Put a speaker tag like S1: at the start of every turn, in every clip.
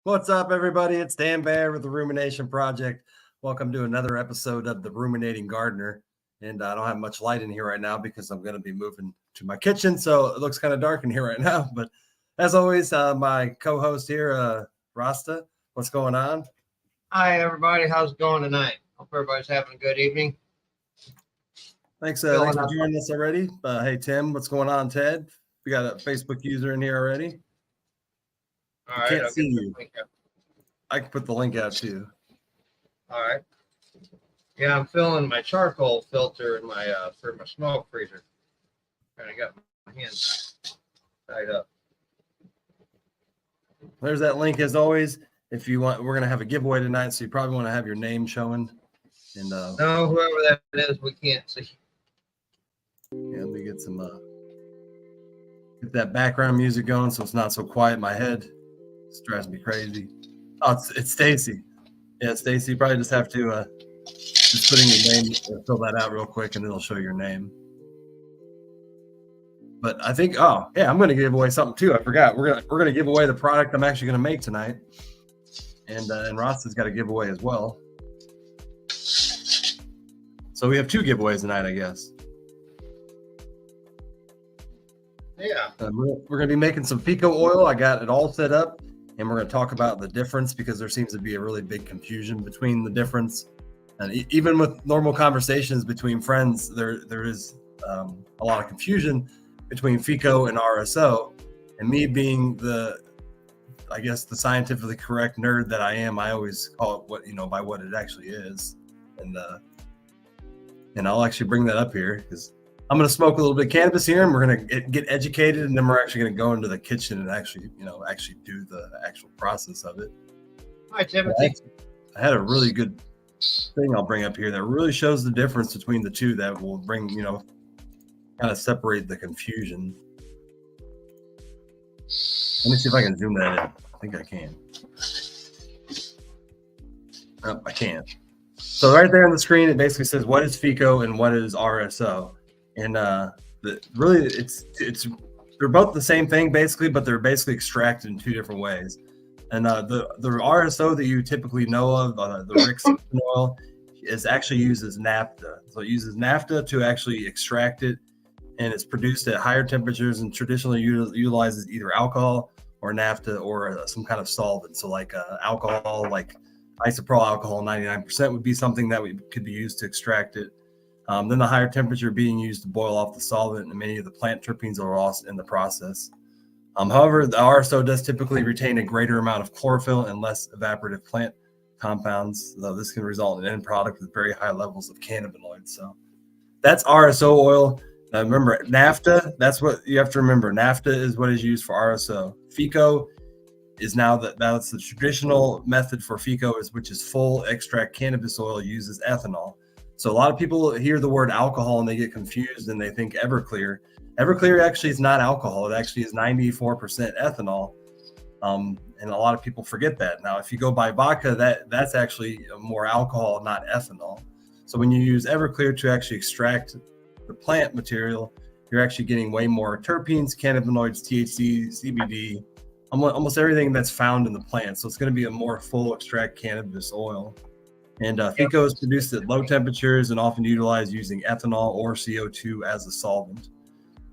S1: What's up, everybody? It's Dan Baer with the Rumination Project. Welcome to another episode of the Ruminating Gardener. And I don't have much light in here right now because I'm going to be moving to my kitchen, so it looks kind of dark in here right now. But as always, my co-host here, Rasta, what's going on?
S2: Hi, everybody. How's it going tonight? Hope everybody's having a good evening.
S1: Thanks for joining us already. Hey, Tim, what's going on, Ted? We got a Facebook user in here already.
S2: All right,
S1: can't see you. I can put the link out too.
S2: All right. Yeah, I'm filling my charcoal filter in my for my smoke freezer. And I got my hands tied up.
S1: There's that link as always. If you want, we're gonna have a giveaway tonight, so you probably want to have your name showing. And
S2: no, whoever that is, we can't see.
S1: Yeah, let me get some get that background music going so it's not so quiet in my head. It drives me crazy. Oh, it's Stacy. Yeah, Stacy. You probably just have to just put in your name, fill that out real quick, and it'll show your name. But I think, oh yeah, I'm gonna give away something too. I forgot. We're gonna give away the product I'm actually gonna make tonight, and Ross has got a giveaway as well. So we have two giveaways tonight, I guess.
S2: Yeah.
S1: We're gonna be making some FECO oil. I got it all set up. And we're going to talk about the difference because there seems to be a really big confusion between the difference. And even with normal conversations between friends, there is a lot of confusion between FECO and RSO. And me being I guess the scientifically correct nerd that I am, I always call it by what it actually is. And I'll actually bring that up here because I'm going to smoke a little bit of cannabis here, and we're going to get educated, and then we're actually going to go into the kitchen and actually do the actual process of it.
S2: Hi, Timothy.
S1: I had a really good thing I'll bring up here that really shows the difference between the two that will bring, kind of separate the confusion. Let me see if I can zoom that in. I think I can. Oh, I can't. So right there on the screen, it basically says what is FECO and what is RSO. And really, they're both the same thing basically, but they're basically extracted in two different ways. And the RSO that you typically know of, the Rick's oil, is actually uses naphtha. So it uses naphtha to actually extract it, and it's produced at higher temperatures and traditionally utilizes either alcohol or naphtha or some kind of solvent. So like alcohol, like isopropyl alcohol, 99% would be something that could be used to extract it. Then the higher temperature being used to boil off the solvent, and many of the plant terpenes are lost in the process. However, the RSO does typically retain a greater amount of chlorophyll and less evaporative plant compounds, though this can result in an end product with very high levels of cannabinoids. So that's RSO oil. Remember, naphtha, that's what you have to remember. Naphtha is what is used for RSO. FECO is that's the traditional method for FECO, which is full extract cannabis oil uses ethanol. So a lot of people hear the word alcohol and they get confused and they think Everclear. Everclear actually is not alcohol. It actually is 94% ethanol. And a lot of people forget that. Now, if you go buy vodka, that's actually more alcohol, not ethanol. So when you use Everclear to actually extract the plant material, you're actually getting way more terpenes, cannabinoids, THC, CBD, almost everything that's found in the plant. So it's going to be a more full extract cannabis oil. And FECO is produced at low temperatures and often utilized using ethanol or CO2 as a solvent.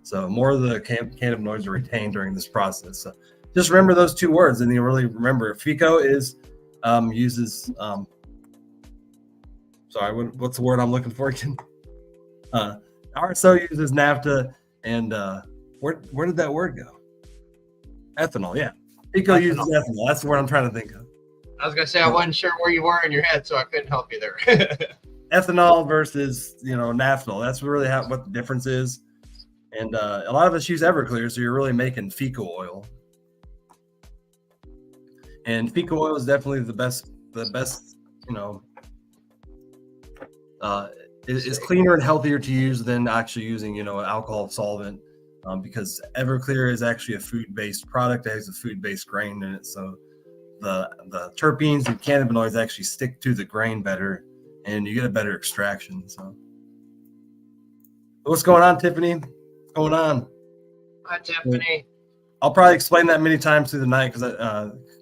S1: So more of the cannabinoids are retained during this process. So just remember those two words, and you really remember FECO is uses. Sorry, what's the word I'm looking for again? RSO uses naphtha, and where did that word go? Ethanol, yeah. FECO uses ethanol. That's the word I'm trying to think of.
S2: I was gonna say I wasn't sure where you were in your head, so I couldn't help you there.
S1: Ethanol versus naphtha. That's really what the difference is. And a lot of us use Everclear, so you're really making FECO oil. And FECO oil is definitely the best. It's cleaner and healthier to use than actually using an alcohol solvent, because Everclear is actually a food-based product. It has a food-based grain in it, so the terpenes and cannabinoids actually stick to the grain better, and you get a better extraction. So, what's going on, Tiffany? What's going on?
S2: Hi, Tiffany.
S1: I'll probably explain that many times through the night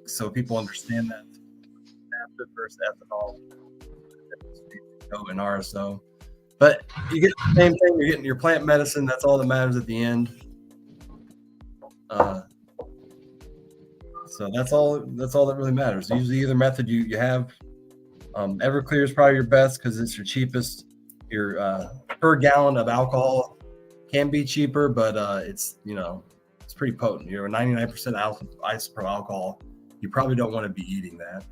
S1: so people understand that. Naphtha versus ethanol and RSO, but you get the same thing. You're getting your plant medicine. That's all that matters at the end. So that's all that really matters. Usually, either method you have. Everclear is probably your best because it's your cheapest. Your per gallon of alcohol can be cheaper, but it's pretty potent. You're 99% isopropyl alcohol. You probably don't want to be eating that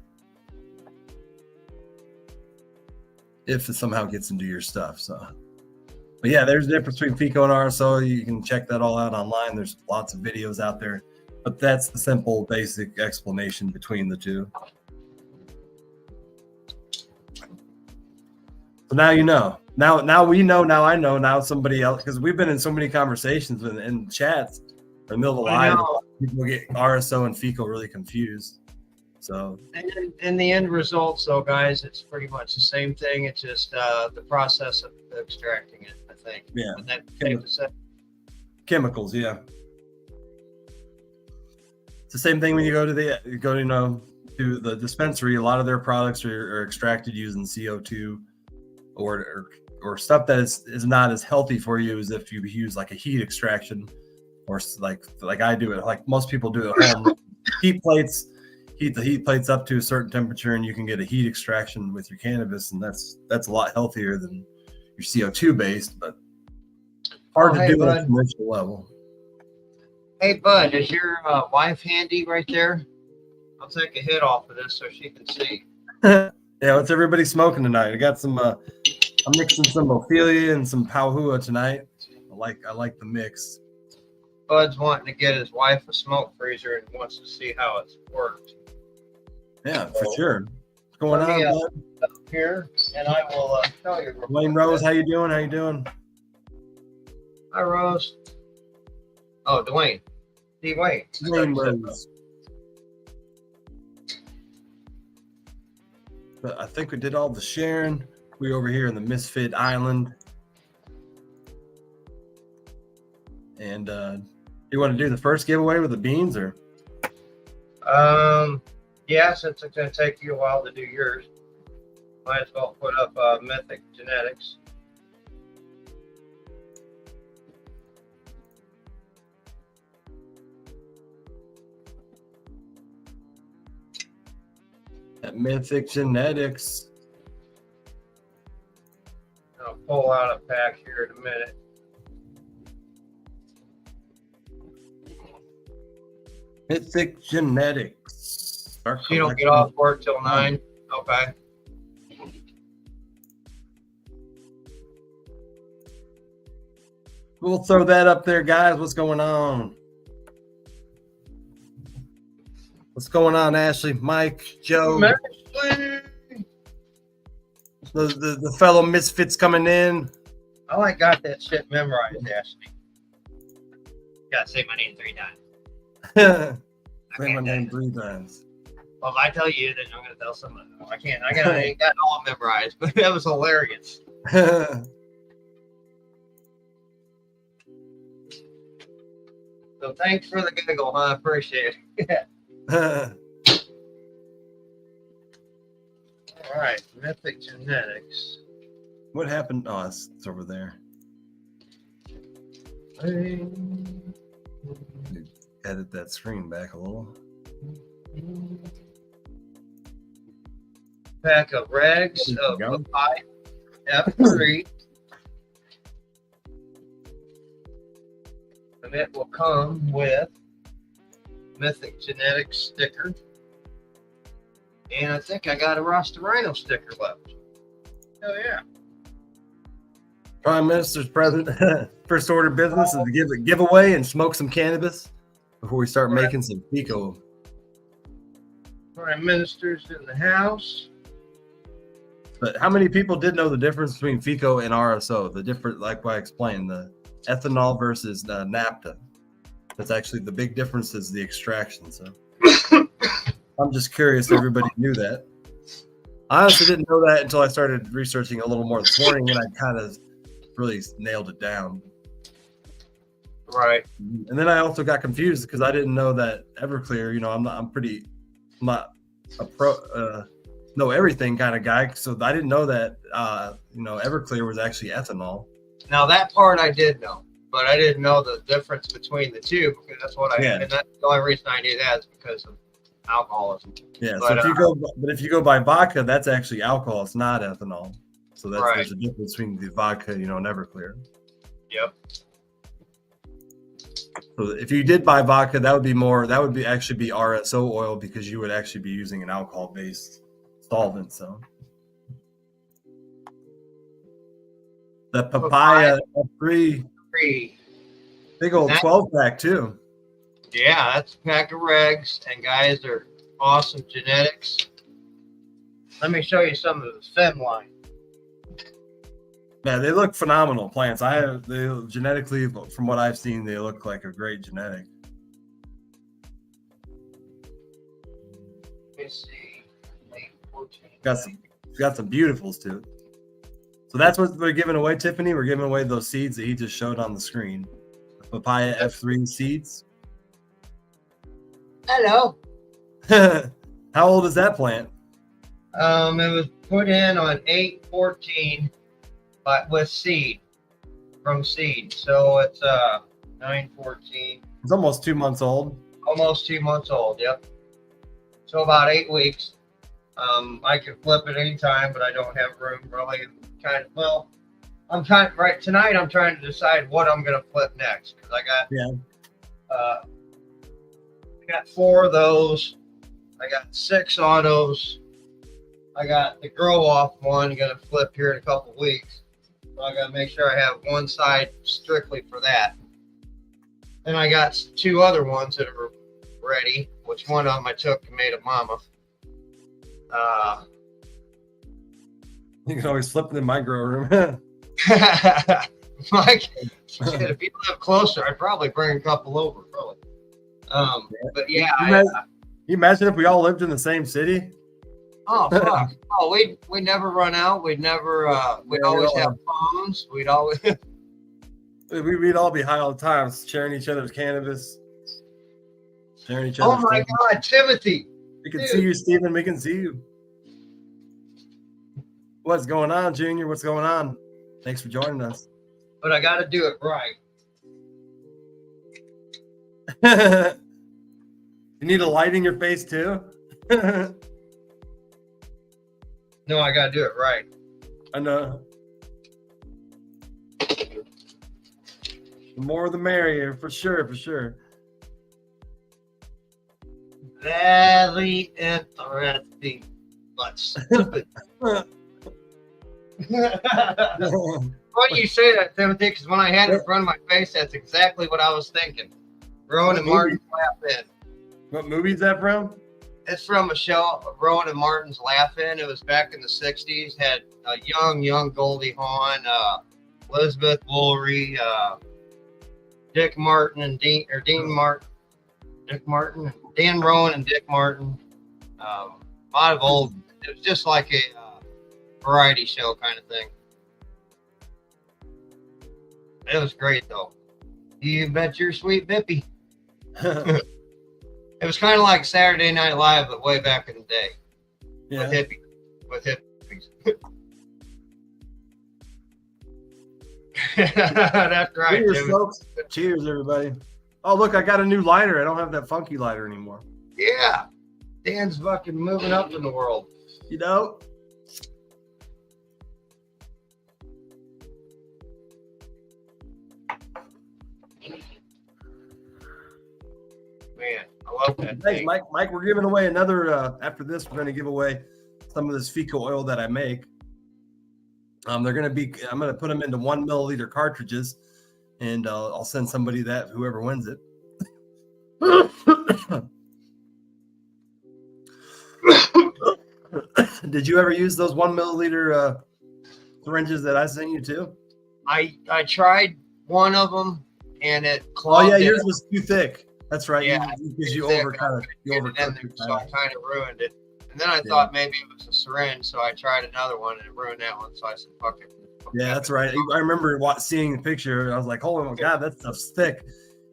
S1: if it somehow gets into your stuff. So, but yeah, there's a difference between FECO and RSO. You can check that all out online. There's lots of videos out there, but that's the simple, basic explanation between the two. So now you know. Now we know. Now I know. Now somebody else, because we've been in so many conversations and chats in the middle of the live. People get RSO and FECO really confused. So,
S2: and in the end results, though, guys, it's pretty much the same thing. It's just the process of extracting it, I think.
S1: Yeah.
S2: Isn't that safe to say?
S1: Chemicals, yeah. It's the same thing when you go to the dispensary. A lot of their products are extracted using CO2 or stuff that is not as healthy for you as if you use like a heat extraction, or like I do it, like most people do at home. Heat the heat plates up to a certain temperature, and you can get a heat extraction with your cannabis, and that's a lot healthier than your CO2 based, but hard to do at a commercial level.
S2: Hey, Bud, is your wife handy right there? I'll take a hit off of this so she can see.
S1: Yeah, what's everybody smoking tonight? I got some. I'm mixing some Ophelia and some Pauhua tonight. I like the mix.
S2: Bud's wanting to get his wife a smoke freezer and wants to see how it's worked.
S1: Yeah, for sure. What's going on, Bud?
S2: Up here, and I will tell you.
S1: Wayne Rose, how you doing? How you doing?
S2: Hi, Rose. Oh, Dwayne. Dwayne.
S1: Wayne Rose. But I think we did all the sharing. We're over here in the Misfit Island. And you want to do the first giveaway with the beans, or?
S2: Yeah, since it's going to take you a while to do yours, might as well put up Mythic Genetics.
S1: At Mythic Genetics.
S2: I'll pull out a pack here in a minute.
S1: Mythic Genetics.
S2: You don't get off work till 9? Okay.
S1: We'll throw that up there, guys. What's going on? What's going on, Ashley? Mike, Joe?
S2: Ashley.
S1: The fellow misfits coming in.
S2: Oh, I got that shit memorized, Ashley. Gotta say my name 3 times.
S1: Say my name 3 times.
S2: Well, if I tell you, then I'm gonna tell someone. No, I can't. I ain't got it all memorized, but that was hilarious. So thanks for the giggle, huh? I appreciate it. All right, Mythic Genetics.
S1: What happened? Oh, it's over there. Edit that screen back a little.
S2: Pack of regs of Papaya F3. And it will come with Mythic Genetics sticker. And I think I got a Rasta Rhino sticker left. Hell yeah.
S1: Prime Minister's present. First order of business is to give a giveaway and smoke some cannabis before we start making some FECO.
S2: Prime Minister's in the house.
S1: But how many people did know the difference between FECO and RSO? The different, like I explained, the ethanol versus naphtha. That's actually the big difference is the extraction. So I'm just curious if everybody knew that. I honestly didn't know that until I started researching a little more this morning, and I kind of really nailed it down.
S2: Right.
S1: And then I also got confused because I didn't know that Everclear, you know, I'm not a pro, know everything kind of guy. So I didn't know that, you know, Everclear was actually ethanol.
S2: Now that part I did know, but I didn't know the difference between the two because that's what and that's the only reason I knew that is because of alcoholism.
S1: Yeah.
S2: But,
S1: so if you go by vodka, that's actually alcohol. It's not ethanol. So that's there's a difference between the vodka, you know, and Everclear.
S2: Yep.
S1: So if you did buy vodka, that would actually be RSO oil because you would actually be using an alcohol-based solvent. So the papaya F3, big old 12-pack too.
S2: Yeah, that's a pack of regs, and guys, they're awesome genetics. Let me show you some of the fem line.
S1: Yeah, they look phenomenal plants. They genetically, from what I've seen, they look like a great genetic.
S2: Let me see.
S1: Got some beautifuls too. So that's what we're giving away, Tiffany. We're giving away those seeds that he just showed on the screen. The papaya F3 seeds.
S2: Hello.
S1: How old is that plant?
S2: It was put in on 8/14, but with seed, from seed. So it's 9/14.
S1: It's almost 2 months old.
S2: Almost 2 months old. Yep. So about 8 weeks. I can flip it anytime, but I don't have room really. Tonight I'm trying to decide what I'm gonna flip next because I got 4 of those. I got 6 autos. I got the grow off one gonna flip here in a couple weeks. So I gotta make sure I have one side strictly for that. And I got 2 other ones that are ready, which one of them I took and made a mama.
S1: You can always flip it in my grow room.
S2: Mike, if you live closer, I'd probably bring a couple over, really. But yeah,
S1: Can you imagine if we all lived in the same city?
S2: Oh fuck! Oh, we never run out. We'd never. We'd always have phones. We'd always.
S1: We'd all be high all the time, sharing each other's cannabis, sharing each other's.
S2: Oh my God, Timothy!
S1: We can see you, Stephen. We can see you. What's going on, Junior? What's going on? Thanks for joining us.
S2: But I got to do it right.
S1: You need a light in your face too.
S2: No, I got to do it right.
S1: I know. The more the merrier, for sure, for sure.
S2: Very interesting, but stupid. Why do you say that, Timothy? Because when I had it in front of my face, that's exactly what I was thinking. Rowan and Martin clap in.
S1: What movie is that from?
S2: It's from a show, Rowan and Martin's Laugh-In. It was back in the 60s. Had a young Goldie Hawn, Elizabeth Woolery, Dick Martin and Dean Martin, Dick Martin, Dan Rowan and Dick Martin. A lot of old. It was just like a variety show kind of thing. It was great though. You bet your sweet bippy. It was kind of like Saturday Night Live, but way back in the day.
S1: Yeah.
S2: With hippies. That's right.
S1: Cheers,
S2: Jimmy.
S1: folks. Cheers, everybody. Oh, look, I got a new lighter. I don't have that funky lighter anymore.
S2: Yeah. Dan's fucking moving up in the world.
S1: You know?
S2: Man, I love that
S1: Thanks,
S2: thing.
S1: Mike. Mike, we're giving away another. After this, we're going to give away some of this FECO oil that I make. They're going to be. I'm going to put them into 1 milliliter cartridges, and I'll send somebody that whoever wins it. Did you ever use those 1 milliliter syringes that I sent you too?
S2: I tried one of them and it
S1: Oh
S2: clogged.
S1: yeah, yours was too thick. That's right.
S2: Yeah,
S1: because you
S2: thick.
S1: overcooked
S2: So I kind of ruined it. And then I thought maybe it was a syringe, so I tried another one and it ruined that one. So I said, "Fuck it."
S1: Yeah, that's right. I remember seeing the picture. And I was like, "Oh my god, that stuff's thick."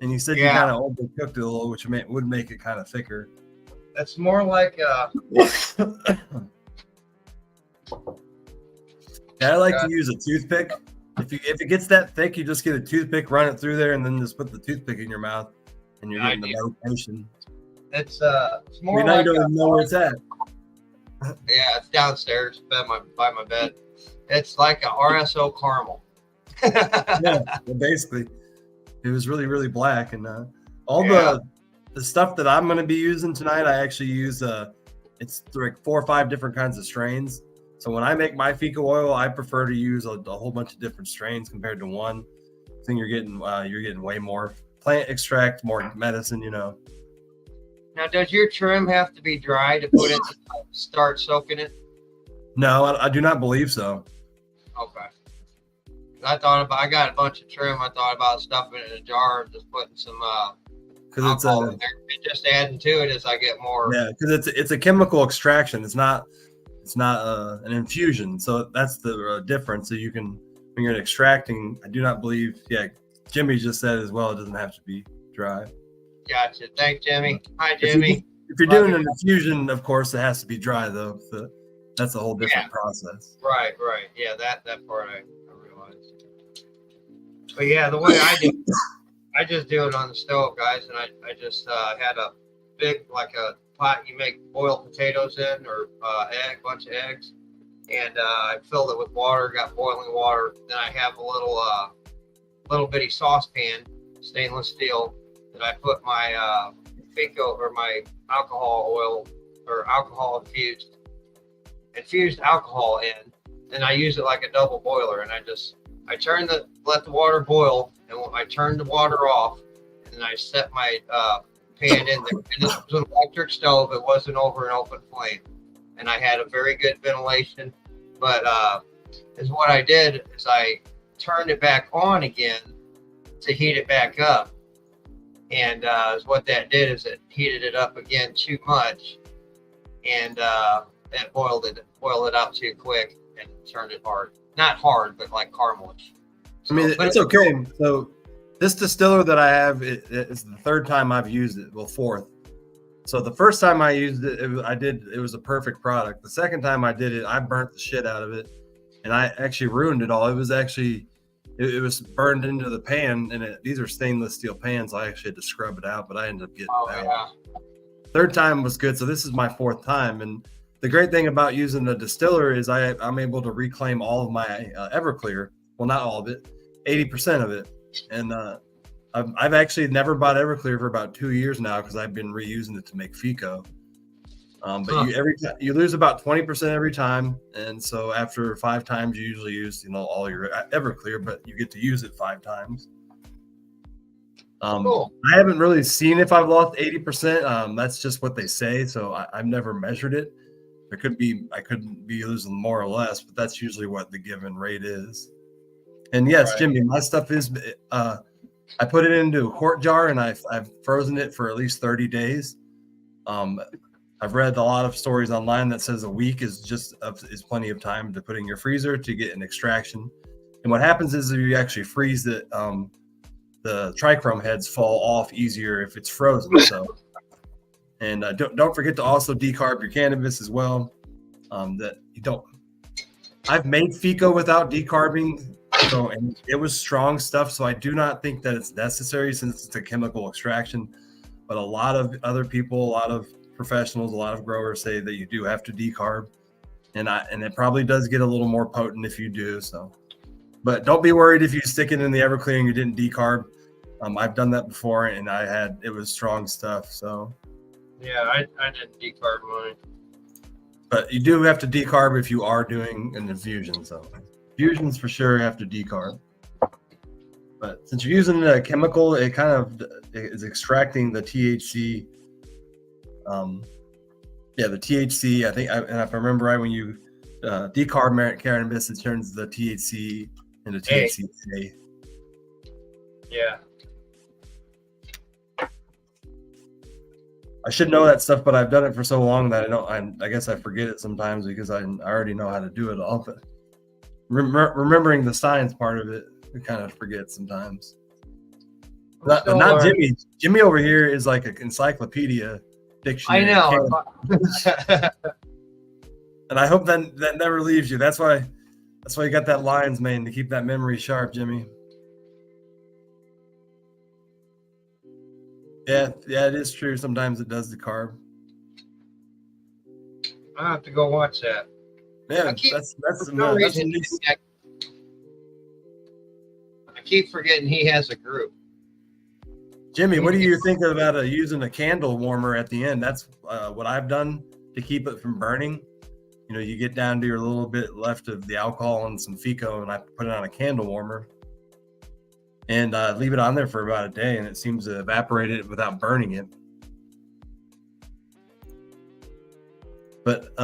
S1: And you said you kind of overcooked it a little, which would make it kind of thicker.
S2: That's more like
S1: I like to use a toothpick. If it gets that thick, you just get a toothpick, run it through there, and then just put the toothpick in your mouth, and you're getting the medication.
S2: It's more
S1: you
S2: like
S1: don't even know where it's at.
S2: Yeah, it's downstairs by my bed. It's like a RSO caramel.
S1: Yeah, well, basically, it was really black, and all the stuff that I'm going to be using tonight, I actually use it's like 4 or 5 different kinds of strains. So when I make my FECO oil, I prefer to use a whole bunch of different strains compared to one. I think you're getting way more plant extract, more medicine, you know.
S2: Now, does your trim have to be dry to put it to start soaking it?
S1: No, I do not believe so.
S2: Okay. I got a bunch of trim. I thought about stuffing it in a jar and just putting some alcohol in there and just adding to it as I get more.
S1: Yeah, because it's a chemical extraction. It's not an infusion. So that's the difference. So you can, when you're extracting, I do not believe. Yeah, Jimmy just said as well. It doesn't have to be dry.
S2: Gotcha. Thanks, Jimmy. Hi, Jimmy.
S1: If you're doing an infusion, of course, it has to be dry though. So that's a whole different process.
S2: Right. Yeah, that part I realized. But yeah, the way I do, I just do it on the stove, guys, and I just had a big, like a pot you make boiled potatoes in, or bunch of eggs, and I filled it with water, got boiling water. Then I have a little bitty saucepan, stainless steel, that I put my FECO or my alcohol oil or alcohol infused alcohol in, and I use it like a double boiler, and I let the water boil, and I turned the water off, and then I set my pan in there. And this was an electric stove. It wasn't over an open flame, and I had a very good ventilation. But what I did is I turned it back on again to heat it back up, and what that did is it heated it up again too much, and it boiled it out too quick and turned it hard. Not hard, but like caramelish.
S1: So, I mean, it's okay. So this distiller that I have, it's the 3rd time I've used it. Well, 4th. So the first time I used it, it was a perfect product. The second time I did it, I burnt the shit out of it, and I actually ruined it all. It was actually, it was burned into the pan, and these are stainless steel pans. I actually had to scrub it out, but I ended up getting it out. 3rd time was good. So this is my 4th time, and the great thing about using the distiller is I'm able to reclaim all of my Everclear. Well, not all of it, 80% of it. And I've actually never bought Everclear for about 2 years now because I've been reusing it to make FECO. But you lose about 20% every time, and so after 5 times, you usually use all your Everclear, but you get to use it 5 times.
S2: Cool.
S1: I haven't really seen if I've lost 80%. That's just what they say. So I've never measured it. I could be losing more or less, but that's usually what the given rate is. And yes,
S2: Right.
S1: Jimmy, my stuff is, I put it into a quart jar and I've frozen it for at least 30 days. I've read a lot of stories online that says a week is plenty of time to put in your freezer to get an extraction. And what happens is if you actually freeze it, the trichrome heads fall off easier if it's frozen. So, and don't forget to also decarb your cannabis as well. That you don't. I've made FECO without decarbing, so and it was strong stuff. So I do not think that it's necessary since it's a chemical extraction. But a lot of other people, a lot of professionals, a lot of growers say that you do have to decarb, and it probably does get a little more potent if you do. So, but don't be worried if you stick it in the Everclear and you didn't decarb. I've done that before, and it was strong stuff. So,
S2: Yeah, I didn't decarb mine.
S1: but you do have to decarb if you are doing an infusion. So, infusions for sure have to decarb. But since you're using a chemical, it kind of is extracting the THC. The THC. I think, and if I remember right, when you decarb cannabis, it turns the THC into THCA.
S2: Yeah.
S1: I should know that stuff, but I've done it for so long that I guess I forget it sometimes because I already know how to do it all. But remembering the science part of it, we kind of forget sometimes. Not Jimmy. Jimmy over here is like an encyclopedia dictionary.
S2: I know.
S1: And I hope that never leaves you. That's why you got that lion's mane, to keep that memory sharp, Jimmy. Yeah, it is true. Sometimes it does decarb.
S2: I have to go watch that.
S1: Yeah,
S2: I keep forgetting he has a group.
S1: Jimmy, what do you think about using a candle warmer at the end? That's what I've done to keep it from burning. You know, you get down to your little bit left of the alcohol and some FECO, and I put it on a candle warmer and leave it on there for about a day, and it seems to evaporate it without burning it. But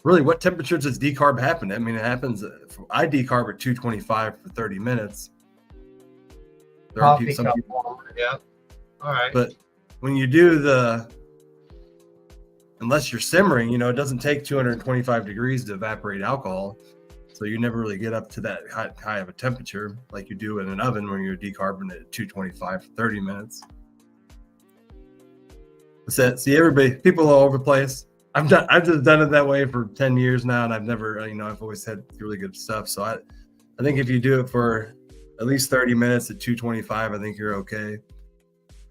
S1: really, what temperature does decarb happen? I mean, it happens. I decarb at 225 for 30 minutes. There are some people,
S2: yeah. All right.
S1: But when you do unless you're simmering, you know, it doesn't take 225 degrees to evaporate alcohol. So you never really get up to that high of a temperature like you do in an oven when you're decarbing at 225 for 30 minutes. See, people all over the place. I've just done it that way for 10 years now, and I've never, I've always had really good stuff. So I think if you do it for at least 30 minutes at 225, I think you're okay.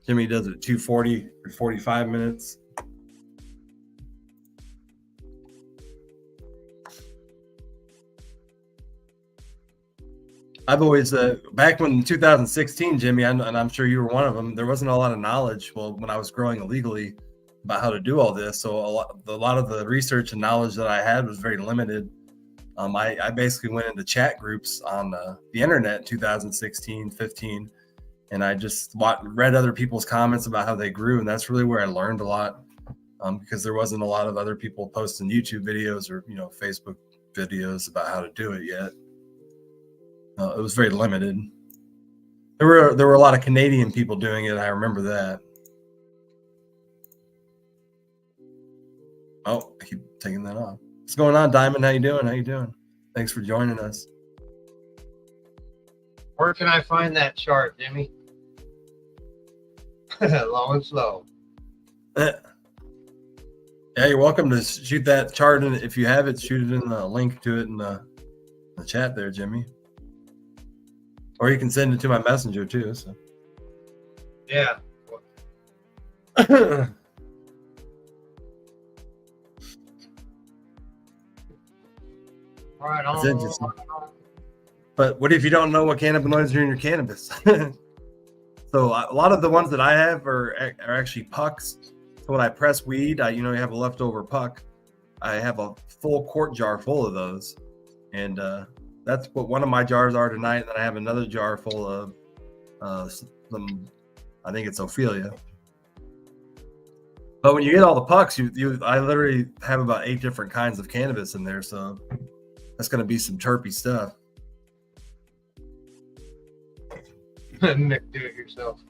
S1: Jimmy does it at 240 for 45 minutes. I've always, back when 2016, Jimmy, and I'm sure you were one of them, there wasn't a lot of knowledge. Well, when I was growing illegally about how to do all this. So a lot of the research and knowledge that I had was very limited. I basically went into chat groups on the internet in 2016, 15, and I just read other people's comments about how they grew. And that's really where I learned a lot, because there wasn't a lot of other people posting YouTube videos or, Facebook videos about how to do it yet. It was very limited. There were a lot of Canadian people doing it. I remember that. Oh, I keep taking that off. What's going on, Diamond? How you doing? Thanks for joining us.
S2: Where can I find that chart, Jimmy? Low and slow.
S1: Yeah, you're welcome to shoot that chart, and if you have it, shoot it in the link to it in the chat there, Jimmy. Or you can send it to my messenger too. So.
S2: Yeah. All right.
S1: That's interesting. But what if you don't know what cannabinoids are in your cannabis? So a lot of the ones that I have are actually pucks. So when I press weed, you have a leftover puck. I have a full quart jar full of those, and that's what one of my jars are tonight. And then I have another jar full of Some, I think it's Ophelia. But when you get all the pucks, I literally have about 8 different kinds of cannabis in there, so that's going to be some chirpy stuff.
S2: Nick, do it yourself.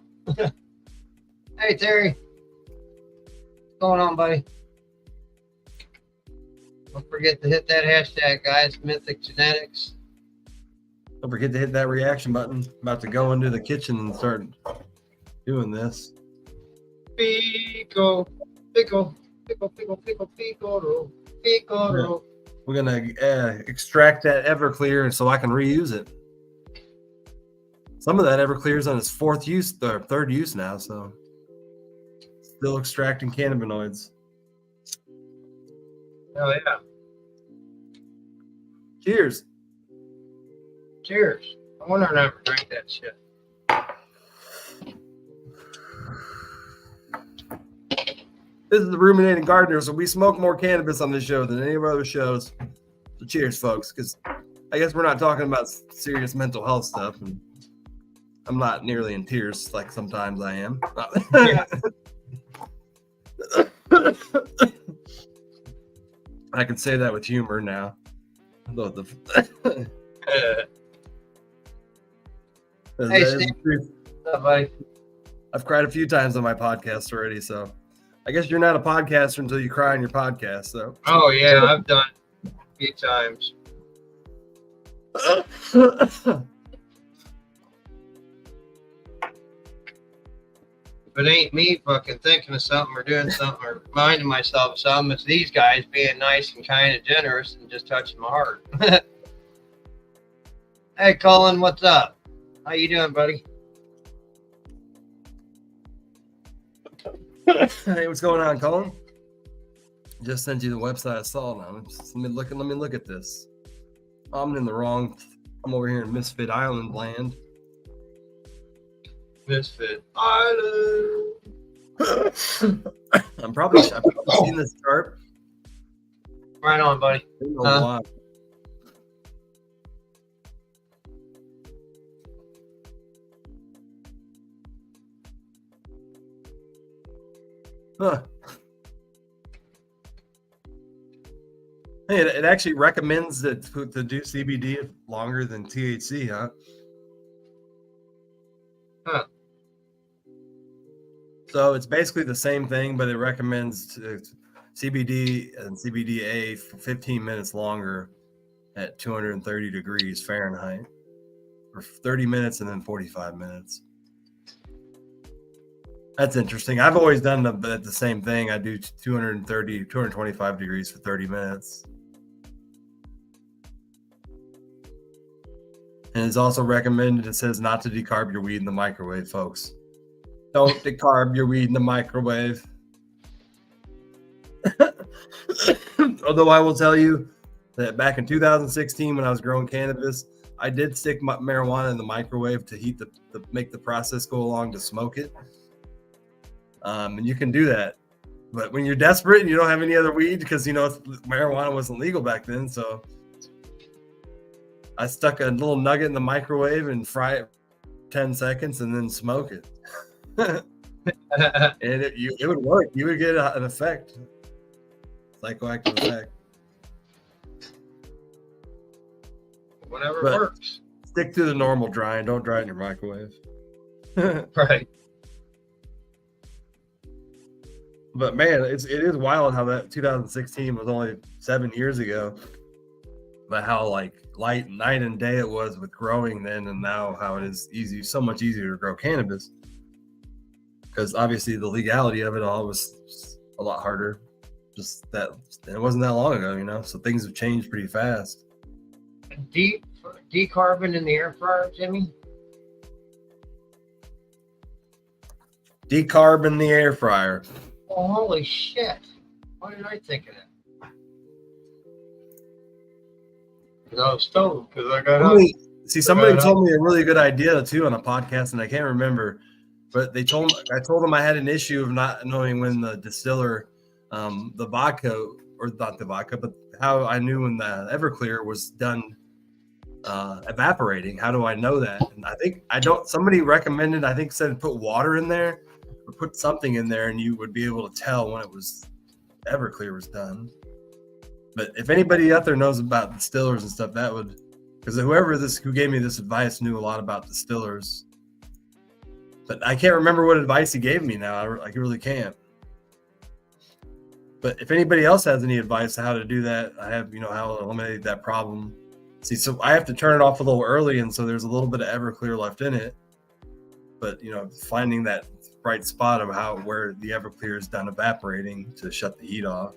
S2: Hey, Terry. What's going on, buddy? Don't forget to hit that hashtag, guys. Mythic Genetics.
S1: Don't forget to hit that reaction button. About to go into the kitchen and start doing this.
S2: Pico, pico, pico, pico, pico, pico, pico.
S1: We're going to extract that Everclear so I can reuse it. Some of that Everclear is on its 4th use, or 3rd use now, so still extracting cannabinoids.
S2: Oh, yeah.
S1: Cheers.
S2: Cheers. I wonder if I ever drank that shit.
S1: This is the Ruminating Gardener, so we smoke more cannabis on this show than any of our other shows. So cheers, folks, because I guess we're not talking about serious mental health stuff, and I'm not nearly in tears like sometimes I am.
S2: Yeah.
S1: I can say that with humor now.
S2: Hey, Steve. What's up, buddy?
S1: I've cried a few times on my podcast already, so I guess you're not a podcaster until you cry on your podcast. So.
S2: Oh yeah, I've done it a few times. If it ain't me fucking thinking of something or doing something or reminding myself of something, it's these guys being nice and kind and generous and just touching my heart. Hey, Colin, what's up? How you doing, buddy?
S1: Hey, what's going on, Colin? Just sent you the website I saw now. Let me look at this. I'm over here in Misfit Island land.
S2: Misfit Island.
S1: I've probably seen this chart.
S2: Right on, buddy.
S1: Huh. Hey, it actually recommends that to do CBD longer than THC, huh?
S2: Huh.
S1: So it's basically the same thing, but it recommends CBD and CBDA for 15 minutes longer at 230 degrees Fahrenheit, or 30 minutes and then 45 minutes. That's interesting. I've always done the same thing. I do 225 degrees for 30 minutes. And it's also recommended, it says not to decarb your weed in the microwave, folks. Don't decarb your weed in the microwave. Although I will tell you that back in 2016, when I was growing cannabis, I did stick my marijuana in the microwave to heat make the process go along to smoke it. And you can do that. But when you're desperate and you don't have any other weed, because, marijuana wasn't legal back then, so I stuck a little nugget in the microwave and fry it for 10 seconds and then smoke it. And it would work. You would get an effect, psychoactive effect.
S2: Whatever
S1: But
S2: works.
S1: Stick to the normal drying. Don't dry it in your microwave.
S2: Right.
S1: But man, it is wild how that 2016 was only 7 years ago. But how light night and day it was with growing then, and now how it is so much easier to grow cannabis. Because obviously the legality of it all was a lot harder. Just that it wasn't that long ago, so things have changed pretty fast.
S2: Decarbon in the air fryer, Jimmy?
S1: Decarb in the air fryer.
S2: Oh, holy shit. Why did I think of that? Because I was stoned, because I got up.
S1: Somebody told me a really good idea too on a podcast, and I can't remember, but I told them I had an issue of not knowing when the distiller, the vodka, or not the vodka, but how I knew when the Everclear was done evaporating. How do I know that? And I think somebody recommended, I think said put water in there or put something in there and you would be able to tell when it was Everclear was done. But if anybody out there knows about distillers and stuff, that would, because who gave me this advice knew a lot about distillers. But I can't remember what advice he gave me now. I really can't. But if anybody else has any advice on how to do that, I have, how to eliminate that problem. See, so I have to turn it off a little early, and so there's a little bit of Everclear left in it. But, finding that right spot of where the Everclear is done evaporating to shut the heat off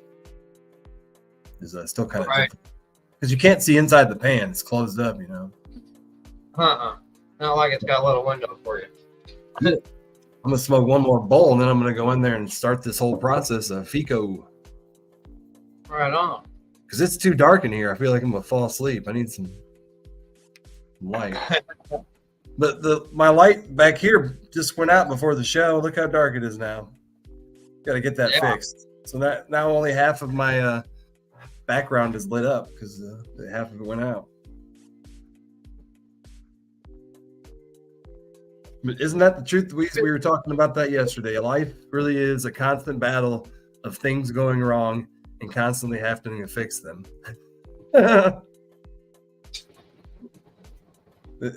S1: is still kind of difficult. Because you can't see inside the pan. It's closed up,
S2: Not like it's got a little window for you.
S1: I'm going to smoke one more bowl, and then I'm going to go in there and start this whole process of FECO.
S2: Right on.
S1: Because it's too dark in here. I feel like I'm going to fall asleep. I need some light. But my light back here just went out before the show. Look how dark it is now. Got to get that fixed. So now only half of my background is lit up because half of it went out. But isn't that the truth? We were talking about that yesterday. Life really is a constant battle of things going wrong and constantly having to fix them. I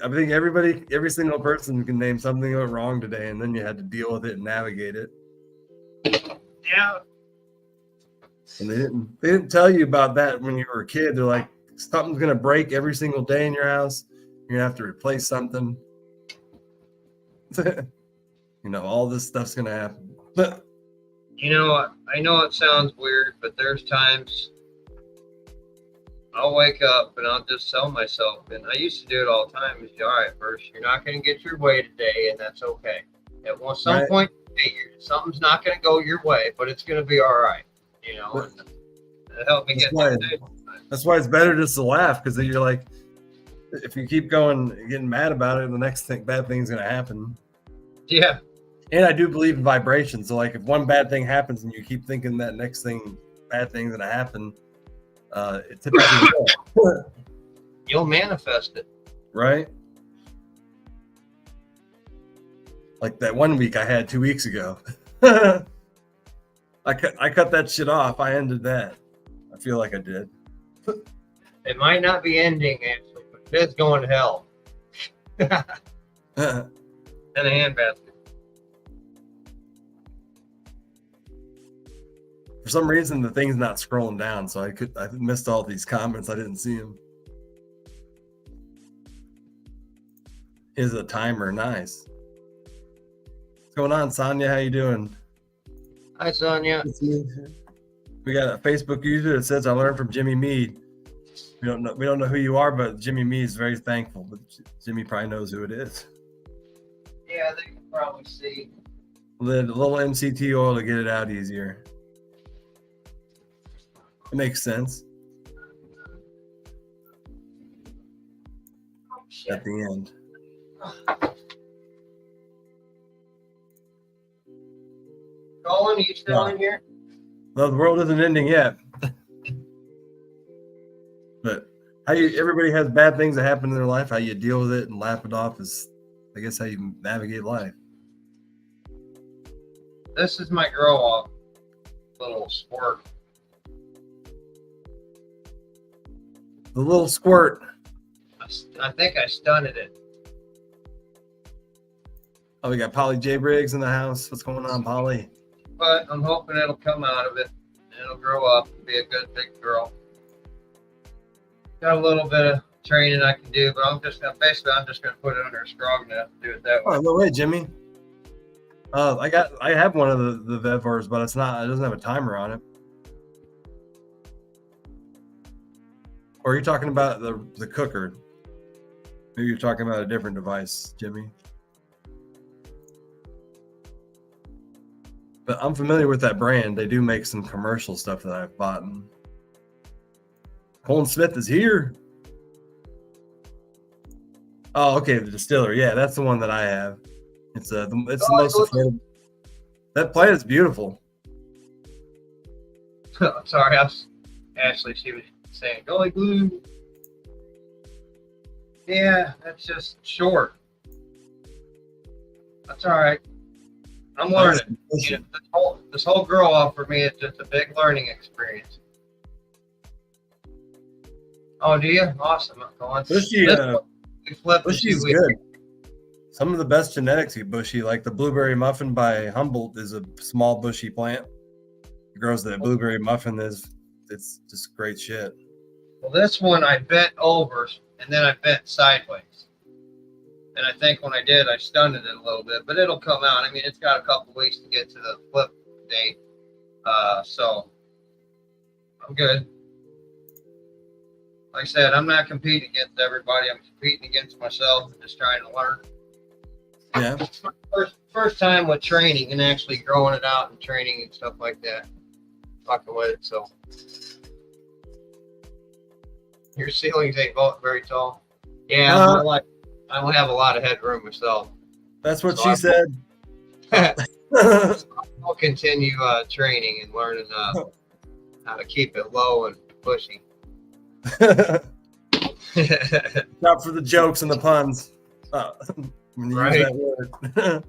S1: think every single person can name something that went wrong today, and then you had to deal with it and navigate it.
S2: Yeah.
S1: And they didn't tell you about that when you were a kid. They're like, something's gonna break every single day in your house. You're gonna have to replace something. All this stuff's gonna happen.
S2: You know what? I know it sounds weird, but there's times I'll wake up and I'll just tell myself, and I used to do it all the time, is all right, first, you're not going to get your way today, and that's okay. At some point, something's not going to go your way, but it's going to be all right. It helped me
S1: That's why it's better just to laugh, because then you're like, if you keep getting mad about it, the next bad thing's going to happen.
S2: Yeah.
S1: And I do believe in vibration. So, like, if one bad thing happens and you keep thinking that next bad thing's going to happen, it typically will.
S2: You'll manifest it.
S1: Right? Like that 1 week I had 2 weeks ago. I cut that shit off. I ended that. I feel like I did.
S2: It might not be ending, actually, but it's going to hell. And a handbasket.
S1: For some reason, the thing's not scrolling down, so I missed all these comments. I didn't see them. Is a timer nice? What's going on, Sonia? How you doing?
S2: Hi, Sonia.
S1: We got a Facebook user that says, "I learned from Jimmy Mead." We don't know who you are, but Jimmy Mead is very thankful. But Jimmy probably knows who it is.
S2: Yeah, they can probably see.
S1: A little MCT oil to get it out easier. It makes sense. At the end.
S2: Colin, are you still in here?
S1: No, the world isn't ending yet. But everybody has bad things that happen in their life. How you deal with it and laugh it off is, I guess, how you navigate life.
S2: This is my grow off little squirt.
S1: The little squirt.
S2: I think I stunned it.
S1: Oh, we got Polly J. Briggs in the house. What's going on, Polly?
S2: But I'm hoping it'll come out of it. It'll grow up and be a good big girl. Got a little bit of training I can do, but I'm just gonna put it under a strong enough to do it that way.
S1: Oh, no way, Jimmy. I have one of the Vevors, but it doesn't have a timer on it. Or are you talking about the cooker? Maybe you're talking about a different device, Jimmy. But I'm familiar with that brand. They do make some commercial stuff that I've bought. Colin Smith is here. Oh, okay, the distiller. Yeah, that's the one that I have. It's the most affordable. That plant is beautiful.
S2: Sorry, Ashley. She was saying "Golly glue." Yeah, that's just short. That's all right. I'm learning. You know, this whole grow off for me is just a big learning experience. Oh, do you? Awesome.
S1: Bushy,
S2: We flipped
S1: Bushy
S2: in 2
S1: is
S2: weeks.
S1: good. Some of the best genetics eat bushy, like the blueberry muffin by Humboldt is a small bushy plant. It grows the blueberry muffin it's just great shit.
S2: Well, this one I bent over and then I bent sideways. And I think when I did, I stunned it a little bit, but it'll come out. I mean, it's got a couple weeks to get to the flip date. So I'm good. Like I said, I'm not competing against everybody. I'm competing against myself and just trying to learn.
S1: Yeah.
S2: First time with training and actually growing it out and training and stuff like that. Fucking with it, so. Your ceilings ain't very tall. Yeah, I don't have a lot of headroom myself.
S1: That's what she said.
S2: I'll continue training and learning how to keep it low and pushy.
S1: Not for the jokes and the puns. When you use that word.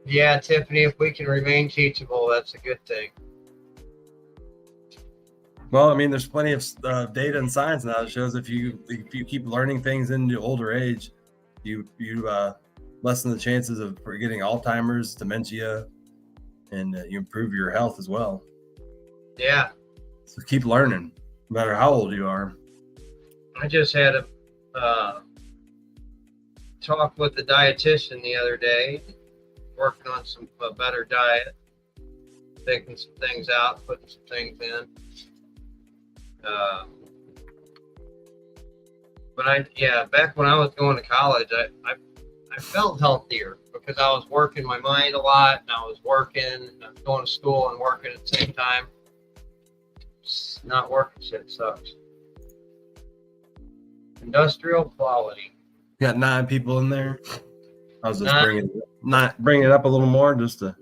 S2: Yeah, Tiffany, if we can remain teachable, that's a good thing.
S1: Well, I mean, there's plenty of data and science now that shows if you keep learning things into older age, you lessen the chances of getting Alzheimer's, dementia, and you improve your health as well.
S2: Yeah.
S1: So keep learning, no matter how old you are.
S2: I just had a talk with the dietitian the other day, working on a better diet, taking some things out, putting some things in. But back when I was going to college, I felt healthier because I was working my mind a lot, and I was working, and I was going to school and working at the same time. It's not working shit sucks. Industrial quality.
S1: Got 9 people in there. I was just bringing it up a little more just to.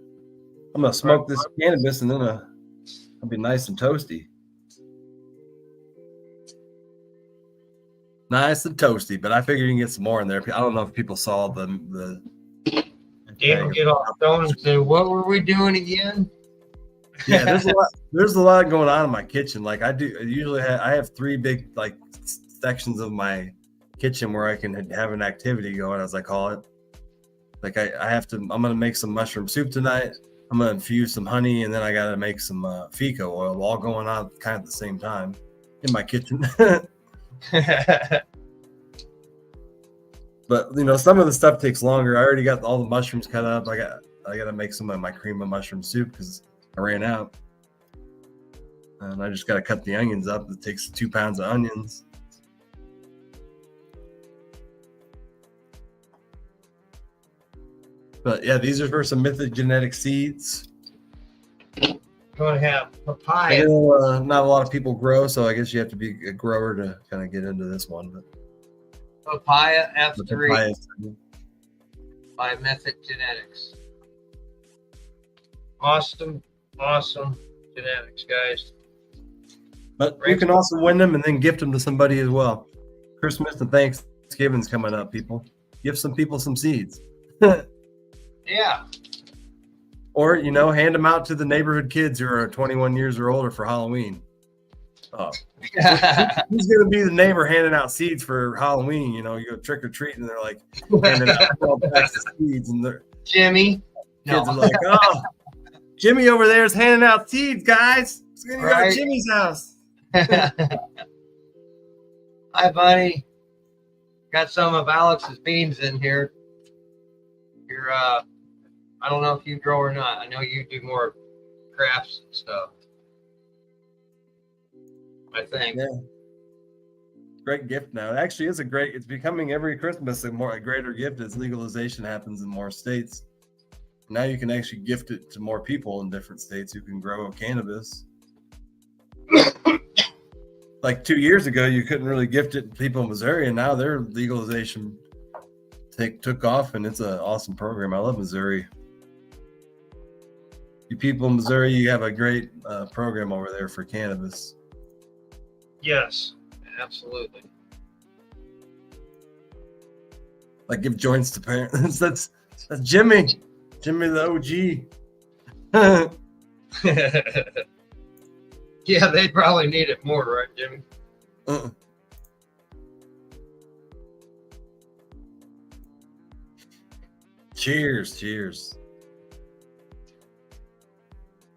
S1: I'm gonna smoke this cannabis and then I'll be nice and toasty. Nice and toasty, but I figured you can get some more in there. I don't know if people saw the
S2: Dave get off stone and say, "What were we doing again?"
S1: Yeah, there's a lot going on in my kitchen. Like I have 3 big like sections of my kitchen where I can have an activity going, as I call it. Like I'm gonna make some mushroom soup tonight. I'm gonna infuse some honey, and then I gotta make some FECO oil, all going on kind of at the same time in my kitchen. But some of the stuff takes longer. I already got all the mushrooms cut up. I gotta make some of my cream of mushroom soup because I ran out, and I just gotta cut the onions up. It takes 2 pounds of onions. But yeah, these are for some mythic genetic seeds.
S2: Going to have papaya.
S1: Not a lot of people grow, so I guess you have to be a grower to kind of get into this one. But
S2: Papaya F3 by Misfit Genetics. Awesome genetics, guys.
S1: But you can also win them and then gift them to somebody as well. Christmas and Thanksgiving's coming up, people. Give some people some seeds.
S2: Yeah.
S1: Or, hand them out to the neighborhood kids who are 21 years or older for Halloween. Oh. Who's going to be the neighbor handing out seeds for Halloween? You go trick or treat, and they're like handing out 12 packs of seeds, and they're
S2: Jimmy.
S1: Kids are like, oh, Jimmy over there is handing out seeds, guys. It's going to go to Jimmy's house.
S2: Hi, buddy. Got some of Alex's beans in here. You're I don't know if you grow or not. I know you do more crafts and stuff. I think.
S1: Yeah. Great gift now. It actually is it's becoming every Christmas a greater gift as legalization happens in more states. Now you can actually gift it to more people in different states who can grow cannabis. Like 2 years ago, you couldn't really gift it to people in Missouri, and now their legalization took off, and it's an awesome program. I love Missouri. You people in Missouri, you have a great program over there for cannabis.
S2: Yes, absolutely.
S1: Like give joints to parents. That's Jimmy. Jimmy the OG.
S2: Yeah, they probably need it more, right, Jimmy?
S1: Cheers.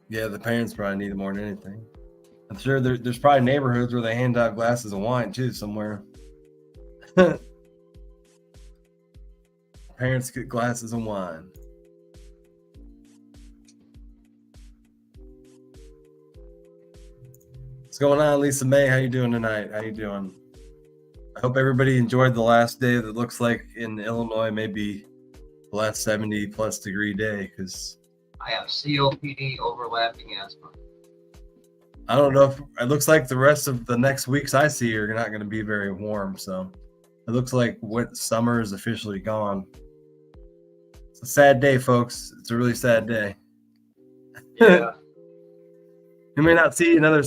S1: Yeah, the parents probably need it more than anything. I'm sure there's probably neighborhoods where they hand out glasses of wine too somewhere. Parents get glasses of wine. What's going on, Lisa May? How you doing tonight? How you doing? I hope everybody enjoyed the last day that looks like in Illinois, maybe the last 70 plus degree day, because
S2: I have COPD overlapping asthma.
S1: I don't know if it looks like the rest of the next weeks I see are not going to be very warm. So it looks like summer is officially gone. It's a sad day, folks. It's a really sad day.
S2: Yeah.
S1: You may not see another,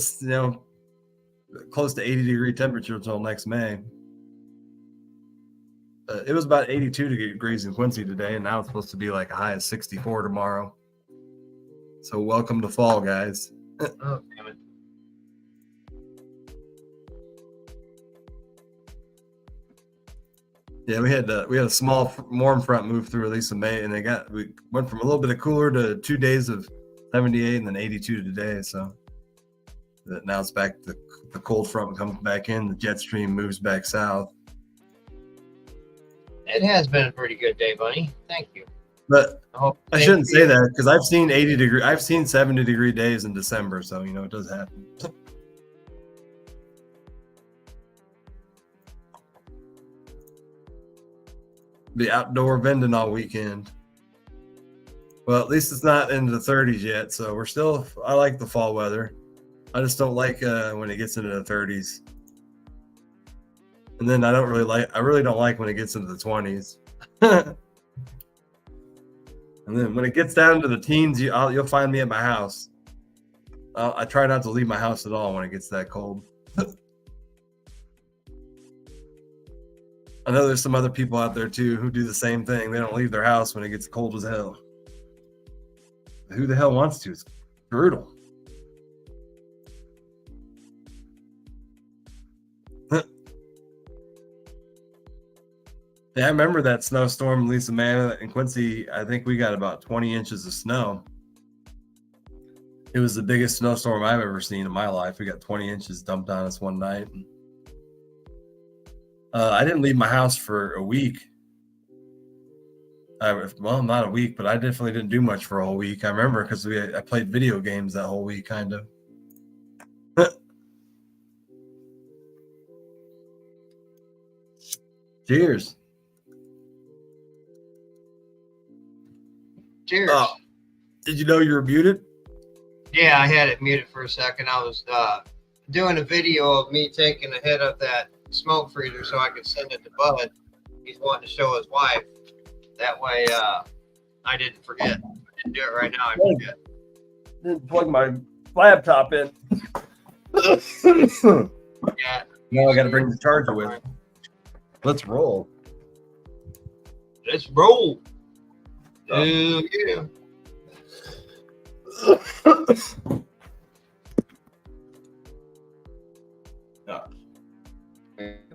S1: close to 80-degree temperature until next May. It was about 82 degrees in Quincy today, and now it's supposed to be like a high of 64 tomorrow. So welcome to fall, guys.
S2: Oh, damn it.
S1: Yeah, we had a small warm front move through Lisa May, and we went from a little bit of cooler to 2 days of 78 and then 82 today. So now it's back to the cold front comes back in. The jet stream moves back south.
S2: It has been a pretty good day, Bunny. Thank you.
S1: But I shouldn't say that because I've seen 70-degree days in December, so it does happen. Be outdoor vending all weekend. Well, at least it's not into the 30s yet, so I like the fall weather. I just don't like when it gets into the 30s. And then I really don't like when it gets into the 20s. And then when it gets down to the teens, you'll find me at my house. I try not to leave my house at all when it gets that cold. I know there's some other people out there too who do the same thing. They don't leave their house when it gets cold as hell. Who the hell wants to? It's brutal. Yeah, I remember that snowstorm, Lisa Manna in Quincy. I think we got about 20 inches of snow. It was the biggest snowstorm I've ever seen in my life. We got 20 inches dumped on us one night. I didn't leave my house for a week. Well, not a week, but I definitely didn't do much for a whole week. I remember because I played video games that whole week, kind of. Cheers.
S2: Cheers.
S1: Did you know you were muted?
S2: Yeah, I had it muted for a second. I was doing a video of me taking a hit of that smoke freezer so I could send it to Bud. He's wanting to show his wife. That way, I didn't forget. I didn't do it right now. I forget.
S1: Didn't plug my laptop in.
S2: Yeah.
S1: Now I got to bring the charger with. Let's roll.
S2: Let's roll. Yeah.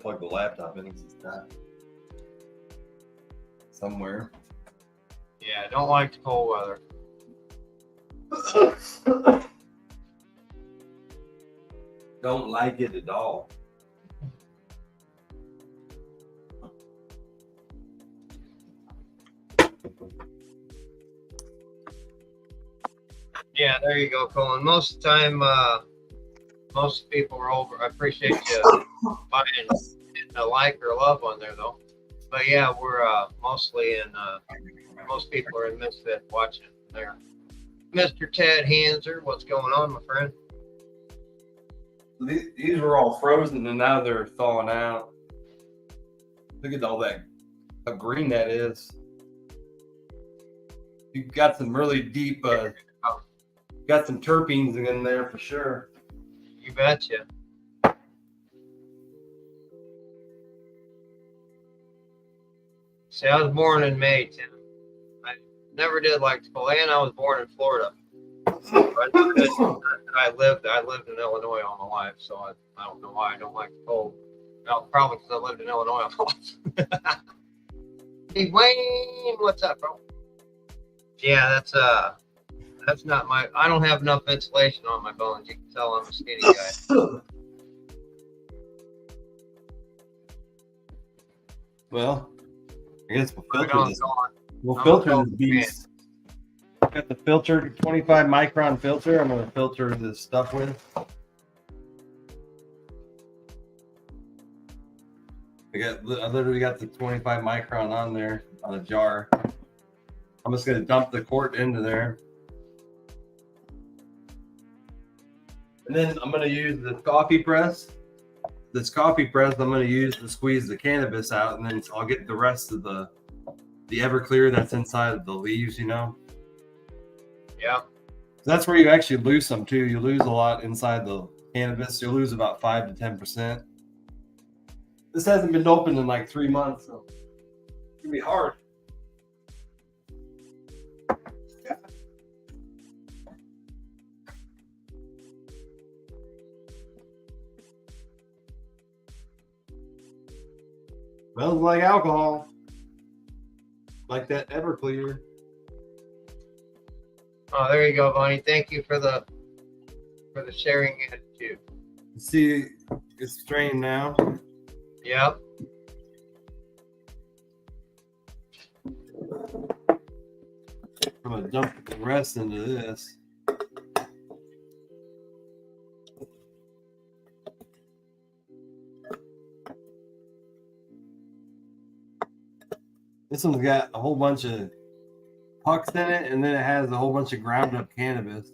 S1: Plug the laptop in. It's not somewhere.
S2: Yeah, I don't like the cold weather.
S1: Don't like it at all.
S2: Yeah, there you go, Colin. Most of the time, most people are over. I appreciate you buying a like or a love on there, though. But yeah, we're mostly in. Most people are in Misfit watching there. Mr. Ted Hanser, what's going on, my friend?
S1: These were all frozen and now they're thawing out. Look at all that, how green that is. You've got some really deep got some terpenes in there for sure.
S2: You betcha. See, I was born in May, Tim. I never did like the cold, and I was born in Florida. I lived in Illinois all my life, so I don't know why I don't like the cold. No, probably because I lived in Illinois all my life. Hey Wayne, what's up, bro? Yeah, that's not my. I don't have enough insulation on my bones. You can tell I'm a skinny guy.
S1: Well, I guess we'll
S2: Right
S1: filter
S2: on,
S1: this.
S2: gone.
S1: We'll filter this beast. Got the filter, 25 micron filter. I'm going to filter this stuff with. I literally got the 25 micron on there on a jar. I'm just going to dump the quart into there. And then I'm going to use the coffee press. This coffee press I'm going to use to squeeze the cannabis out, and then I'll get the rest of the Everclear that's inside of the leaves, you know.
S2: Yeah.
S1: That's where you actually lose some too. You lose a lot inside the cannabis. You'll lose about 5 to 10%. This hasn't been opened in like 3 months, so it's gonna be hard. Smells like alcohol, like that Everclear.
S2: Oh, there you go, Bonnie. Thank you for the sharing attitude.
S1: See, it's strained now.
S2: Yep.
S1: I'm gonna dump the rest into this. This one's got a whole bunch of pucks in it, and then it has a whole bunch of ground up cannabis.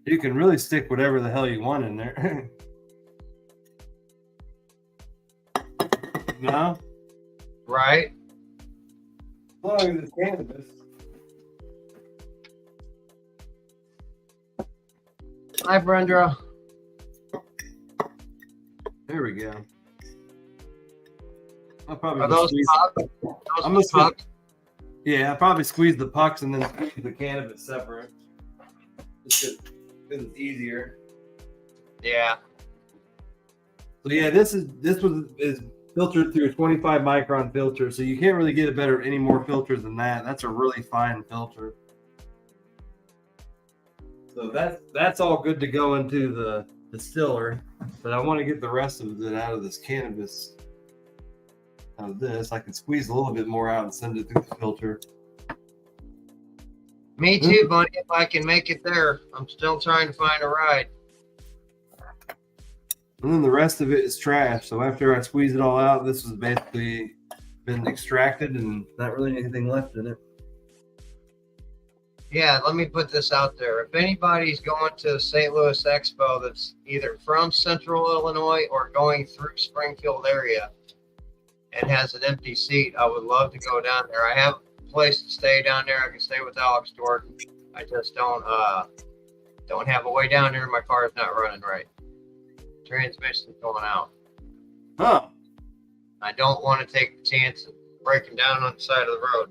S1: You can really stick whatever the hell you want in there. No?
S2: Right.
S1: As long as it's cannabis.
S2: Hi, Brenda.
S1: There we go. I'll probably
S2: Are those
S1: squeeze.
S2: pucks?
S1: I'm gonna pucks? Yeah, I'll probably squeeze the pucks and then squeeze the cannabis separate. Just because it's easier.
S2: Yeah.
S1: So yeah, this is filtered through a 25 micron filter, so you can't really get any more filters than that. That's a really fine filter. So that's all good to go into the distiller, but I want to get the rest of it out of this cannabis. Out of this, I can squeeze a little bit more out and send it through the filter.
S2: Me too, buddy. If I can make it there, I'm still trying to find a ride.
S1: And then the rest of it is trash. So after I squeeze it all out, this has basically been extracted and not really anything left in it.
S2: Yeah, let me put this out there. If anybody's going to the St. Louis Expo that's either from Central Illinois or going through Springfield area and has an empty seat, I would love to go down there. I have a place to stay down there. I can stay with Alex Jordan. I just don't have a way down there. My car is not running right. Transmission's going out.
S1: Huh.
S2: I don't want to take the chance of breaking down on the side of the road.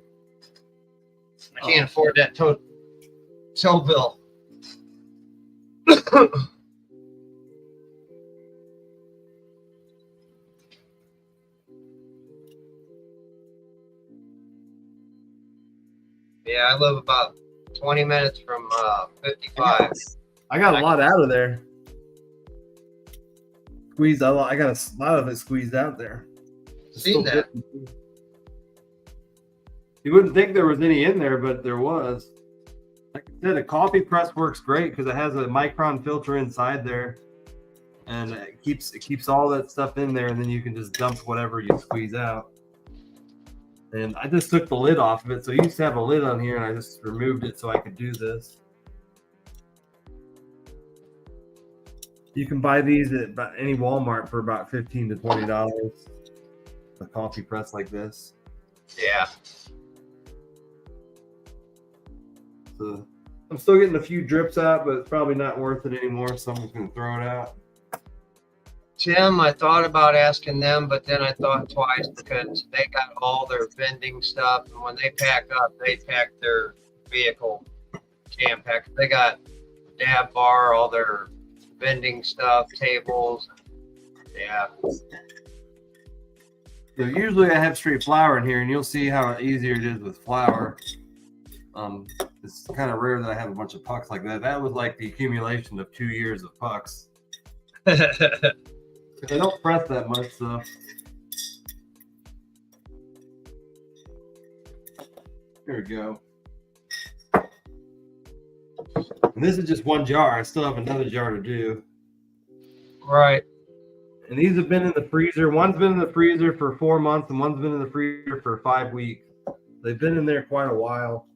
S2: I can't afford that tow bill. Yeah, I live about 20 minutes from 55.
S1: I got a lot out of there. Squeezed a lot. I got a lot of it squeezed out there.
S2: Seen that.
S1: You wouldn't think there was any in there, but there was. Like I said, a coffee press works great because it has a micron filter inside there, and it keeps all that stuff in there, and then you can just dump whatever you squeeze out. And I just took the lid off of it. So you used to have a lid on here, and I just removed it so I could do this. You can buy these at about any Walmart for about $15 to $20. A coffee press like this.
S2: Yeah.
S1: So I'm still getting a few drips out, but it's probably not worth it anymore, so I'm just gonna throw it out.
S2: Tim, I thought about asking them, but then I thought twice because they got all their vending stuff, and when they pack up, they pack their vehicle jam packed. They got dab bar, all their vending stuff, tables. Yeah.
S1: So usually I have straight flour in here, and you'll see how easier it is with flour. It's kind of rare that I have a bunch of pucks like that. That was like the accumulation of 2 years of pucks. They don't press that much, so. There we go. And this is just one jar. I still have another jar to do.
S2: Right.
S1: And these have been in the freezer. One's been in the freezer for 4 months, and one's been in the freezer for 5 weeks. They've been in there quite a while.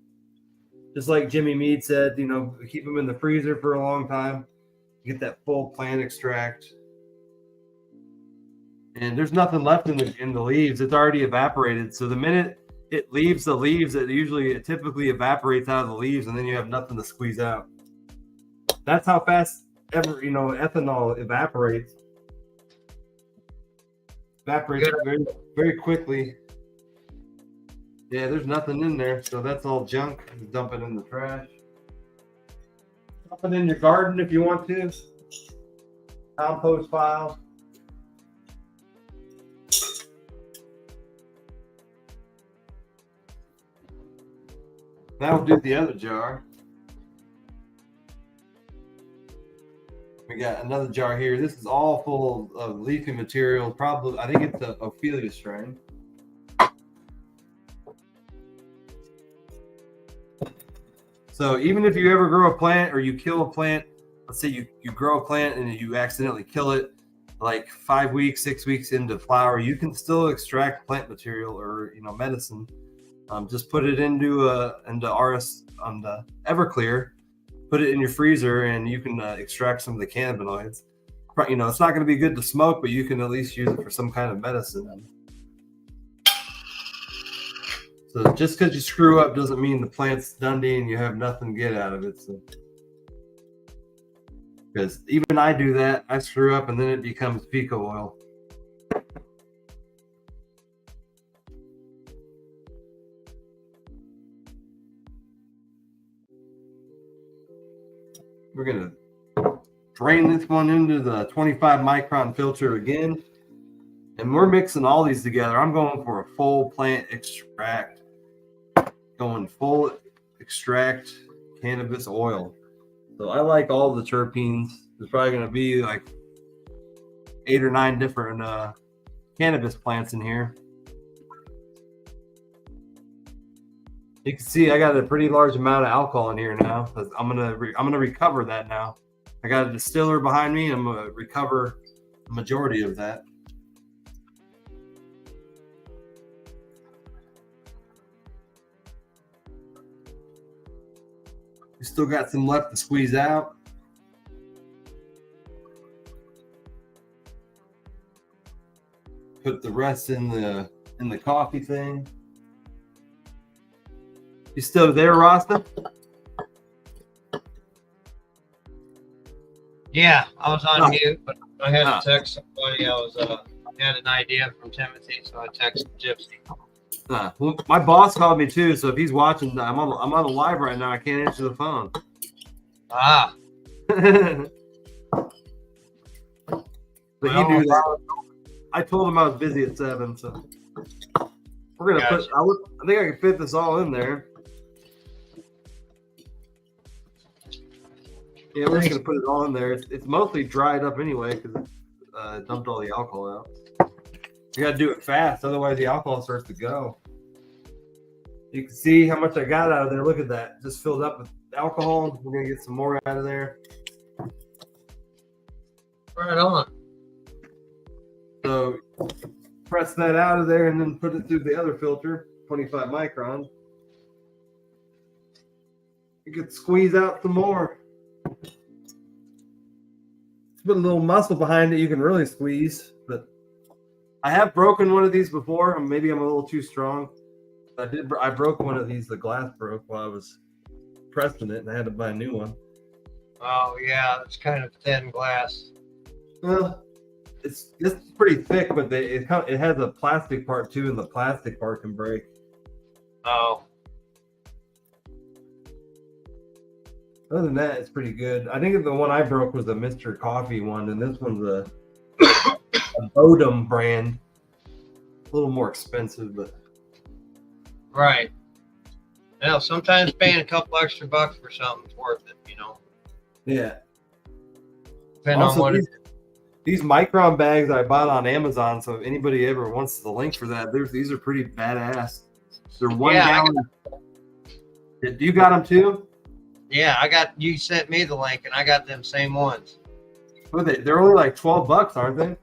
S1: Just like Jimmy Mead said, you know, keep them in the freezer for a long time. Get that full plant extract. And there's nothing left in the leaves. It's already evaporated. So the minute it leaves the leaves, it typically evaporates out of the leaves, and then you have nothing to squeeze out. That's how fast ethanol evaporates. Evaporates very, very quickly. Yeah, there's nothing in there, so that's all junk. Just dump it in the trash. Dump it in your garden if you want to. Compost pile. That'll do the other jar. We got another jar here. This is all full of leafy material. Probably, I think it's a Ophelia strain. So even if you ever grow a plant or you kill a plant, let's say you grow a plant and you accidentally kill it, like 5 weeks, 6 weeks into flower, you can still extract plant material or medicine. Just put it into Everclear, put it in your freezer, and you can extract some of the cannabinoids. It's not going to be good to smoke, but you can at least use it for some kind of medicine. So just because you screw up doesn't mean the plant's done and you have nothing to get out of it. So, because even I do that, I screw up and then it becomes FECO oil. We're going to drain this one into the 25 micron filter again. And we're mixing all these together. I'm going for a full plant extract. Going full extract cannabis oil. So I like all the terpenes. There's probably going to be like 8 or 9 different cannabis plants in here. You can see I got a pretty large amount of alcohol in here now. I'm gonna recover that now. I got a distiller behind me. I'm gonna recover the majority of that. We still got some left to squeeze out. Put the rest in the coffee thing. You still there, Rasta?
S2: Yeah, I was on mute, but I had to text somebody. I had an idea from Timothy, so I texted Gypsy.
S1: Well, my boss called me too, so if he's watching, I'm on the live right now. I can't answer the phone.
S2: Ah.
S1: But he knew that. I told him I was busy at 7, so we're gonna put. I think I can fit this all in there. Yeah, we're just gonna put it all in there. It's mostly dried up anyway because it dumped all the alcohol out. You gotta do it fast, otherwise the alcohol starts to go. You can see how much I got out of there. Look at that, just filled up with alcohol. We're gonna get some more out of there.
S2: Right on.
S1: So press that out of there and then put it through the other filter, 25 micron. You could squeeze out some more. Put a little muscle behind it, you can really squeeze. But I have broken one of these before. Maybe I'm a little too strong. I broke one of these. The glass broke while I was pressing it, and I had to buy a new one.
S2: Oh yeah, it's kind of thin glass.
S1: Well, it's pretty thick, but it has a plastic part too, and the plastic part can break.
S2: Oh.
S1: Other than that, it's pretty good. I think the one I broke was the Mr. Coffee one, and this one's a Bodum brand. A little more expensive, but
S2: Right. Now, sometimes paying a couple extra bucks for something's worth it, you know.
S1: yeah.
S2: Depending
S1: Also,
S2: on what
S1: these Micron bags I bought on Amazon, so if anybody ever wants the link for that, these are pretty badass. They're 1 gallon. You got them too?
S2: Yeah, you sent me the link, and I got them same ones.
S1: What are they're only like $12, aren't they?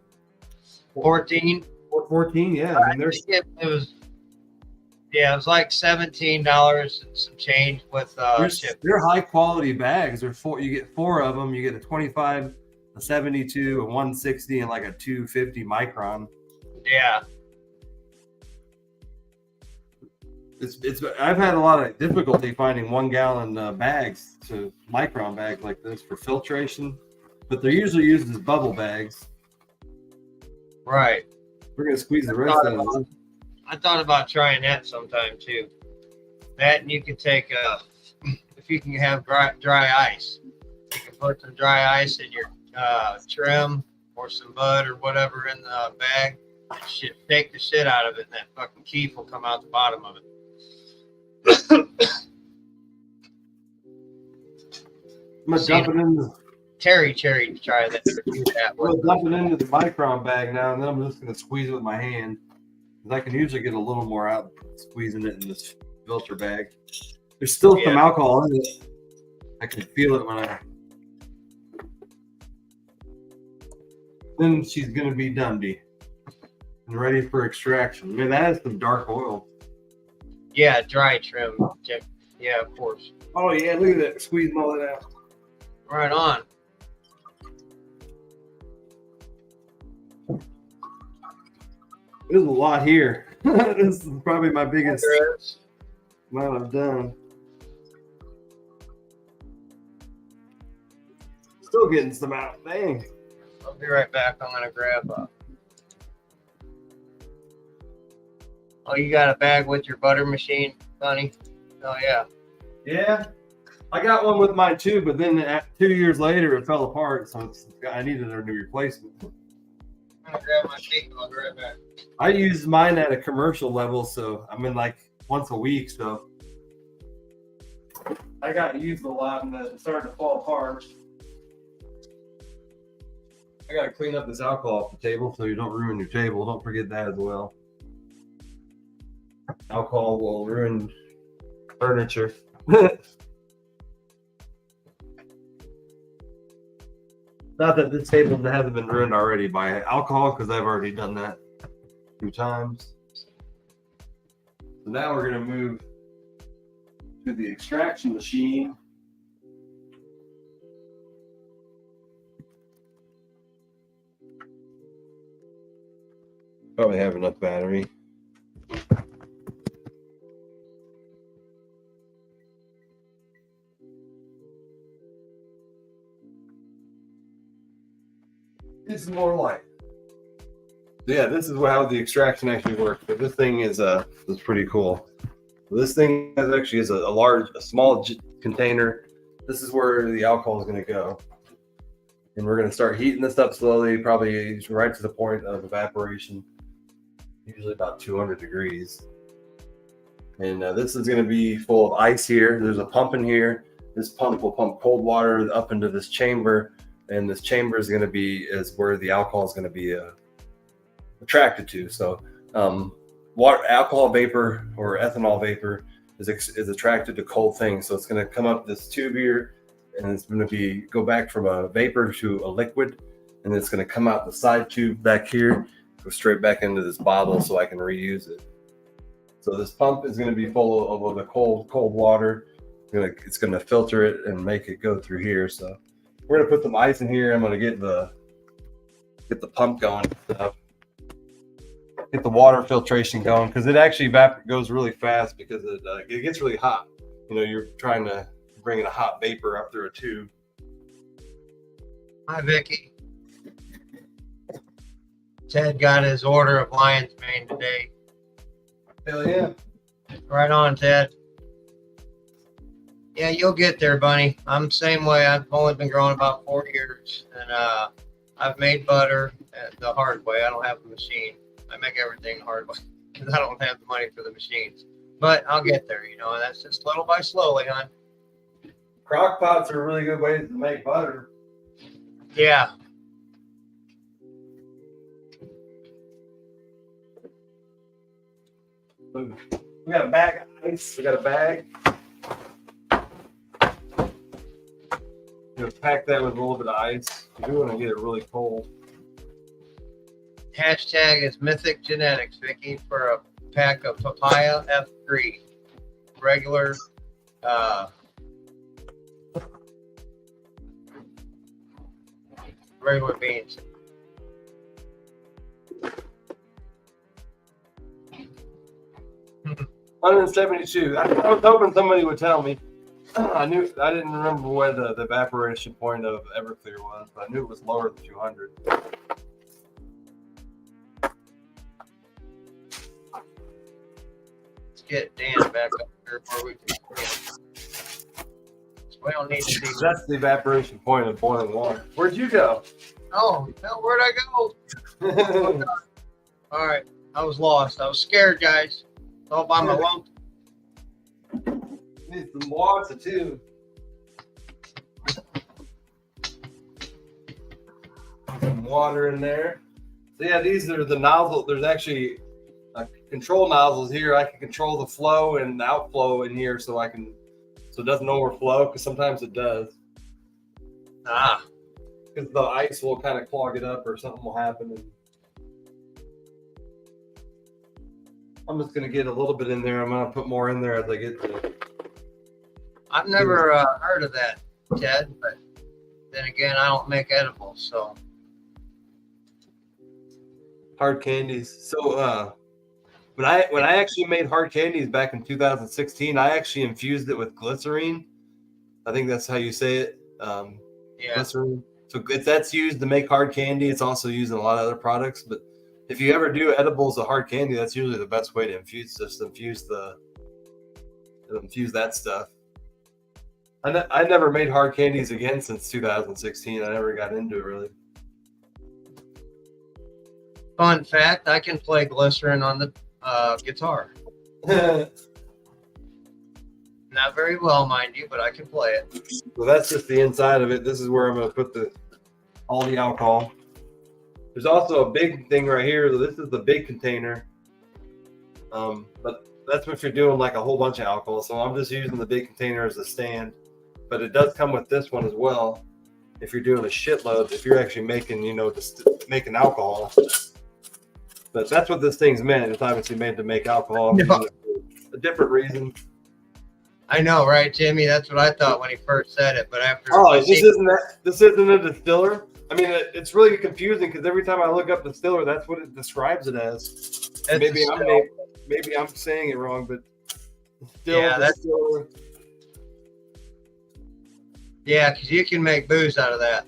S2: 14.
S1: 14, yeah. I mean,
S2: it was like $17 and some change with ship.
S1: They're high quality bags. You get 4 of them. You get a 25, a 72, a 160, and like a 250 micron.
S2: Yeah.
S1: I've had a lot of difficulty finding 1 gallon bags to micron bags like this for filtration, but they're usually used as bubble bags.
S2: Right.
S1: We're gonna squeeze the rest out of it.
S2: I thought about trying that sometime too. That, and you can take if you can have dry ice, you can put some dry ice in your trim or some bud or whatever in the bag. Take the shit out of it, and that fucking keef will come out the bottom of it.
S1: I'm gonna dump it in
S2: Terry to try that.
S1: I'm gonna dump it into the micron bag now, and then I'm just gonna squeeze it with my hand. I can usually get a little more out squeezing it in this filter bag. There's still some alcohol in it. I can feel it when I. Then she's gonna be Dundee and ready for extraction. Man, that has some dark oil.
S2: Yeah, dry trim. Yeah, of course.
S1: Oh yeah, look at that, squeezing all that out.
S2: Right on.
S1: There's a lot here. This is probably my biggest amount I've done. Still getting some out. Dang.
S2: I'll be right back. I'm gonna grab Oh, you got a bag with your butter machine, Sonny? Oh yeah.
S1: Yeah. I got one with mine too, but then 2 years later it fell apart, so I needed a new replacement.
S2: I'm gonna grab my cake and I'll be right back.
S1: I use mine at a commercial level, so I'm in like once a week, so I got used a lot and it started to fall apart. I gotta clean up this alcohol off the table so you don't ruin your table. Don't forget that as well. Alcohol will ruin furniture. Not that this table hasn't been ruined already by alcohol, because I've already done that 2 times. So now we're going to move to the extraction machine. Probably have enough battery. It's more like, yeah, this is how the extraction actually works. But this thing is pretty cool. This thing is a small container. This is where the alcohol is going to go, and we're going to start heating this up slowly, probably right to the point of evaporation, usually about 200 degrees. And this is going to be full of ice here. There's a pump in here. This pump will pump cold water up into this chamber. And this chamber is going to be where the alcohol is going to be attracted to. So alcohol vapor or ethanol vapor is attracted to cold things. So it's going to come up this tube here, and it's going to go back from a vapor to a liquid, and it's going to come out the side tube back here, go straight back into this bottle so I can reuse it. So this pump is going to be full of the cold water. It's going to filter it and make it go through here. So we're going to put some ice in here. I'm going to get the pump going, get the water filtration going, because it actually goes really fast because it gets really hot. You know, you're trying to bringing a hot vapor up through a tube.
S2: Hi, Vicky. Ted got his order of lion's mane today.
S1: Hell yeah.
S2: Right on, Ted. Yeah, you'll get there, Bunny. I'm the same way. I've only been growing about 4 years, and I've made butter the hard way. I don't have a machine. I make everything the hard way because I don't have the money for the machines. But I'll get there, you know. That's just little by slowly, hon.
S1: Crock pots are a really good way to make butter.
S2: Yeah.
S1: We got a bag of ice. We got a bag. Pack that with a little bit of ice. You do want to get it really cold.
S2: Hashtag is Mythic Genetics, Vicky, for a pack of papaya F3. Regular, regular beans.
S1: $172. I was hoping somebody would tell me. I didn't remember where the evaporation point of Everclear was, but I knew it was lower than 200.
S2: Let's get Dan back up here before we can. We don't need to be.
S1: That's the evaporation point of boiling water. Where'd you go?
S2: Oh, hell, where'd I go? All right, I was lost. I was scared, guys. All by my lump.
S1: Need some water too. Some water in there. So yeah, these are the nozzle. There's actually control nozzles here. I can control the flow and the outflow in here, so it doesn't overflow, because sometimes it does. Because the ice will kind of clog it up, or something will happen. And I'm just gonna get a little bit in there. I'm gonna put more in there as I get to it.
S2: I've never heard of that, Ted, but then again, I don't make edibles, so.
S1: Hard candies. So when I actually made hard candies back in 2016, I actually infused it with glycerine. I think that's how you say it.
S2: Yeah.
S1: Glycerine. So that's used to make hard candy. It's also used in a lot of other products. But if you ever do edibles of hard candy, that's usually the best way to infuse that stuff. I never made hard candies again since 2016. I never got into it really.
S2: Fun fact, I can play glycerin on the guitar. Not very well, mind you, but I can play it.
S1: So that's just the inside of it. This is where I'm going to put all the alcohol. There's also a big thing right here. This is the big container. But that's if you're doing like a whole bunch of alcohol. So I'm just using the big container as a stand. But it does come with this one as well. If you're doing a shitload, if you're actually making, just making alcohol. But that's what this thing's meant. It's obviously made to make alcohol.
S2: No.
S1: A different reason.
S2: I know, right, Jimmy? That's what I thought when he first said it. But after
S1: this isn't a distiller. I mean, it's really confusing because every time I look up distiller, that's what it describes it as. Maybe I'm saying it wrong, but still distiller.
S2: Yeah, because you can make booze out of that.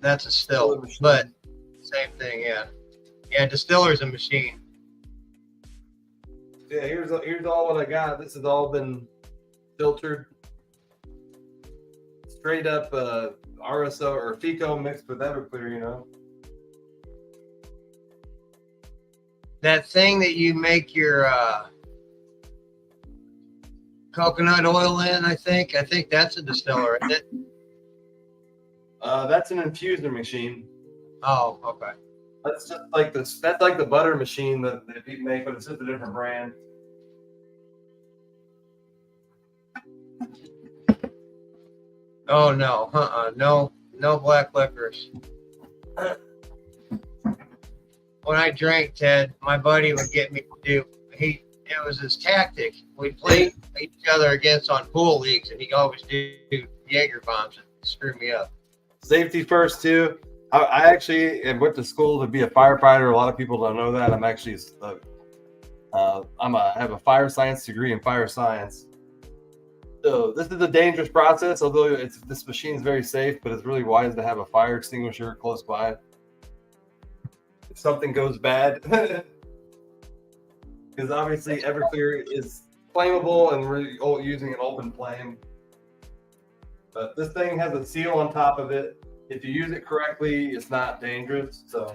S2: That's a still, but same thing, yeah. Yeah, distiller's a machine.
S1: Yeah, here's all what I got. This has all been filtered. Straight up RSO or FECO mixed with Everclear,
S2: That thing that you make your coconut oil in, I think that's a distiller, isn't it?
S1: That's an infuser machine.
S2: Oh, okay.
S1: That's just like this. That's like the butter machine that people make, but it's just a different brand.
S2: Oh no, no black licorice. When I drank, Ted, my buddy would get me to do. It was his tactic. We'd play each other against on pool leagues, and he'd always do Jaeger bombs and screw me up.
S1: Safety first too. I actually went to school to be a firefighter. A lot of people don't know that. I'm actually I have a fire science degree in fire science. So this is a dangerous process, although this machine is very safe, but it's really wise to have a fire extinguisher close by. If something goes bad, because obviously Everclear is flammable and we're using an open flame. But this thing has a seal on top of it. If you use it correctly, it's not dangerous. So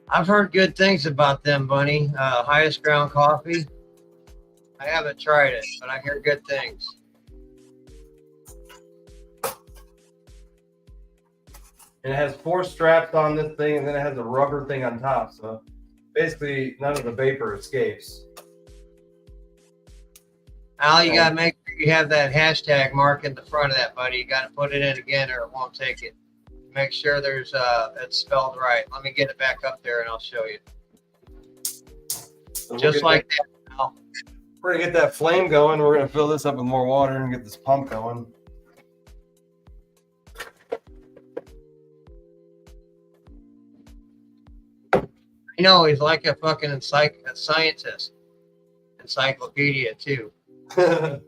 S2: I've heard good things about them, Bunny. Highest Ground Coffee. I haven't tried it, but I hear good things.
S1: and it has 4 straps on this thing, and then it has a rubber thing on top. So basically, none of the vapor escapes.
S2: Al, you gotta make sure you have that hashtag mark in the front of that, buddy. You gotta put it in again, or it won't take it. Make sure there's it's spelled right. Let me get it back up there, and I'll show you.
S1: So
S2: Just like that, Al.
S1: We're gonna get that flame going. We're gonna fill this up with more water and get this pump going.
S2: You know, he's like a fucking a scientist. Encyclopedia, too. You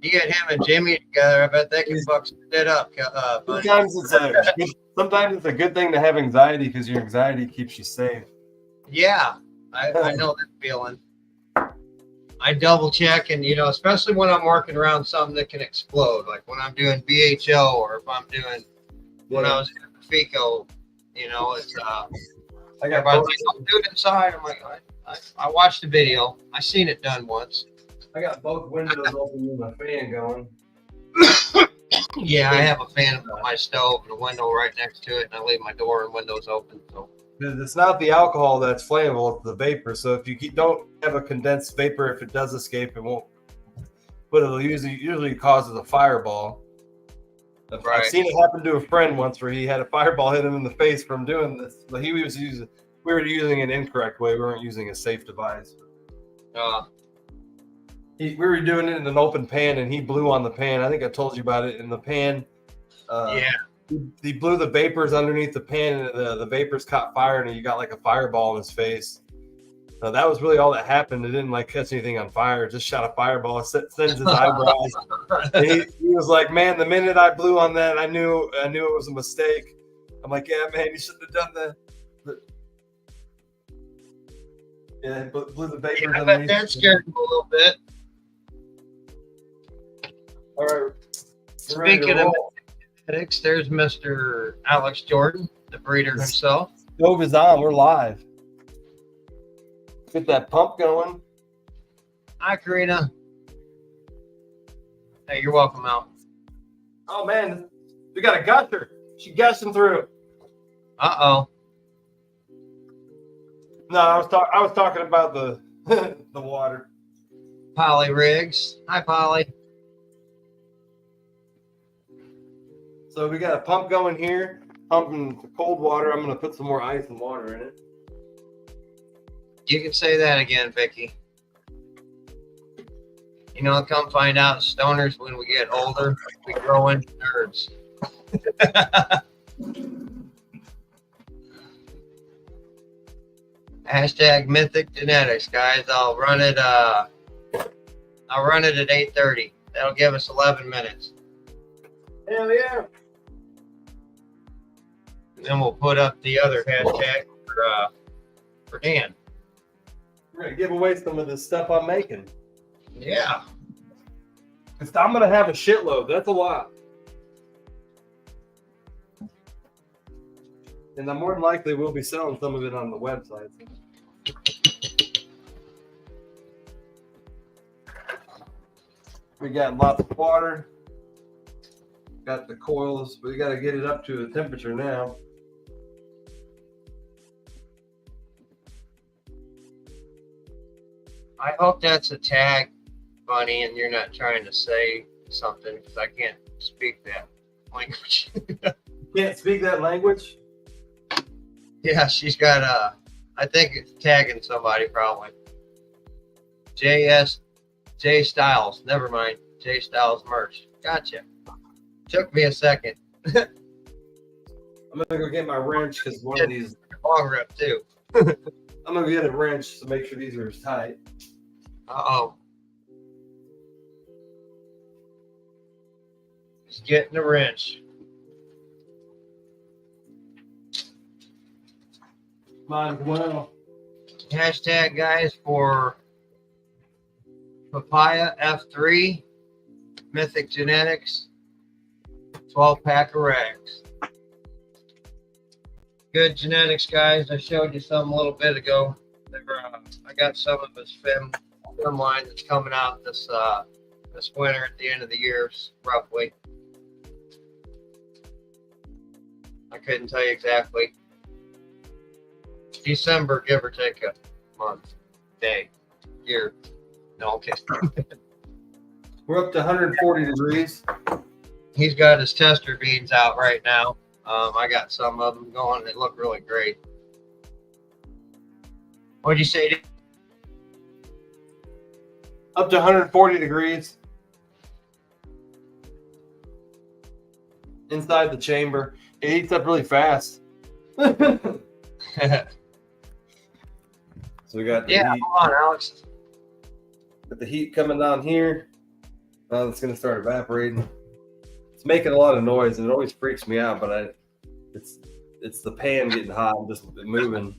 S2: get him and Jimmy together, I bet they can fuck it up.
S1: Sometimes it's a good thing to have anxiety because your anxiety keeps you safe.
S2: Yeah, I know that feeling. I double check, and especially when I'm working around something that can explode, like when I'm doing BHO or if I'm doing when I was doing FECO. It's
S1: I got
S2: everybody's like, "Don't do it inside." I'm like, I watched the video. I seen it done once.
S1: I got both windows open with my fan going.
S2: Yeah, I have a fan on my stove and a window right next to it, and I leave my door and windows open. So
S1: It's not the alcohol that's flammable; it's the vapor. So if you don't have a condensed vapor, if it does escape, it won't. But it'll usually causes a fireball.
S2: Right.
S1: I've seen it happen to a friend once where he had a fireball hit him in the face from doing this. But we were using an incorrect way. We weren't using a safe device. We were doing it in an open pan, and he blew on the pan. I think I told you about it. In the pan,
S2: yeah,
S1: he blew the vapors underneath the pan, and the vapors caught fire, and he got like a fireball in his face. That was really all that happened. It didn't catch anything on fire. It just shot a fireball. It sends his eyebrows. He was like, "Man, the minute I blew on that, I knew it was a mistake." I'm like, "Yeah, man, you shouldn't have done that." But, yeah, blew the vapors.
S2: I bet that scared him a little bit.
S1: All right.
S2: Speaking of genetics, there's Mr. Alex Jordan, the breeder himself.
S1: Stove is on. We're live. Get that pump going.
S2: Hi, Karina. Hey, you're welcome, Al.
S1: Oh man, we got a gusher. She gushing through.
S2: Uh-oh.
S1: No, I was talking about the the water.
S2: Polly Riggs. Hi, Polly.
S1: So we got a pump going here, pumping cold water. I'm gonna put some more ice and water in it.
S2: You can say that again, Vicky. Come find out, stoners, when we get older, we grow into nerds. Hashtag Mythic Genetics, guys. I'll run it at 8:30. That'll give us 11 minutes.
S1: Hell yeah.
S2: And then we'll put up the other hashtag for Dan.
S1: We're gonna give away some of this stuff I'm making.
S2: Yeah.
S1: I'm gonna have a shitload. That's a lot. And more than likely we'll be selling some of it on the website. We got lots of water. Got the coils. We got to get it up to a temperature now.
S2: I hope that's a tag, Bunny, and you're not trying to say something because I can't speak that language.
S1: Can't speak that language?
S2: Yeah, she's got I think it's tagging somebody probably. J Styles. Never mind. J Styles merch. Gotcha. Took me a second.
S1: I'm gonna go get my wrench because one of these
S2: long rip too.
S1: I'm gonna get a wrench to make sure these are tight.
S2: Uh-oh. He's getting the wrench.
S1: Mine, well.
S2: Hashtag, guys, for Papaya F3, Mythic Genetics, 12-pack of rags. Good genetics, guys. I showed you some a little bit ago. I got some of his film line that's coming out this winter at the end of the year, roughly. I couldn't tell you exactly. December, give or take a month, day, year. No, okay.
S1: We're up to 140 degrees.
S2: He's got his tester beans out right now. I got some of them going. They look really great. What'd you say?
S1: Up to 140 degrees. Inside the chamber. It heats up really fast. So we got the heat.
S2: Come on, Alex.
S1: Got the heat coming down here. Now it's going to start evaporating. It's making a lot of noise, and it always freaks me out. But it's the pan getting hot and just moving.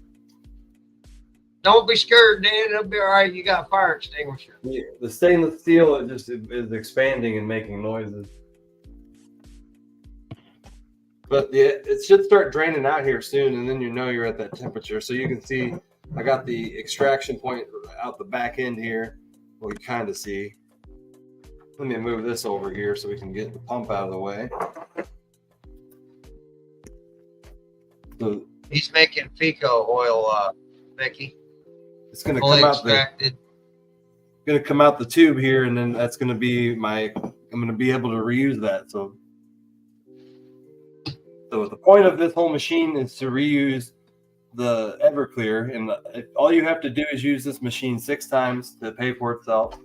S2: Don't be scared, Dan. It'll be all right. You got a fire extinguisher.
S1: Yeah, the stainless steel is expanding and making noises. But yeah, it should start draining out here soon, and then you know you're at that temperature. So you can see I got the extraction point out the back end here. Well, you kind of see. Let me move this over here so we can get the pump out of the way. So
S2: He's making FECO oil, Vicky.
S1: it's going to
S2: Fully
S1: come out
S2: extracted.
S1: going to come out the tube here, and then that's going to be I'm going to be able to reuse that. So the point of this whole machine is to reuse the Everclear, and all you have to do is use this machine 6 times to pay for itself.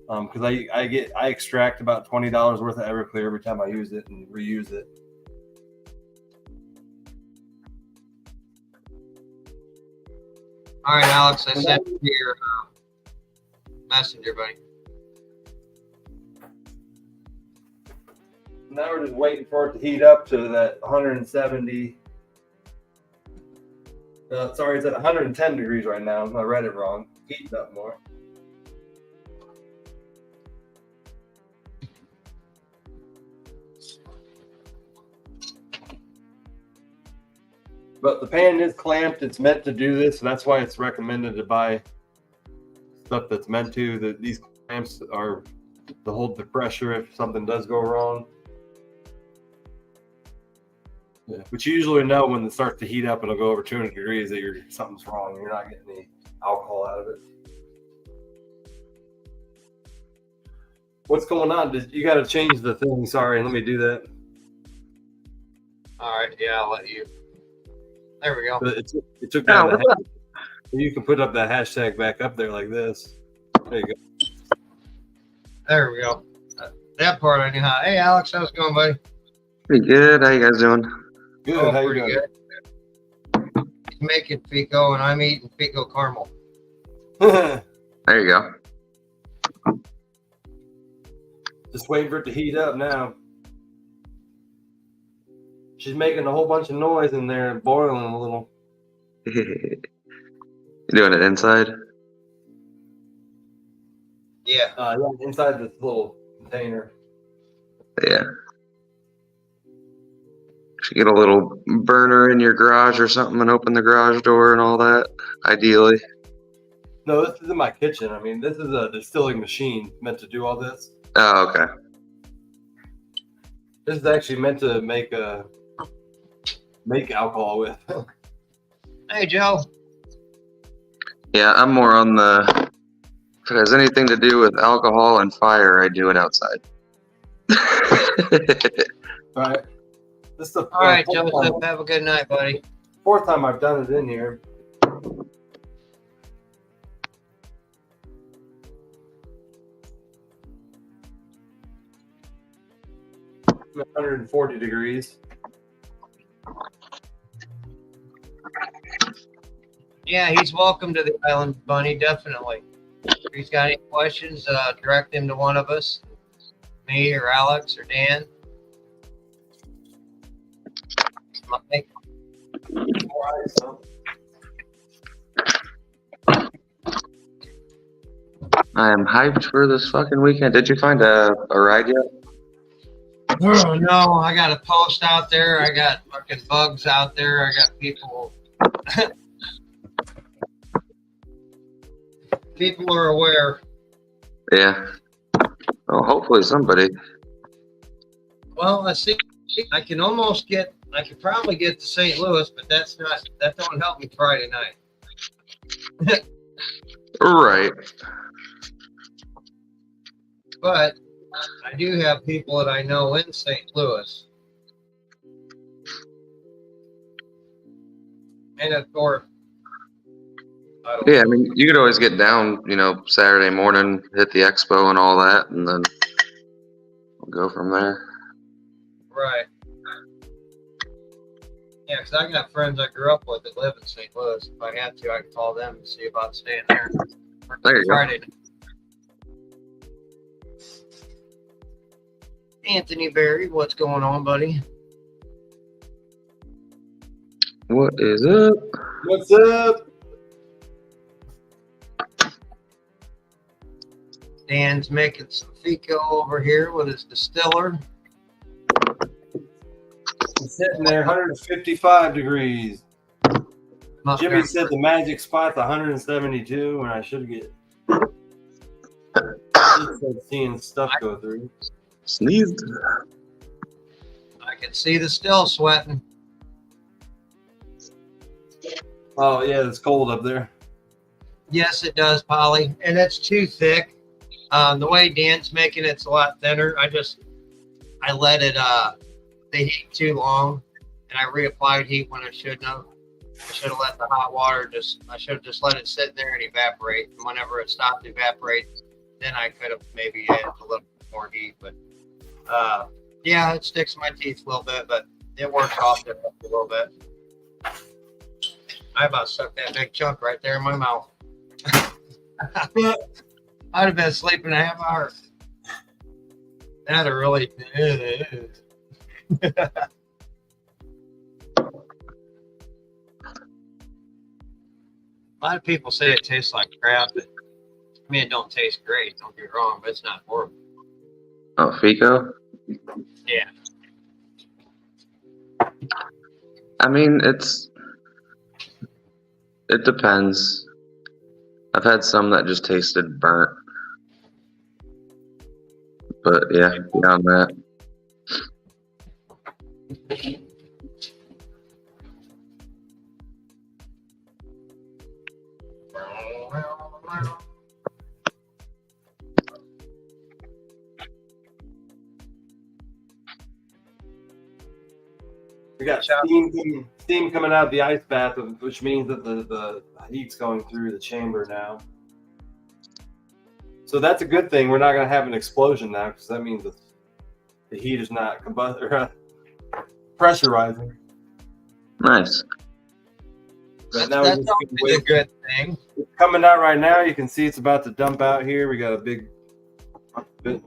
S1: Because I extract about $20 worth of Everclear every time I use it and reuse it.
S2: All right, Alex, I sent you your messenger, buddy.
S1: Now we're just waiting for it to heat up to that 170. Sorry, it's at 110 degrees right now. I read it wrong. Heating up more. But the pan is clamped. It's meant to do this, and that's why it's recommended to buy stuff that's meant to. These clamps are to hold the pressure if something does go wrong. Yeah. But you usually know when it starts to heat up and it'll go over 200 degrees that something's wrong. You're not getting any alcohol out of it. What's going on? You got to change the thing. Sorry, let me do that.
S2: All right, yeah, I'll let you. There we go.
S1: It took that. You can put up that hashtag back up there like this. There you go.
S2: There we go. That part I knew how. Hey, Alex, how's it going, buddy?
S3: Pretty good. How you guys doing?
S1: Good.
S2: Oh,
S1: How you
S2: pretty
S1: doing?
S2: good. He's making FECO, and I'm eating FECO caramel.
S3: There you go.
S1: Just waiting for it to heat up now. She's making a whole bunch of noise in there and boiling a little.
S3: You doing it inside?
S2: Yeah.
S1: Yeah, inside this little container.
S3: Yeah. Should get a little burner in your garage or something and open the garage door and all that, ideally.
S1: No, this is in my kitchen. I mean, this is a distilling machine meant to do all this.
S3: Oh, okay.
S1: This is actually meant to make alcohol with.
S2: Hey, Joe.
S3: Yeah, I'm more on the, if it has anything to do with alcohol and fire, I do it outside.
S1: All right. This is the
S2: All right, Joseph. Have a good night, buddy.
S1: 4th time I've done it in here. 140 degrees.
S2: Yeah, he's welcome to the island, Bunny, definitely. If he's got any questions, direct him to one of us, me or Alex or Dan. Mike.
S3: I am hyped for this fucking weekend. Did you find a ride yet?
S2: Oh, no, I got a post out there. I got fucking bugs out there. I got people. People are aware.
S3: Yeah. Well, hopefully somebody.
S2: Well, I see. I can probably get to St. Louis, but that don't help me Friday night.
S3: Right.
S2: But I do have people that I know in St. Louis. And of course,
S3: Yeah, I mean, you could always get down, Saturday morning, hit the expo and all that, and then we'll go from there.
S2: right. Yeah, because I got friends I grew up with that live in St. Louis. If I had to, I could call them and see about staying there.
S3: There you
S2: Friday night. Anthony Berry, what's going on, buddy?
S3: What is up?
S1: What's up?
S2: Dan's making some FECO over here with his distiller.
S1: It's sitting there, 155 degrees. Jimmy said the magic spot's 172, and I should get seeing stuff go through.
S3: Sneezed.
S2: I can see the still sweating.
S1: Oh yeah, it's cold up there.
S2: Yes, it does, Polly, and it's too thick. The way Dan's making it's a lot thinner. I let it the heat too long, and I reapplied heat when I shouldn't have. I should have let the hot water I should have just let it sit there and evaporate. And whenever it stopped evaporating, then I could have maybe added a little more heat. But yeah, it sticks in my teeth a little bit, but it works off it a little bit. I about stuck that big chunk right there in my mouth. I'd have been sleeping a half hour. That'd have really. A lot of people say it tastes like crap, but I mean, it don't taste great. Don't get me wrong, but it's not horrible.
S3: Oh, FECO?
S2: Yeah.
S3: I mean, it depends. I've had some that just tasted burnt. But yeah, beyond that.
S1: We got steam coming out of the ice bath, which means that the heat's going through the chamber now. So that's a good thing. We're not going to have an explosion now, because that means that the heat is not pressurizing.
S3: Nice.
S1: But
S2: That's a good thing.
S1: It's coming out right now. You can see it's about to dump out here. We got a big bit.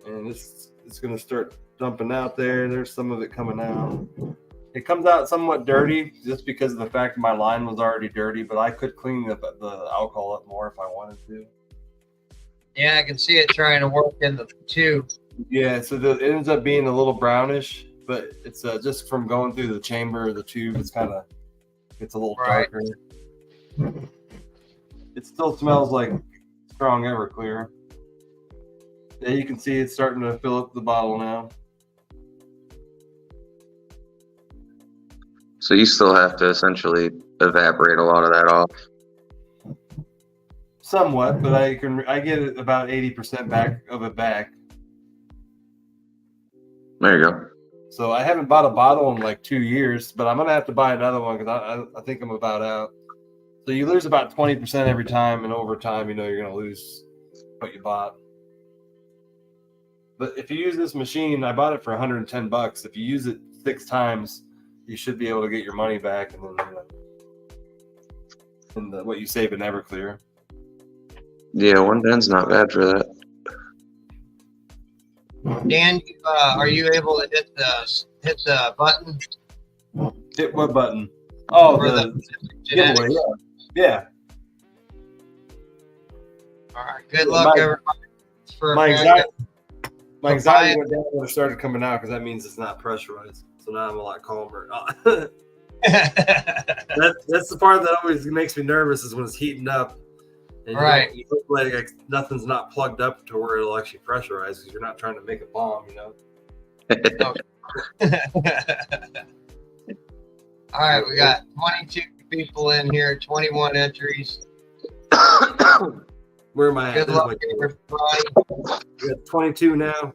S1: And it's going to start dumping out there. There's some of it coming out. It comes out somewhat dirty just because of the fact my line was already dirty, but I could clean the alcohol up more if I wanted to.
S2: Yeah, I can see it trying to work in the tube.
S1: Yeah, so it ends up being a little brownish, but it's just from going through the chamber, the tube, it's a little darker. It still smells like strong Everclear. Yeah, you can see it's starting to fill up the bottle now.
S3: So you still have to essentially evaporate a lot of that off.
S1: Somewhat, but I get it about 80% back.
S3: There you go.
S1: So I haven't bought a bottle in like 2 years, but I'm gonna have to buy another one because I think I'm about out. So you lose about 20% every time, and over time, you're gonna lose what you bought. But if you use this machine, I bought it for $110. If you use it 6 times, you should be able to get your money back, and then in the what you save in Everclear.
S3: Yeah, 110's not bad for that.
S2: Dan, are you able to hit the button
S1: Hit what button? Oh,
S2: for
S1: the
S2: genetics?
S1: giveaway. Yeah.
S2: All right. Good luck, everybody. For
S1: My anxiety
S2: Bye.
S1: went down when it started coming out because that means it's not pressurized. So now I'm a lot calmer. That's the part that always makes me nervous is when it's heating up. And
S2: Right.
S1: you look like nothing's not plugged up to where it'll actually pressurize because you're not trying to make a bomb, you know?
S2: All right, we got 22 people in here, 21 entries.
S1: Where am I at?
S2: Good
S1: There's
S2: luck,
S1: my-
S2: everybody.
S1: We got 22 now.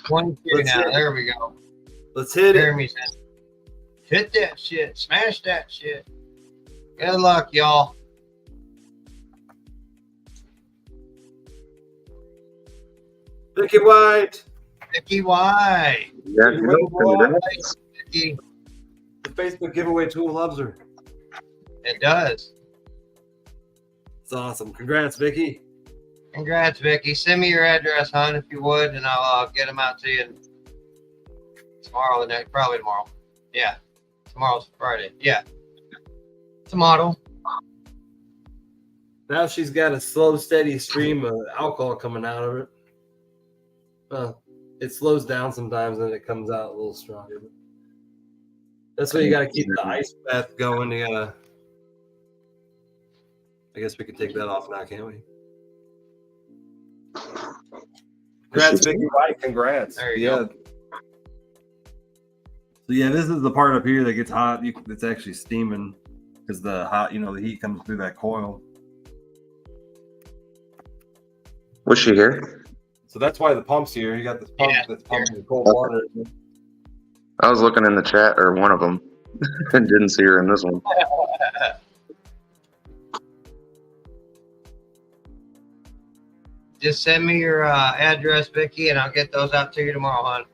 S2: 22
S1: Let's
S2: now.
S1: hit it.
S2: There we go.
S1: Let's hit it.
S2: Jeremy's in. Hit that shit. Smash that shit. Good luck, y'all.
S1: Vicky White.
S2: Vicky White.
S3: Yeah,
S2: Vicky.
S1: The Facebook giveaway tool loves her.
S2: It does.
S1: It's awesome. Congrats, Vicky.
S2: Congrats, Vicky. Send me your address, hon, if you would, and I'll get them out to you tomorrow. Probably tomorrow. Yeah. Tomorrow's Friday. Yeah. Tomato.
S1: Now she's got a slow, steady stream of alcohol coming out of it. Well, it slows down sometimes and it comes out a little stronger. That's why you got to keep the ice bath going. You gotta. I guess we can take that off now, can't we? Congrats, Vicky White. Congrats.
S2: There you go.
S1: So yeah, this is the part up here that gets hot. It's actually steaming because the the heat comes through that coil.
S3: Was she here?
S1: So that's why the pump's here. You got this pump that's pumping cold water.
S3: I was looking in the chat, or one of them, and didn't see her in this one.
S2: Just send me your address, Vicky, and I'll get those out to you tomorrow, hon.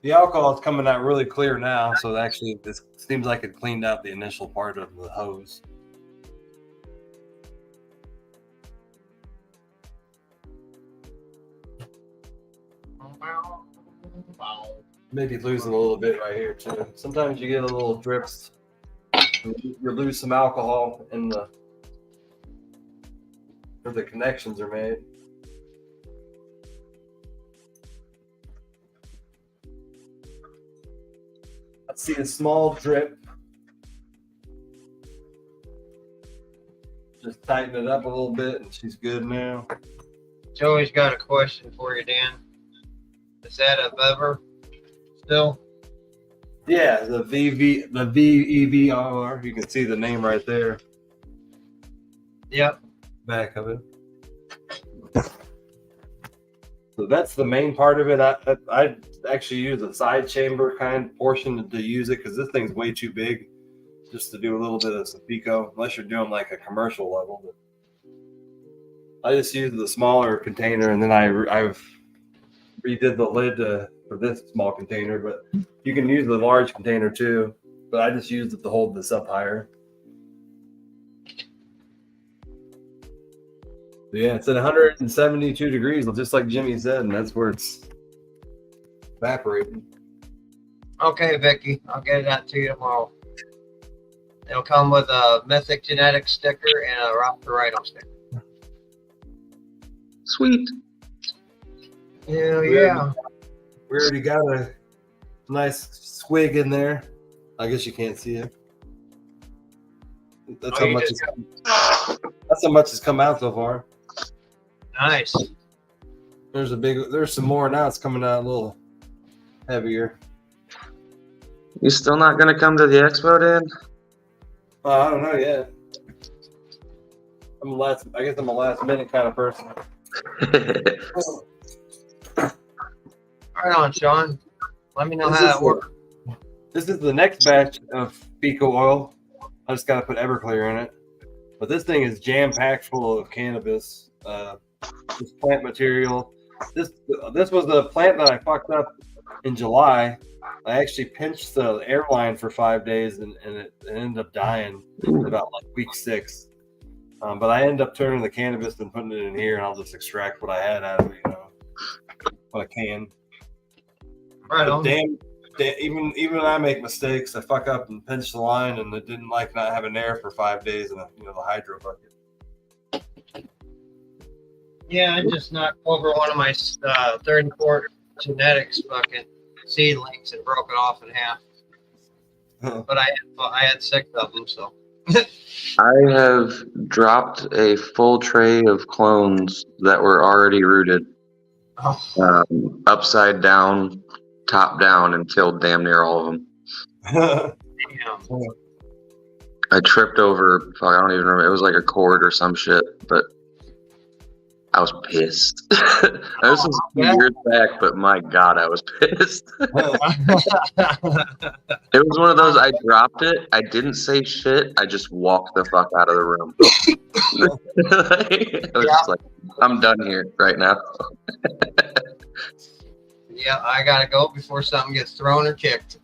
S1: The alcohol is coming out really clear now, so actually this seems like it cleaned out the initial part of the hose. Maybe losing a little bit right here too. Sometimes you get a little drips. You lose some alcohol in where the connections are made. I see a small drip. Just tighten it up a little bit and she's good now.
S2: Joey's got a question for you, Dan. Is that a Bever still?
S1: Yeah, the VEVR. You can see the name right there.
S2: Yep.
S1: Back of it. So that's the main part of it. I actually use a side chamber kind portion to use it because this thing's way too big just to do a little bit of some FECO, unless you're doing like a commercial level. But I just use the smaller container, and then I've redid the lid for this small container, but you can use the large container too. But I just used it to hold this up higher. So yeah, it's at 172 degrees, just like Jimmy said, and that's where it's evaporating.
S2: Okay, Vicky. I'll get it out to you tomorrow. It'll come with a Mythic Genetics sticker and a Rock the Rhino sticker.
S3: Sweet.
S2: Hell yeah.
S1: We already got a nice swig in there. I guess you can't see it. That's how much. That's how much has come out so far.
S2: Nice.
S1: There's some more now. It's coming out a little heavier.
S3: You still not gonna come to the expo, Dan?
S1: I don't know yet. I guess I'm a last minute kind of person.
S2: Right on, Sean. Let me know how that works.
S1: This is the next batch of FECO oil. I just got to put Everclear in it. But this thing is jam-packed full of cannabis, this plant material. This was the plant that I fucked up in July. I actually pinched the airline for 5 days, and it ended up dying about like week 6. But I ended up turning the cannabis and putting it in here, and I'll just extract what I had out of it, what I can.
S2: Right
S1: But
S2: on.
S1: damn, even when I make mistakes, I fuck up and pinch the line, and it didn't like not having air for 5 days in the hydro bucket.
S2: Yeah, I just knocked over one of my 34 genetics fucking seedlings and broke it off in half. But I had 6 of them, so.
S3: I have dropped a full tray of clones that were already rooted, upside down, top down, and killed damn near all of them.
S2: Damn.
S3: I tripped over, I don't even remember, it was like a cord or some shit, but I was pissed. This was a few years back, but my God, I was pissed. It was one of those, I dropped it, I didn't say shit, I just walked the fuck out of the room. I was just like, I'm done here right now.
S2: Yeah, I gotta go before something gets thrown or kicked.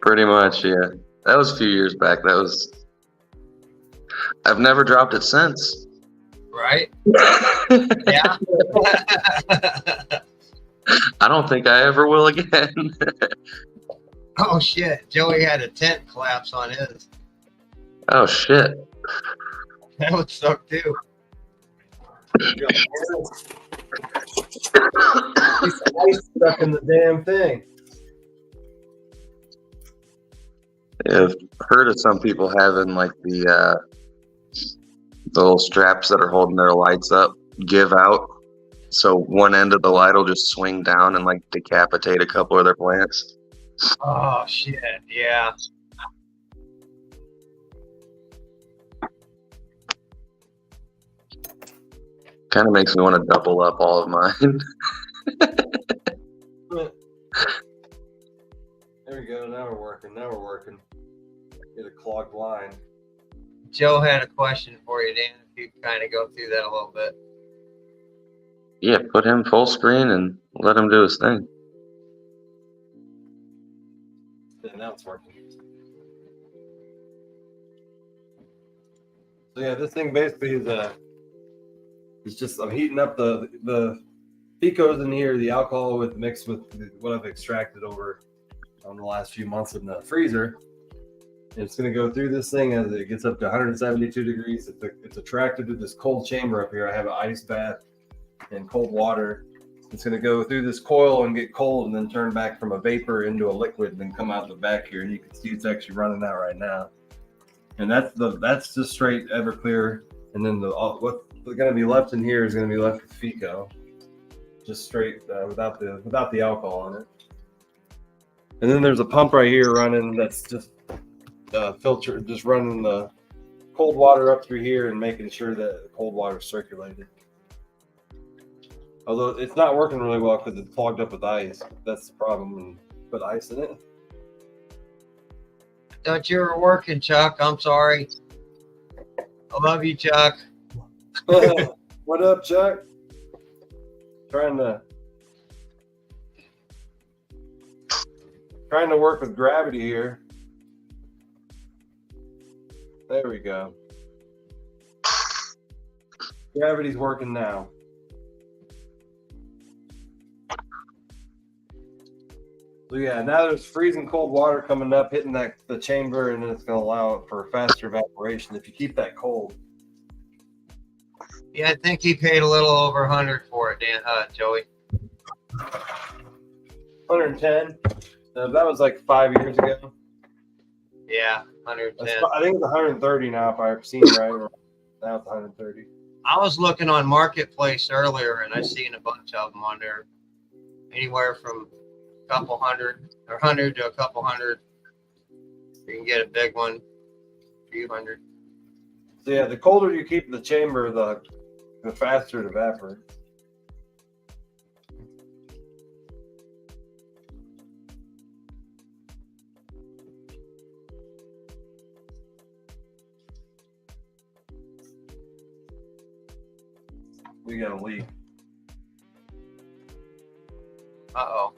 S3: Pretty much, yeah. That was a few years back. I've never dropped it since.
S2: Right? Yeah.
S3: I don't think I ever will again.
S2: Oh shit, Joey had a tent collapse on his.
S3: Oh shit.
S2: That would suck too.
S1: He's stuck in the damn thing.
S3: Yeah, I've heard of some people having like the little straps that are holding their lights up give out, so one end of the light will just swing down and like decapitate a couple of their plants.
S2: Oh shit, yeah.
S3: Kind of makes me want to double up all of mine.
S1: There we go. Now we're working. Get a clogged line.
S2: Joe had a question for you, Dan, if you kind of go through that a little bit.
S3: Yeah, put him full screen and let him do his thing.
S1: Yeah, now it's working. So yeah, this thing basically is just I'm heating up the FECO's in here, the alcohol mixed with what I've extracted over the last few months in the freezer. And it's going to go through this thing as it gets up to 172 degrees. It's attracted to this cold chamber up here. I have an ice bath and cold water. It's going to go through this coil and get cold and then turn back from a vapor into a liquid and then come out the back here. And you can see it's actually running out right now. And that's just straight Everclear. And then what's going to be left in here is going to be left with FECO, just straight without the alcohol on it. And then there's a pump right here running that's just filter, just running the cold water up through here and making sure that the cold water is circulated. Although it's not working really well because it's clogged up with ice. That's the problem when you put ice in it.
S2: Thought you were working, Chuck. I'm sorry. I love you, Chuck.
S1: What up, Chuck? Trying to work with gravity here. There we go. Gravity's working now. So yeah, now there's freezing cold water coming up, hitting the chamber, and then it's going to allow for faster evaporation if you keep that cold.
S2: Yeah, I think he paid a little over 100 for it, Dan, Joey.
S1: 110. That was like 5 years ago.
S2: Yeah, 110.
S1: I think it's 130 now, if I've seen it right. Now it's 130.
S2: I was looking on Marketplace earlier, and I seen a bunch of them on there, anywhere from a couple hundred or 100 to a couple hundred. You can get a big one, a few hundred.
S1: So yeah, the colder you keep the chamber, the faster it evaporates. We got a leak.
S2: Uh-oh.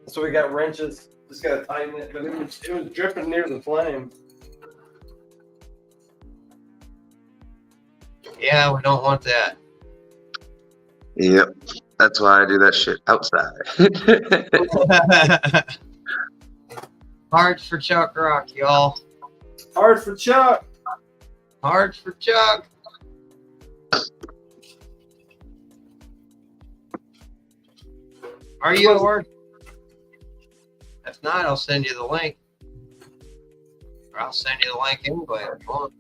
S1: So we got wrenches. Just gotta tighten it, but it was dripping near the flame.
S2: Yeah, we don't want that.
S3: Yep. That's why I do that shit outside.
S2: Hard for Chuck Rock, y'all.
S1: Hard for Chuck.
S2: Hard for Chuck. Are you at work? If not, I'll send you the link. Or I'll send you the link anyway if you want.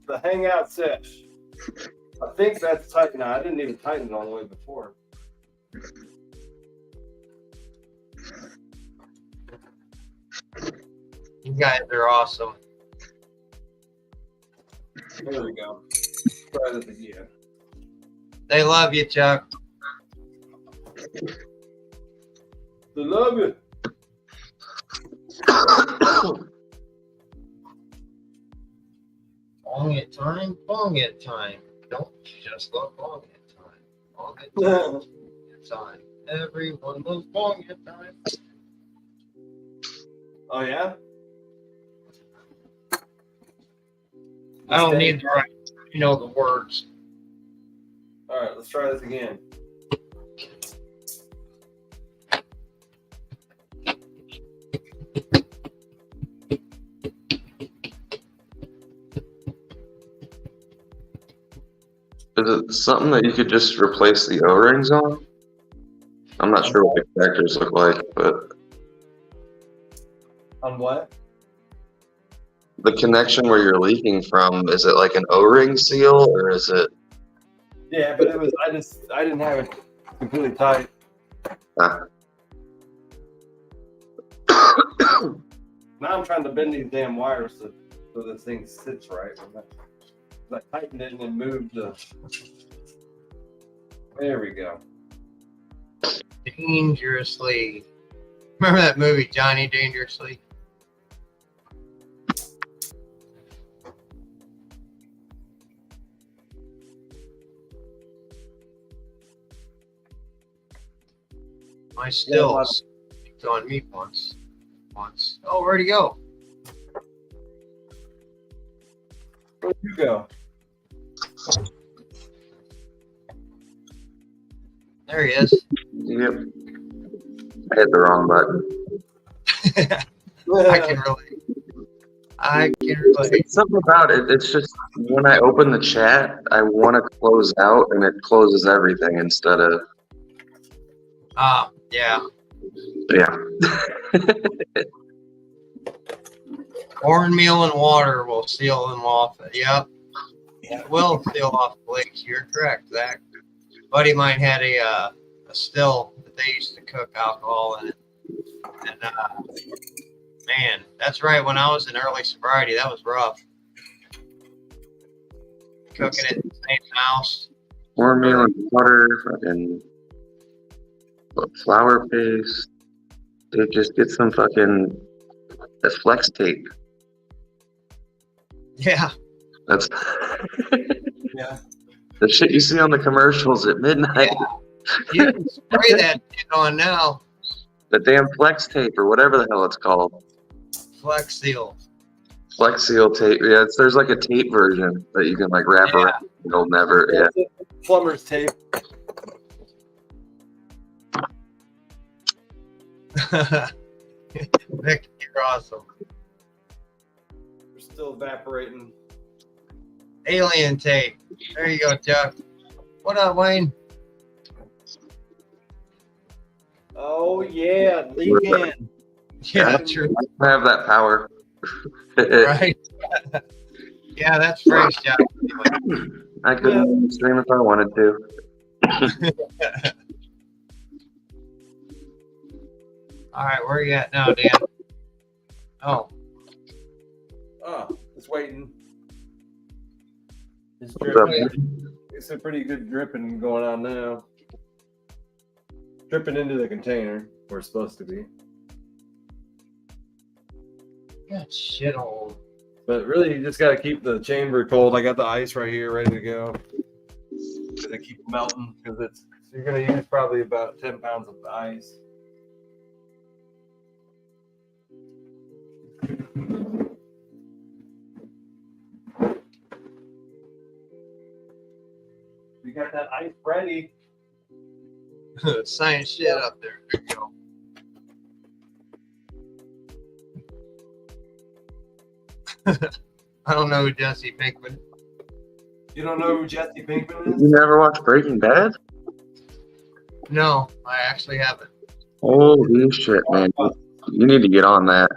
S1: The hangout sesh. I think that's tight now. I didn't even tighten it all the way before.
S2: You guys are awesome.
S1: There we go. Try this again.
S2: They love you, Chuck.
S1: They love you.
S2: Bong it time, bong it time. Don't just love bong it time. Bong it time, bong it time. Everyone loves bong it time.
S1: Oh yeah?
S2: I don't need the right, you know, the words.
S1: All right, let's try this again.
S3: Is it something that you could just replace the O-rings on? I'm not sure what the connectors look like, but
S1: On what?
S3: the connection where you're leaking from, is it like an O-ring seal or is it?
S1: Yeah, but it was. I didn't have it completely tight.
S3: Ah.
S1: Now I'm trying to bend these damn wires so this thing sits right. I tightened it and then moved the. There we go.
S2: Dangerously. Remember that movie, Johnny Dangerously? My stills on me once. Oh, where'd he go?
S1: Where'd you go?
S2: There he is.
S3: Yep. I hit the wrong button.
S2: I can relate.
S3: It's something about it. It's just when I open the chat, I want to close out and it closes everything instead of.
S2: Yeah.
S3: Yeah.
S2: Cornmeal and water will seal them off. Yep. It will seal off flakes. You're correct, Zach. A buddy of mine had a still that they used to cook alcohol in it. And man, that's right. When I was in early sobriety, that was rough. Cooking it in the same house.
S3: Cornmeal and butter, fucking flour paste. Dude, just get some fucking that flex tape.
S2: Yeah.
S3: That's
S1: Yeah.
S3: the shit you see on the commercials at midnight.
S2: Yeah. You can spray that shit on now.
S3: The damn flex tape or whatever the hell it's called.
S2: Flex seal.
S3: Flex seal tape. Yeah, there's like a tape version that you can like wrap around. It'll never. Yeah.
S1: Plumber's tape.
S2: Vic, you're awesome.
S1: We're still evaporating.
S2: Alien tape. There you go, Chuck. What up, Wayne?
S1: Oh yeah, leak in.
S2: Yeah, true.
S3: I have that power.
S2: Right? Yeah, that's fresh, Chuck.
S3: I couldn't stream if I wanted to.
S2: All right, where you at now, Dan? Oh,
S1: It's waiting. It's
S3: What's up,
S1: dripping. It's a pretty good dripping going on now. Dripping into the container where it's supposed to be.
S2: that shit old.
S1: But really, you just got to keep the chamber cold. I got the ice right here, ready to go. Gonna keep melting because you're gonna use probably about 10 pounds of ice. We got that ice ready.
S2: Science shit up there. There you go. I don't know who Jesse Pinkman.
S1: You don't know who Jesse Pinkman is?
S3: You never watched Breaking Bad?
S2: No, I actually haven't.
S3: Holy shit, man! You need to get on that.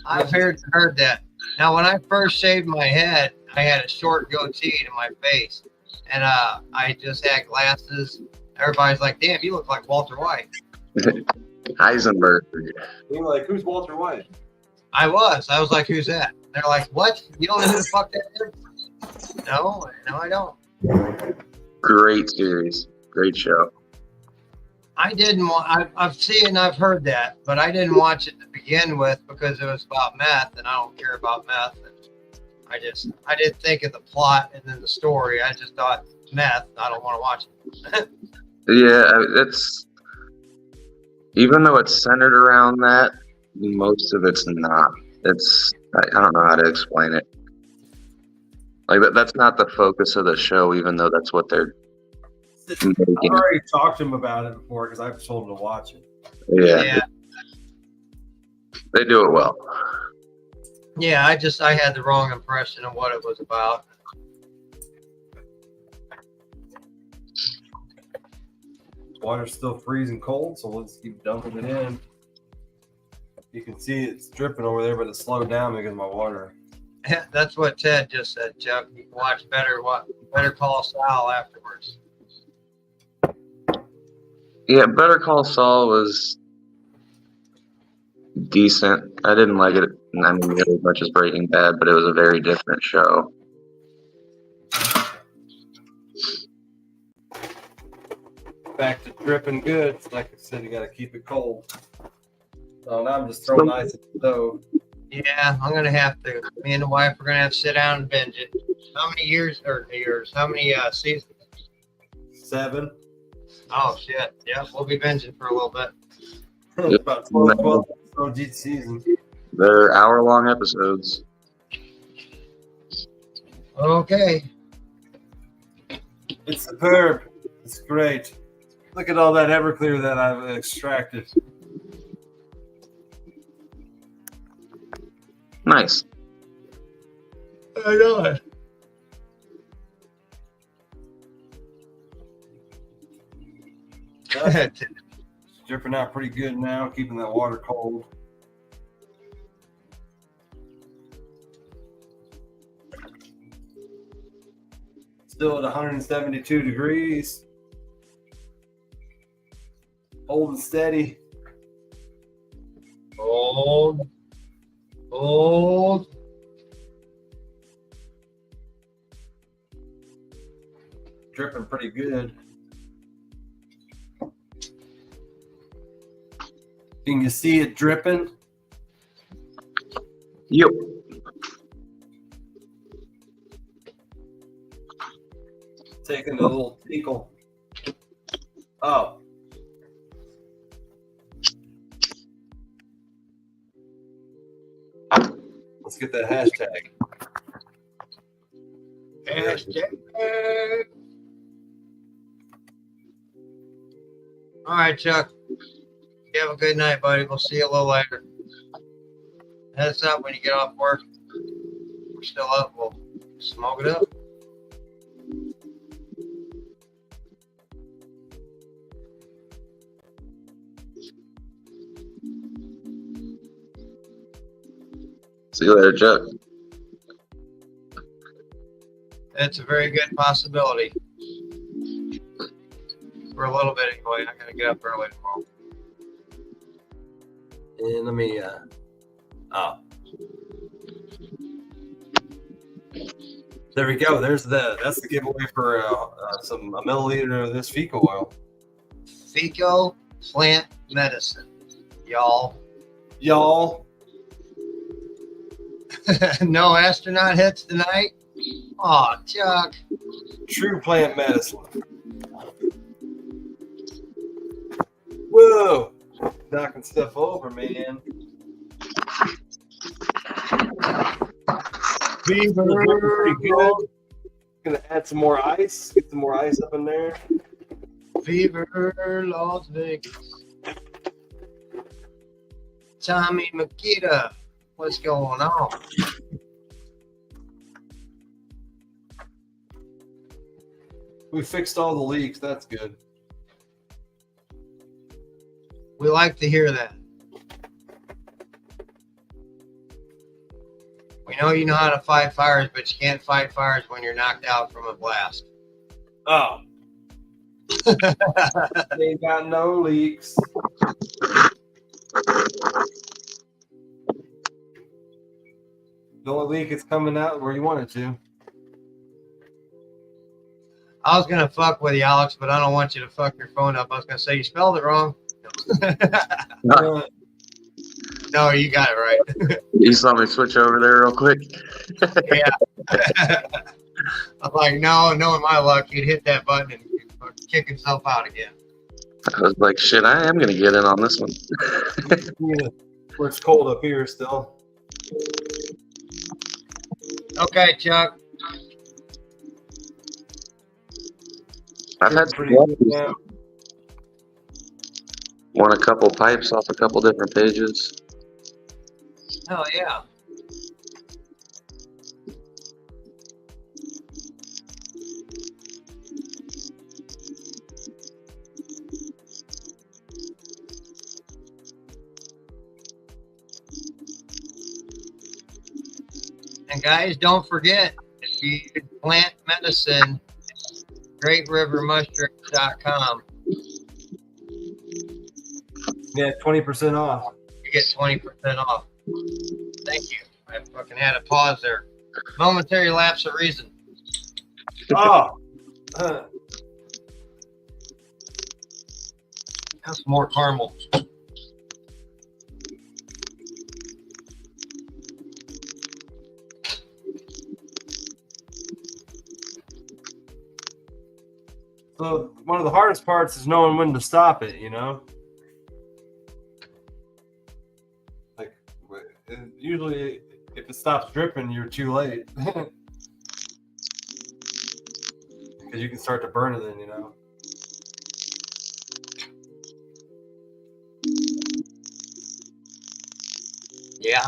S2: I've heard that. Now, when I first shaved my head, I had a short goatee to my face, and I just had glasses. Everybody's like, "Damn, you look like Walter White."
S3: Heisenberg.
S1: You're like, who's Walter White?
S2: I was like, "Who's that?" They're like, "What? You don't know who the fuck that is?" No, I don't.
S3: Great series. Great show.
S2: I didn't want. I've seen, I've heard that, but I didn't watch it to begin with because it was about meth, and I don't care about meth. And I didn't think of the plot and then the story. I just thought meth. I don't want to watch it.
S3: Yeah, it's even though it's centered around that, most of it's not. I don't know how to explain it. Like that's not the focus of the show, even though that's what they're making.
S1: I've already talked to him about it before because I've told him to watch it.
S3: Yeah. They do it well.
S2: Yeah, I had the wrong impression of what it was about.
S1: Water's still freezing cold, so let's keep dumping it in. You can see it's dripping over there, but it's slowed down because of my water.
S2: That's what Ted just said, Chuck. You can watch Better Call Saul afterwards.
S3: Yeah, Better Call Saul was decent. I didn't like it. I mean, nearly as much as Breaking Bad, but it was a very different show.
S1: Back to dripping good. Like I said, you got to keep it cold. So now I'm just throwing ice at the stove.
S2: Yeah, I'm gonna have to. Me and the wife are gonna have to sit down and binge it. How many years? How many seasons?
S1: 7.
S2: Oh shit! Yeah, we'll be binging for a little bit.
S1: About 12 episodes each season.
S3: They're hour-long episodes.
S2: Okay.
S1: It's superb. It's great. Look at all that Everclear that I've extracted.
S3: Nice.
S2: I know it.
S1: It's dripping out pretty good now, keeping that water cold. Still at 172 degrees. Holding steady.
S2: Hold.
S1: Dripping pretty good. Can you see it dripping?
S3: Yep.
S1: Taking a little tinkle. Oh. Let's get that hashtag.
S2: Hashtag. All right, Chuck. You have a good night, buddy. We'll see you a little later. Heads up when you get off work. We're still up. We'll smoke it up.
S3: See you later, Chuck.
S2: It's a very good possibility. For a little bit anyway. I gotta get up early tomorrow.
S1: And let me there we go. That's the giveaway for a milliliter of this fecal oil.
S2: FECO plant medicine, y'all. No astronaut hits tonight. Oh, Chuck.
S1: True plant medicine. Whoa, knocking stuff over, man.
S2: Beaver.
S1: Pretty good. Gonna add some more ice. Get some more ice up in there.
S2: Fever, Las Vegas. Tommy Makita, what's going on?
S1: We fixed all the leaks. That's good.
S2: We like to hear that. We know you know how to fight fires, but you can't fight fires when you're knocked out from a blast.
S1: Oh. They ain't got no leaks. The only leak is coming out where you want it to.
S2: I was gonna fuck with you, Alex, but I don't want you to fuck your phone up. I was gonna say you spelled it wrong. No, you got it right.
S3: You saw me switch over there real quick.
S2: Yeah. I'm like, no, knowing my luck, he'd hit that button and kick himself out again.
S3: I was like, shit, I am going to get in on this one.
S1: Where it's cold up here still.
S2: Okay, Chuck.
S3: I've had
S1: Pretty good now.
S3: won a couple pipes off a couple different pages.
S2: Hell yeah. And guys, don't forget, if you plant medicine, greatrivermushroom.com.
S1: Yeah, 20% off.
S2: You get 20% off. Thank you. I fucking had a pause there. Momentary lapse of reason.
S1: Oh.
S2: Have some more caramel.
S1: So one of the hardest parts is knowing when to stop it, you know? Like, usually if it stops dripping, you're too late. Because you can start to burn it then, you know?
S2: Yeah.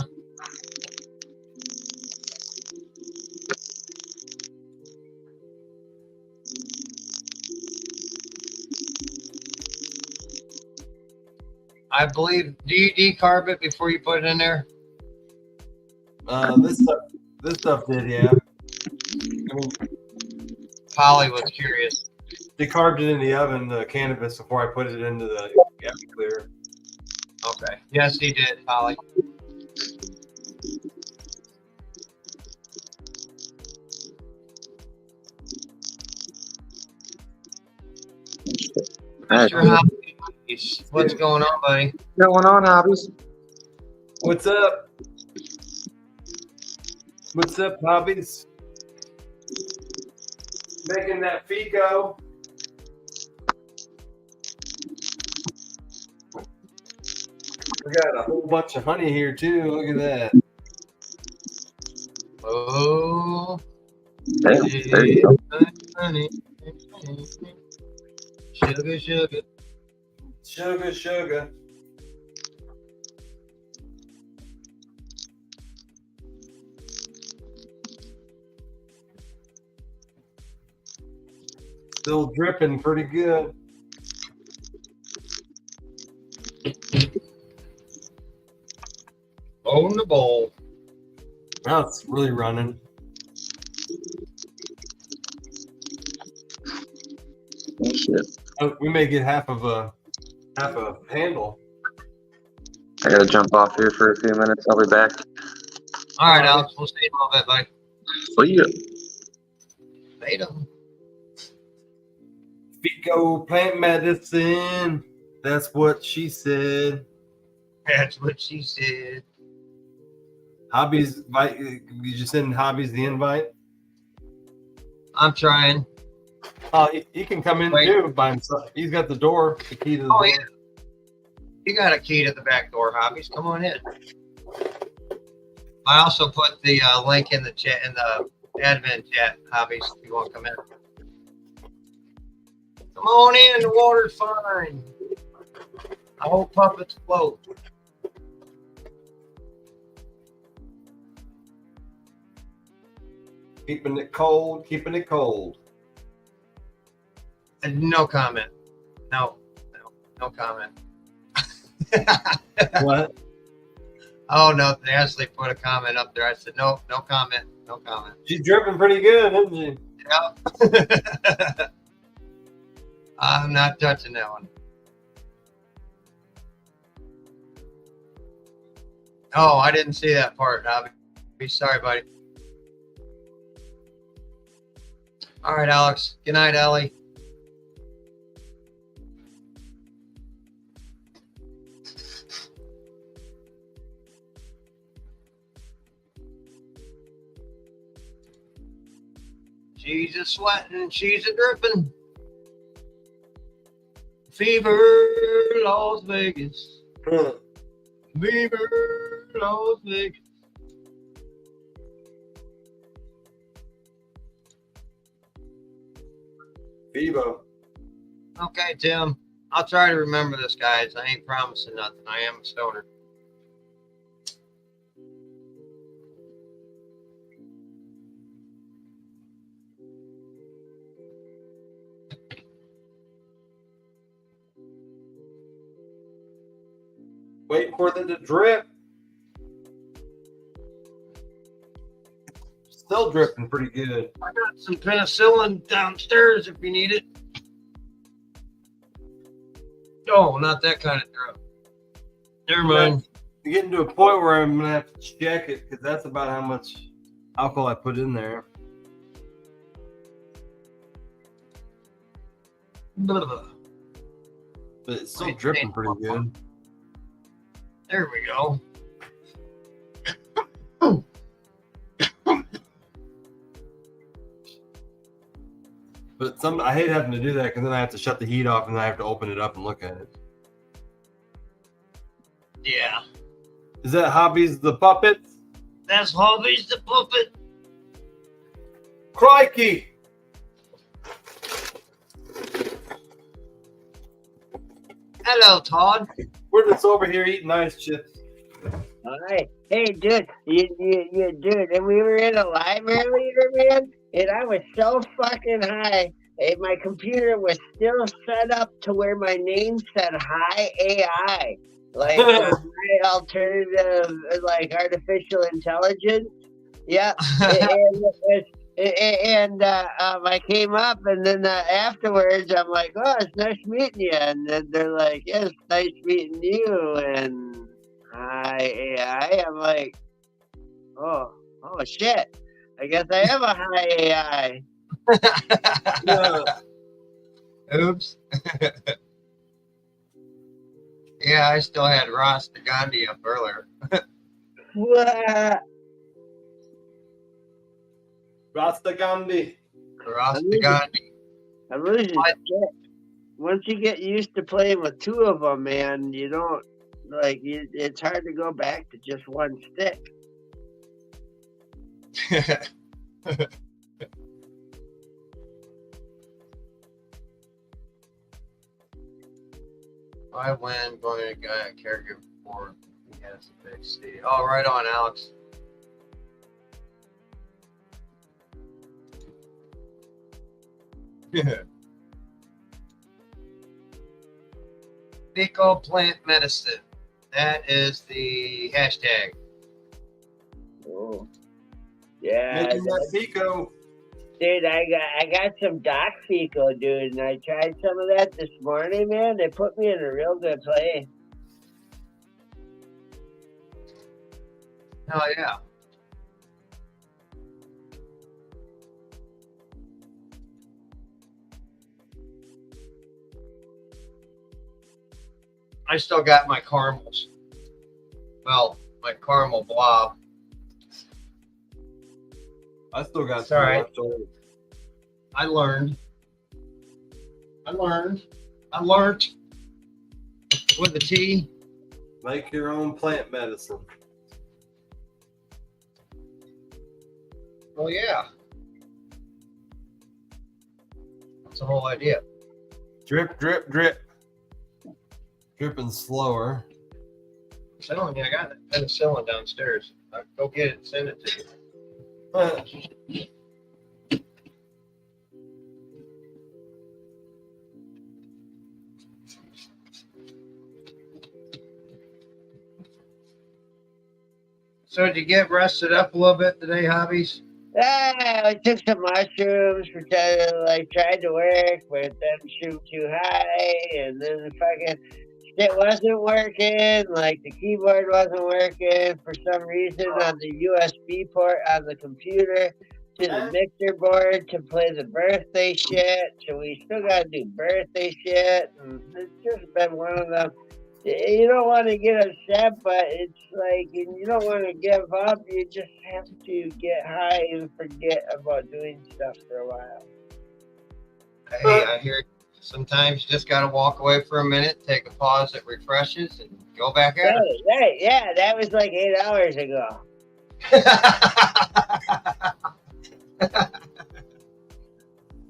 S2: I believe, do you decarb it before you put it in there?
S1: This stuff did, yeah. I mean,
S2: Polly was curious.
S1: decarbed it in the oven, the cannabis, before I put it into the clear.
S2: Okay. Yes, he did, Polly. Mr. Hopkins, what's going on, buddy?
S3: Going on, hobbies?
S1: What's up? What's up, hobbies? Making that FECO. We got a whole bunch of honey here too. Look at that.
S2: Oh.
S3: Damn, there you go.
S2: Honey. Sugar, sugar.
S1: Sugar, sugar. Still dripping pretty good.
S2: On the bowl.
S1: Now it's really running.
S3: Oh, shit.
S1: We may get half a handle.
S3: I gotta jump off here for a few minutes. I'll be back.
S2: All right, Alex. We'll see you in a little bit, buddy.
S3: See ya.
S2: Later.
S1: FECO plant medicine. That's what she said.
S2: That's what she said.
S1: Hobbies, you just send Hobbies the invite.
S2: I'm trying.
S1: Oh, he can come in
S2: Wait.
S1: too by himself. He's got the door, the key to the
S2: Oh,
S1: door.
S2: yeah. You got a key to the back door, Hobbies. Come on in. I also put the link in the chat, in the admin chat, Hobbies, if you want to come in. Come on in, the water's fine. I hope puppets float.
S1: Keeping it cold, keeping it cold.
S2: And no comment. No comment.
S1: What?
S2: Oh no, Ashley put a comment up there. I said no comment, no comment.
S1: She's dripping pretty good, isn't she?
S2: Yeah. I'm not touching that one. Oh, I didn't see that part, Hobby. Sorry, buddy. All right, Alex. Good night, Ellie. She's a sweating, she's a dripping. Fever, Las Vegas. Fever, Las Vegas.
S1: Vivo.
S2: Okay, Tim. I'll try to remember this, guys. I ain't promising nothing. I am a stoner.
S1: Waiting for it to drip. Still dripping pretty good.
S2: I got some penicillin downstairs if you need it. Oh, not that kind of drip. Never mind.
S1: I'm getting to a point where I'm gonna have to check it because that's about how much alcohol I put in there. But it's still dripping pretty good.
S2: There we go.
S1: But I hate having to do that because then I have to shut the heat off and then I have to open it up and look at it.
S2: Yeah.
S1: Is that Hobbies the puppet?
S2: That's Hobbies the puppet.
S1: Crikey!
S2: Hello, Todd.
S1: We're just over here eating ice chips.
S4: All right. Hey, dude, dude, and we were in a library later, man, and I was so fucking high. And my computer was still set up to where my name said High AI, like for my alternative, like artificial intelligence. Yeah, and I came up, and then afterwards, I'm like, "Oh, it's nice meeting you," and then they're like, "Yeah, it's nice meeting you," and Hi AI. I'm like, oh shit. I guess I am a high AI.
S1: Yeah.
S2: Oops. Yeah, I still had Ross the Gandhi up earlier.
S4: What?
S1: Rasta Gandhi.
S2: Ross the Gandhi.
S4: I'm losing shit. Once you get used to playing with two of them, man, you don't like. It's hard to go back to just one stick.
S2: I win going to guy a caregiver for he has a big C. Oh, right on, Alex. FECO plant medicine. That is the hashtag.
S4: Oh, yeah,
S1: Making that FECO.
S4: dude. I got some Doc Fecal, dude, and I tried some of that this morning, man. They put me in a real good place.
S2: Oh yeah. I still got my caramels. Well, my caramel blob
S1: I still got
S2: It's
S1: some
S2: all right.
S1: left over.
S2: I learned. I learned with the tea.
S1: Make your own plant medicine.
S2: Oh yeah. That's the whole idea.
S1: Drip, drip, drip. Dripping slower.
S2: I'm telling you, I got that penicillin downstairs. I'll go get it and send it to you. So did you get rested up a little bit today, hobbies?
S4: I took some mushrooms, tried to work, but then shoot too high, and then the fucking shit wasn't working. Like the keyboard wasn't working for some reason on the USB port on the computer to the mixer board to play the birthday shit. So we still gotta do birthday shit, and it's just been one of them. You don't want to get upset, but it's like you don't want to give up. You just have to get high and forget about doing stuff for a while.
S2: Hey, I hear sometimes you just got to walk away for a minute, take a pause that refreshes, and go back at it.
S4: Right, yeah, that was like 8 hours ago.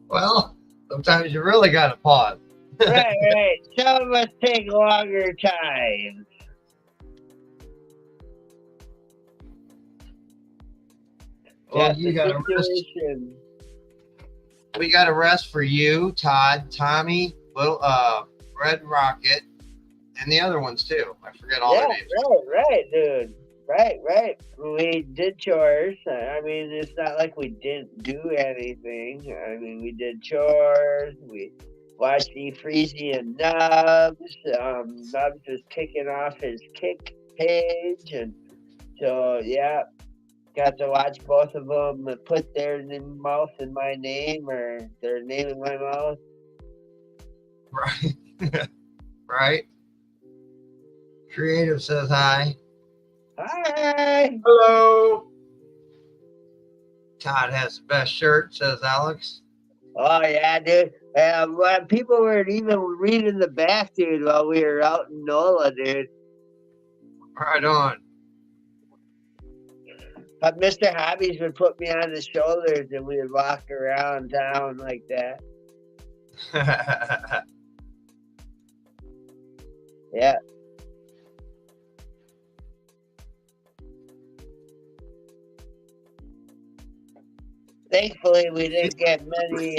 S2: Well, sometimes you really got to pause.
S4: Right. Some of us take longer time.
S2: Well, you got to rest. We got a rest for you, Todd, Tommy, little Red Rocket, and the other ones too. I forget all their names.
S4: Right, dude. Right. We did chores. I mean, it's not like we didn't do anything. I mean, we did chores. We watched Freezy and Nubs. Nubs was kicking off his kick page, and so yeah, got to watch both of them put their mouth in my name or their name in my mouth.
S2: Right. Right. Creative says hi.
S4: Hi.
S1: Hello.
S2: Todd has the best shirt, says Alex.
S4: Oh yeah, dude. When people were even reading the back, dude, while we were out in NOLA, dude.
S2: Right on.
S4: But Mr. Hobbies would put me on his shoulders and we would walk around town like that. Yeah. Thankfully, we didn't get many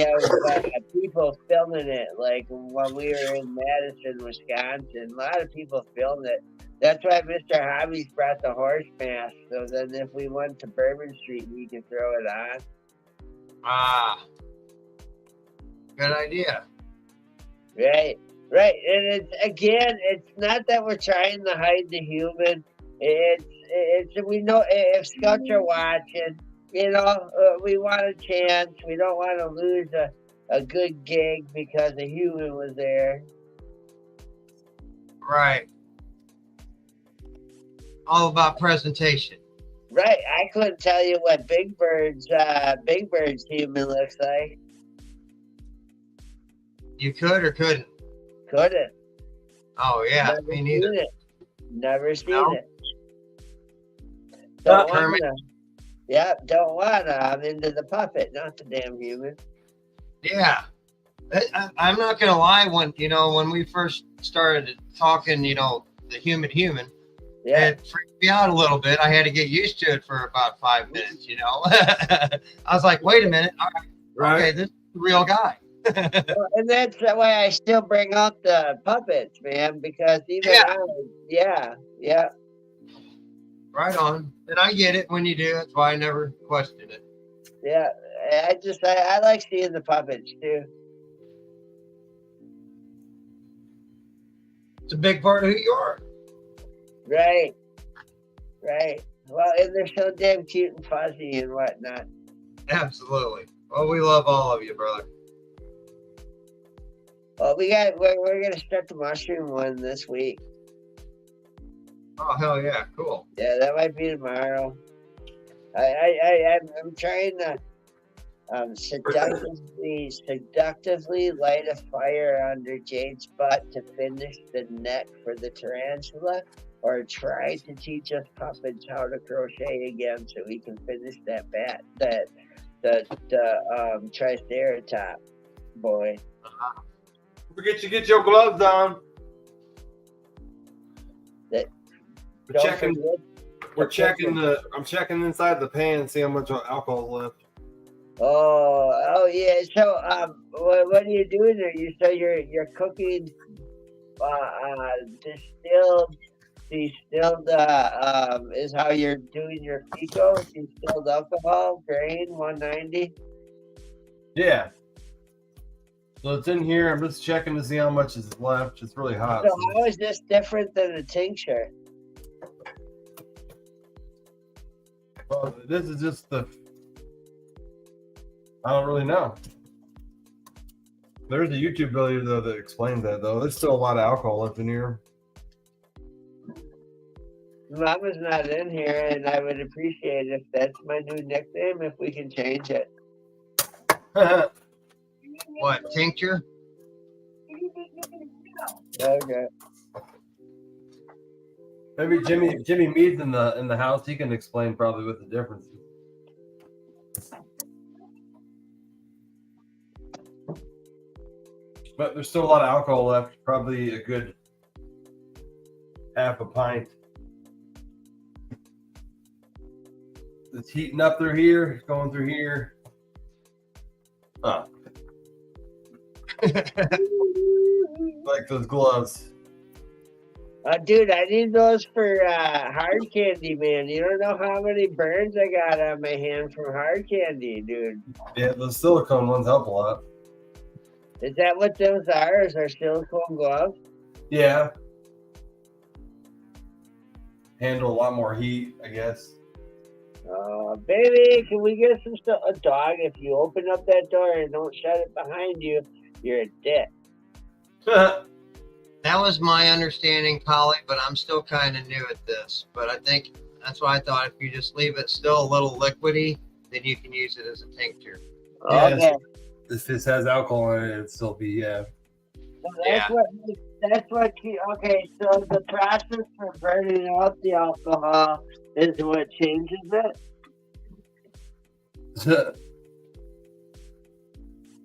S4: people filming it. Like when we were in Madison, Wisconsin, a lot of people filmed it. That's why Mr. Hobbies brought the horse mask. So then if we went to Bourbon Street, we could throw it on.
S2: Ah. Good idea.
S4: Right. And it's not that we're trying to hide the human. It's we know if scouts are watching, we want a chance. We don't want to lose a good gig because a human was there.
S2: Right. All about presentation.
S4: Right. I couldn't tell you what Big Bird's human looks like.
S2: You could or couldn't?
S4: Couldn't.
S2: Oh yeah,
S4: Never
S2: me neither.
S4: seen it. Never seen
S2: No?
S4: it. Don't
S2: Kermit.
S4: wanna. Yep, don't wanna. I'm into the puppet, not the damn human.
S2: Yeah. I'm not gonna lie. When we first started talking, the human,
S4: Yeah.
S2: it freaked me out a little bit. I had to get used to it for about 5 minutes. I was like, wait a minute. All right. Okay, this is the real guy.
S4: Well, and that's why I still bring up the puppets, man, because even yeah.
S2: Right on. And I get it when you do. That's why I never questioned it.
S4: Yeah. I like seeing the puppets too.
S2: It's a big part of who you are.
S4: Right. Well, and they're so damn cute and fuzzy and whatnot.
S2: Absolutely. Well, we love all of you, brother.
S4: Well, we're gonna start the mushroom one this week.
S2: Oh, hell yeah. Cool.
S4: Yeah, that might be tomorrow. I'm trying to seductively light a fire under Jade's butt to finish the net for the tarantula, or try to teach us puppets how to crochet again so we can finish that triceratops boy.
S5: Forget you get your gloves on. I'm checking inside the pan and see how much alcohol is left.
S4: Oh yeah. So what are you doing there? You're cooking distilled is how you're doing your FECO, distilled alcohol, grain 190.
S5: Yeah. So it's in here. I'm just checking to see how much is left. It's really hot.
S4: So how is this different than a tincture?
S5: Well, this is just I don't really know. There's a YouTube video though that explains that though. There's still a lot of alcohol left in here.
S4: Mama's not in here, and I would appreciate if that's my new nickname, if we can change it.
S2: What, tincture?
S4: Okay.
S5: Maybe Jimmy Mead's in the house. He can explain probably what the difference is. But there's still a lot of alcohol left. Probably a good half a pint. It's heating up through here. It's going through here. Like those gloves.
S4: Dude, I need those for hard candy, man. You don't know how many burns I got on my hand from hard candy, dude.
S5: Yeah, those silicone ones help a lot.
S4: Is that what those are? Is our silicone gloves?
S5: Yeah. Handle a lot more heat, I guess.
S4: Baby, can we get some stuff? A dog, if you open up that door and don't shut it behind you, you're a dick.
S2: That was my understanding, Polly, but I'm still kind of new at this. But I think that's why I thought if you just leave it still a little liquidy, then you can use it as a tincture.
S4: Okay.
S5: If this has alcohol in it, it'd still be, yeah.
S4: So okay, so the process for burning out the alcohol is what changes it?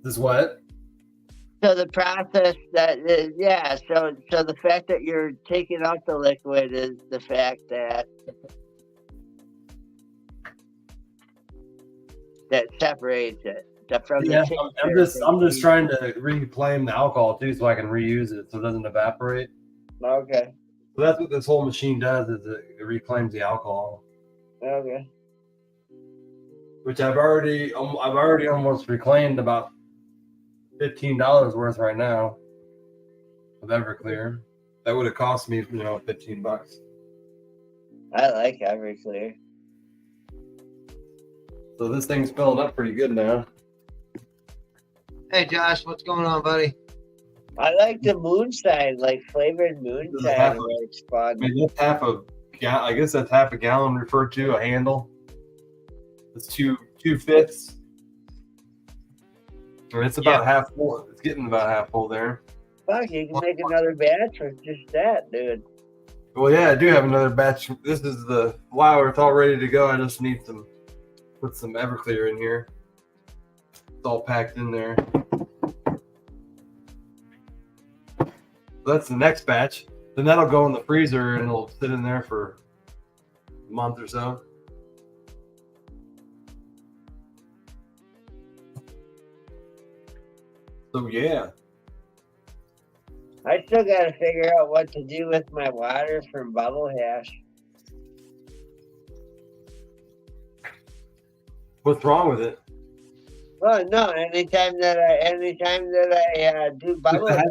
S5: This what?
S4: So the process so the fact that you're taking out the liquid is the fact that separates it from
S5: Yeah,
S4: the
S5: I'm just trying to reclaim the alcohol too, so I can reuse it so it doesn't evaporate.
S4: Okay.
S5: So that's what this whole machine does, is it reclaims the alcohol.
S4: Okay.
S5: Which I've already almost reclaimed about $15 worth right now of Everclear. That would have cost me, $15.
S4: I like Everclear.
S5: So this thing's filling up pretty good now.
S2: Hey, Josh, what's going on, buddy?
S4: I like the moonshine, like flavored moonshine. It's fun.
S5: I mean, I guess that's half a gallon referred to a handle. It's 2/5. Or it's about half full. It's getting about half full there.
S4: Fuck, you can make another batch with just that, dude.
S5: Well, yeah, I do have another batch. This is the flour. It's all ready to go. I just need put some Everclear in here. It's all packed in there. So that's the next batch. Then that'll go in the freezer and it'll sit in there for a month or so. So yeah.
S4: I still got to figure out what to do with my water from Bubble Hash.
S5: What's wrong with it?
S4: Well, no. Anytime that I do Bubble Hash,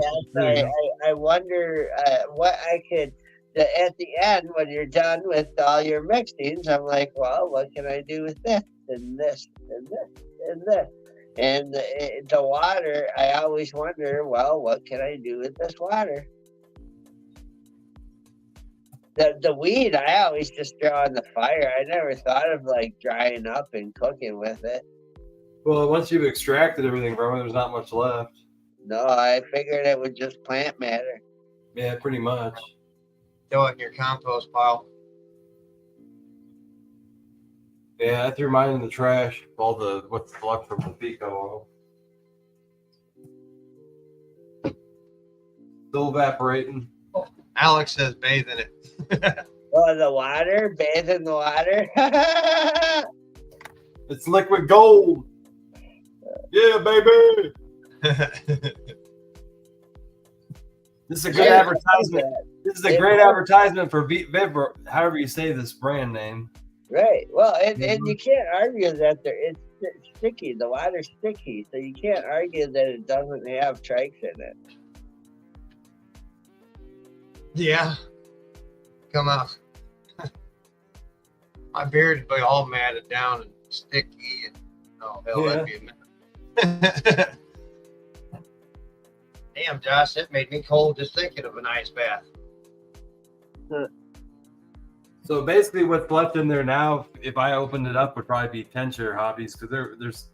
S4: I wonder what I could. At the end, when you're done with all your mixings, I'm like, well, what can I do with this and this and this and this? And the water, I always wonder, well, what can I do with this water? The weed I always just throw on the fire. I never thought of like drying up and cooking with it.
S5: Well, once you've extracted everything from it, there's not much left.
S4: No, I figured it was just plant matter.
S5: Yeah, pretty much.
S2: Throw it in your compost pile.
S5: Yeah, I threw mine in the trash. All the what's left from the FECO oil. Still evaporating.
S2: Alex says bathe in it.
S4: Oh, the water? Bathe in the water?
S5: It's liquid gold. Yeah, baby. This is a good advertisement. This is a great advertisement for Viv, however you say this brand name.
S4: Right. Well, and you can't argue that it's sticky. The water's sticky, so you can't argue that it doesn't have trikes in it.
S2: Yeah. Come out. My beard would be all matted down and sticky, and oh hell, that'd be a mess. Damn, Josh, that made me cold just thinking of an ice bath.
S5: So basically, what's left in there now, if I opened it up, would probably be 10-share hobbies because there's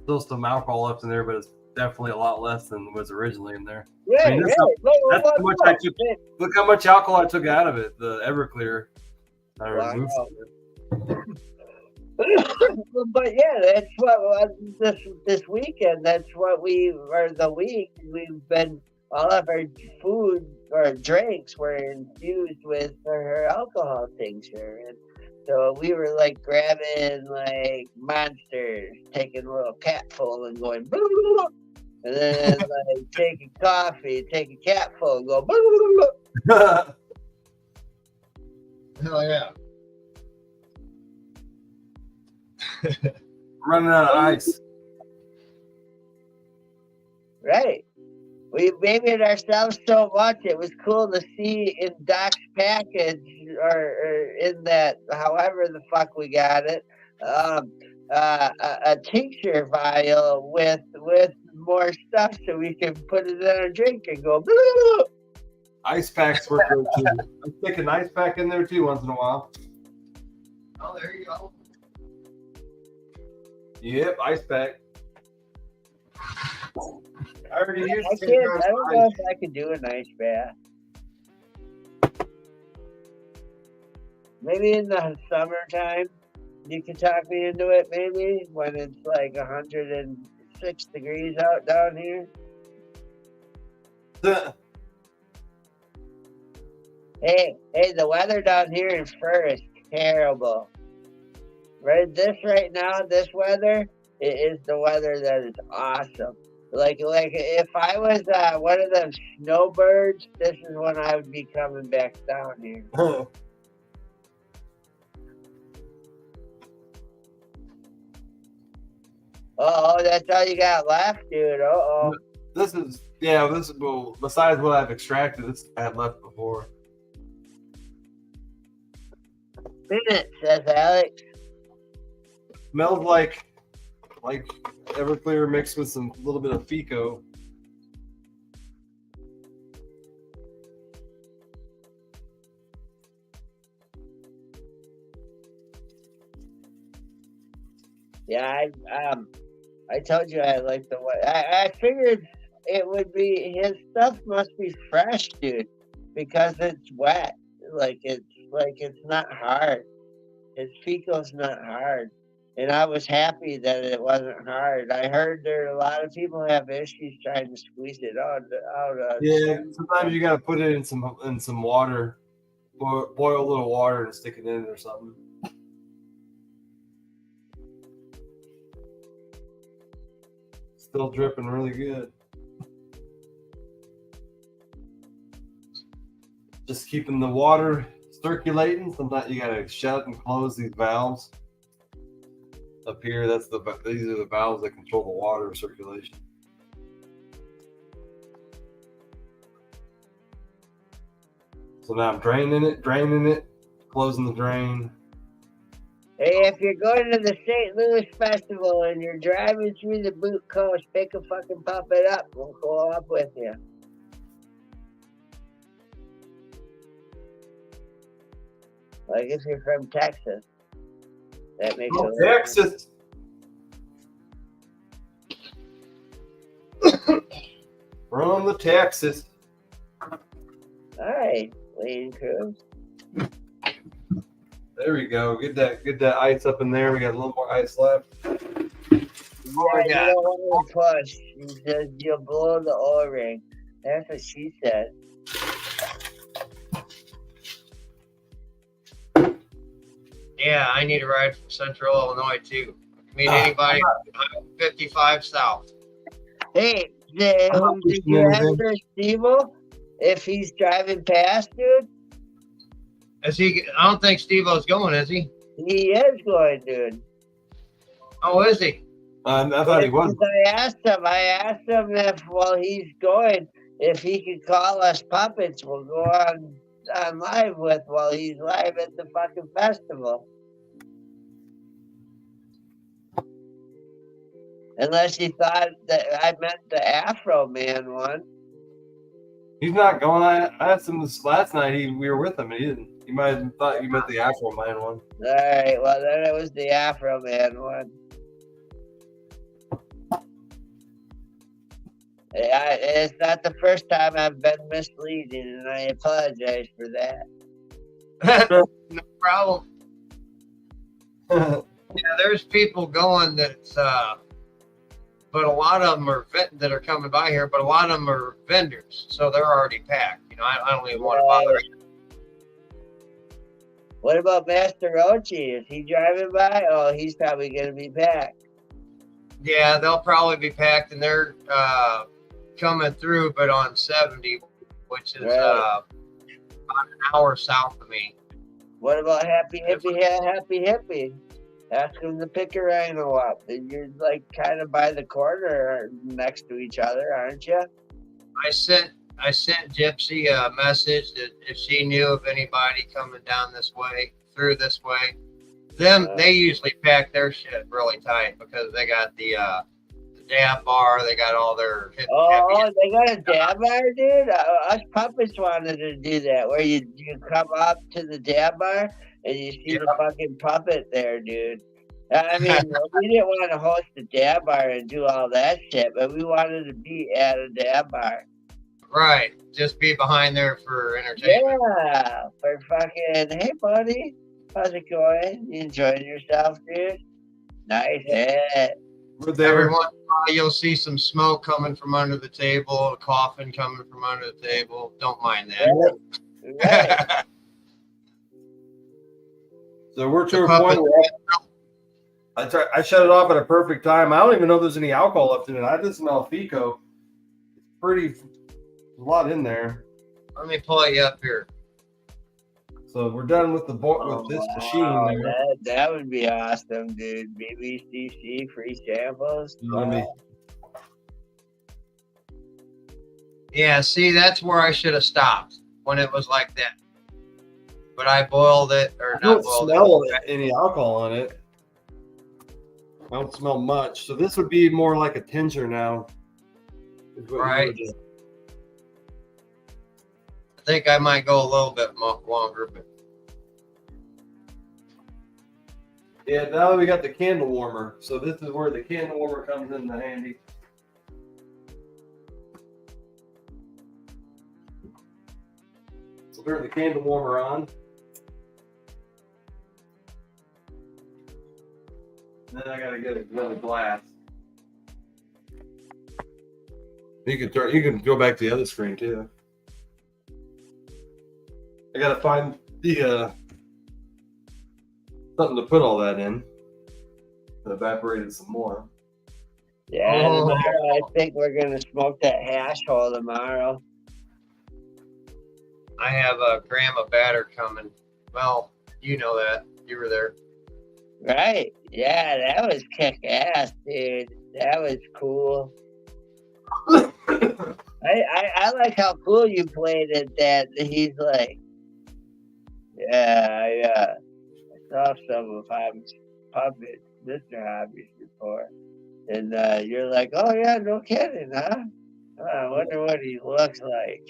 S5: still some alcohol left in there, but it's definitely a lot less than was originally in there.
S4: Right,
S5: I mean, that's how much I took. Look how much alcohol I took out of it. The Everclear. I removed it.
S4: But yeah, that's what this weekend. That's what the week we've been. All of our food or drinks were infused with her alcohol tincture, and so we were like grabbing like monsters, taking a little capful and going, blah, blah, blah, and then like taking coffee, take a capful and go, blah, blah, blah.
S2: Hell yeah.
S5: Running out of ice.
S4: Right. We made it ourselves so much. It was cool to see in Doc's package or in that, however the fuck we got it, a tincture vial with more stuff so we can put it in our drink and go. Blah, blah, blah.
S5: Ice packs work good too. I stick an ice pack in there too once in a while.
S2: Oh, there you go.
S5: Yep, ice pack. I already used
S4: I don't know if I could do an ice bath. Maybe in the summertime, you can talk me into it. Maybe when it's like 106 degrees out down here. Hey, the weather down here in Fur is terrible. Right now, this weather is the weather that is awesome. Like if I was one of them snowbirds, this is when I would be coming back down here. Oh, that's all you got left, dude. Uh-oh.
S5: This is well, besides what I've extracted, this I had left before.
S4: Minute, says Alex.
S5: Smells like Everclear mixed with some little bit of FECO.
S4: Yeah, I told you I like the way. I figured it would be, his stuff must be fresh, dude, because it's wet. It's not hard. His FECO's not hard. And I was happy that it wasn't hard. I heard there are a lot of people have issues trying to squeeze it out.
S5: Yeah, sometimes you gotta put it in some water, boil a little water and stick it in it or something. Still dripping really good. Just keeping the water circulating. Sometimes you gotta shut and close these valves. Up here, these are the valves that control the water circulation. So now I'm draining it, closing the drain.
S4: Hey, if you're going to the St. Louis Festival and you're driving through the Boot Coast, pick a fucking pup it up. We'll go up with you. Like if you're from Texas, that makes
S5: Oh,
S4: a little
S5: Texas. From the Texas.
S4: All right, Lean Crew.
S5: There we go. Get that ice up in there. We got a little more ice left.
S4: Yeah, you don't want to push. She says you'll blow the O-ring. That's what she said.
S2: Yeah, I need a ride from Central Illinois too. Meet anybody 55 South.
S4: Hey,
S5: I'm not
S4: did
S5: pushing
S4: you
S5: anything.
S4: ask Steve-O if he's driving past, dude?
S2: Is he? I don't think Steve-O's going, is he?
S4: He is going, dude.
S2: Oh, is he?
S5: I thought he was.
S4: I asked him if while he's going, if he could call us puppets, we'll go on live with while he's live at the fucking festival. Unless he thought that I meant the Afro Man one.
S5: He's not going. I asked him this last night. We were with him, and he didn't. He might have thought you meant the Afro Man one.
S4: All right, well then it was the Afro Man one. It's not the first time I've been misleading, and I apologize for that.
S2: No problem. Yeah, there's people going that's, but a lot of them are that are coming by here, but a lot of them are vendors, so they're already packed. You know, I don't even want to bother.
S4: What about Master Ochi? Is he driving by? Oh, he's probably going to be packed.
S2: Yeah, they'll probably be packed, and they're coming through, but on 70, which is
S4: Right.
S2: about an hour south of me.
S4: What about Happy Hippie? Happy Hippie. Ask him to pick a rhino up. And you're like kind of by the corner next to each other, aren't you?
S2: I sent Gypsy a message that if she knew of anybody coming down this way, through this way, they usually pack their shit really tight because they got the dab bar, they got all their hippie.
S4: They got a dab bar, dude? Us puppets wanted to do that, where you come up to the dab bar and you see the fucking puppet there, dude. I mean, we didn't want to host a dab bar and do all that shit, but we wanted to be at a dab bar.
S2: Right, just be behind there for entertainment.
S4: Yeah, for fucking, hey buddy, how's it going? You enjoying yourself, dude? Nice hit.
S5: We're there.
S2: Every once in a while, you'll see some smoke coming from under the table, a coffin coming from under the table. Don't mind that.
S4: Right.
S5: So we're to a point where I shut it off at a perfect time. I don't even know if there's any alcohol left in it. I just smell FECO. It's pretty, a lot in there.
S2: Let me pull you up here.
S5: So we're done with with this machine there.
S4: That would be awesome, dude. BBCC free samples.
S2: Yeah, see, that's where I should have stopped when it was like that. But I boiled it, or
S5: I
S2: not
S5: don't
S2: boiled
S5: smell
S2: it.
S5: any alcohol on it. I don't smell much. So this would be more like a tincture now.
S2: Right. I think I might go a little bit longer, but
S5: yeah, now we got the candle warmer. So this is where the candle warmer comes in handy. So turn the candle warmer on. Then I gotta get another glass. You can go back to the other screen too. I gotta find the something to put all that in. It evaporated some more.
S4: Yeah, tomorrow I think we're gonna smoke that hash hole tomorrow.
S2: I have a gram of batter coming. Well, you know that. You were there.
S4: Right. Yeah, that was kick ass, dude. That was cool. I like how cool you played it. That he's like, yeah. I saw some of Hobby's puppets, Mr. Hobby's before, and you're like, oh yeah, no kidding, huh? I wonder what he looks like.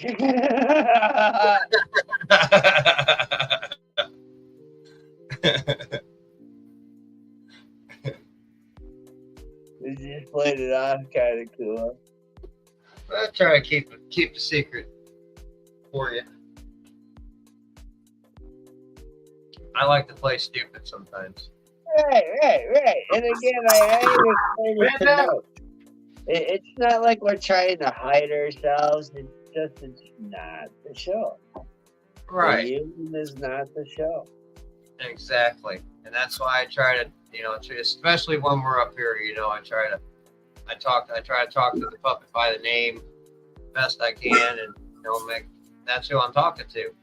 S4: We just played it off kind of cool.
S2: I'll try to keep the secret for you. I like to play stupid sometimes.
S4: Right. And again, I explained it to note. It's not like we're trying to hide ourselves. It's not the show.
S2: Right.
S4: The union is not the show.
S2: Exactly. And that's why I try to, especially when we're up here, I try to talk to the puppet by the name best I can, and that's who I'm talking to.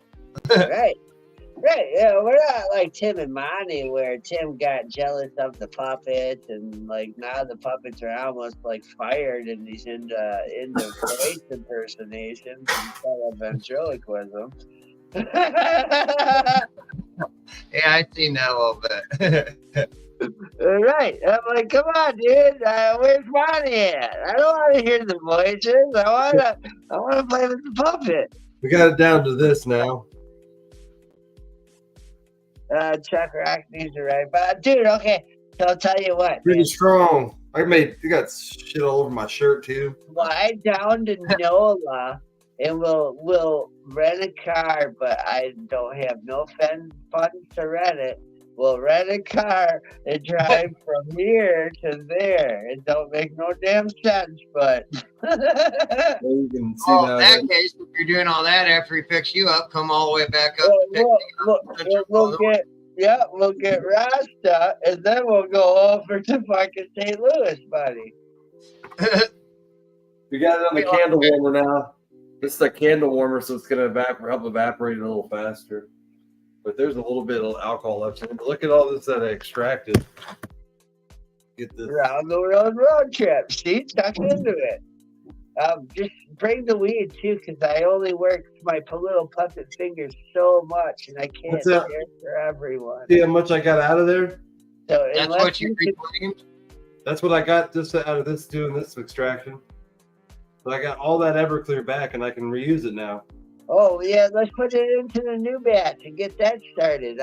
S4: Right. Yeah, we're not like Tim and Monty, where Tim got jealous of the puppets, and like now the puppets are almost like fired, and he's into voice impersonations instead of ventriloquism.
S2: Yeah, I've seen that a little bit.
S4: Right. I'm like, come on, dude. Where's Monty at? I don't want to hear the voices. I want to play with the puppet.
S5: We got it down to this now.
S4: Chuck Rockney's right. But dude, okay. So I'll tell you what.
S5: Pretty strong. You got shit all over my shirt too.
S4: Fly down to NOLA and we'll rent a car, but I don't have no funds to rent it. We'll rent a car and drive from here to there. It don't make no damn sense, but
S5: You can see
S2: In that case, if you're doing all that after he picks you up, come all the way back up.
S4: we'll get Rasta, and then we'll go over to fucking St. Louis, buddy.
S5: We got it on the candle warmer now. This is a candle warmer, so it's gonna help evaporate a little faster. But there's a little bit of alcohol left in it. But look at all this that I extracted. Get this.
S4: Round the world road trip. See, tuck into it. Just bring the weed too, because I only work my little puppet fingers so much, and I can't share for everyone.
S5: See how much I got out of there?
S4: So
S2: That's what you reclaimed?
S5: That's what I got just out of this doing this extraction. So I got all that Everclear back, and I can reuse it now.
S4: Oh yeah, let's put it into the new batch and get that started.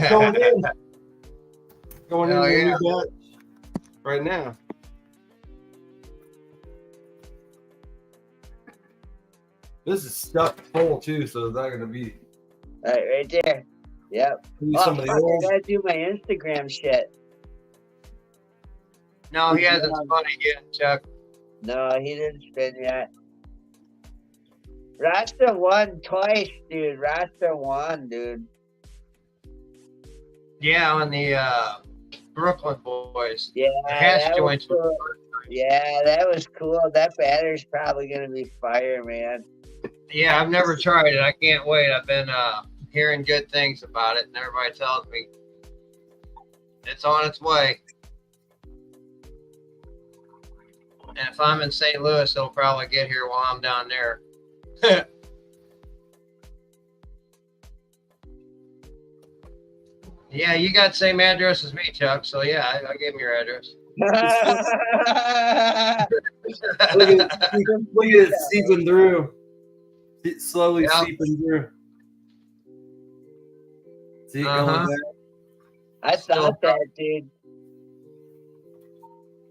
S5: Going in. Going in
S2: Hell
S5: the
S2: yeah.
S5: new batch right now. This is stuffed full too, so it's not gonna be.
S4: Right there. Yep.
S5: Some of the
S4: I
S5: old.
S4: gotta do my Instagram shit.
S2: No, he hasn't spun it yet, Chuck.
S4: No, he didn't spin yet. Rasta won twice, dude. Rasta won, dude.
S2: Yeah, on the Brooklyn boys.
S4: Yeah,
S2: Hash
S4: that was
S2: joints.
S4: cool. Yeah, that was cool. That batter's probably gonna be fire, man.
S2: Yeah, I've never tried it. I can't wait. I've been hearing good things about it, and everybody tells me it's on its way. And if I'm in St. Louis, it'll probably get here while I'm down there. Yeah, you got the same address as me, Chuck. So yeah, I gave him your address.
S5: Look at it seeping through. It's slowly seeping through. See it going there?
S4: I thought that, dude.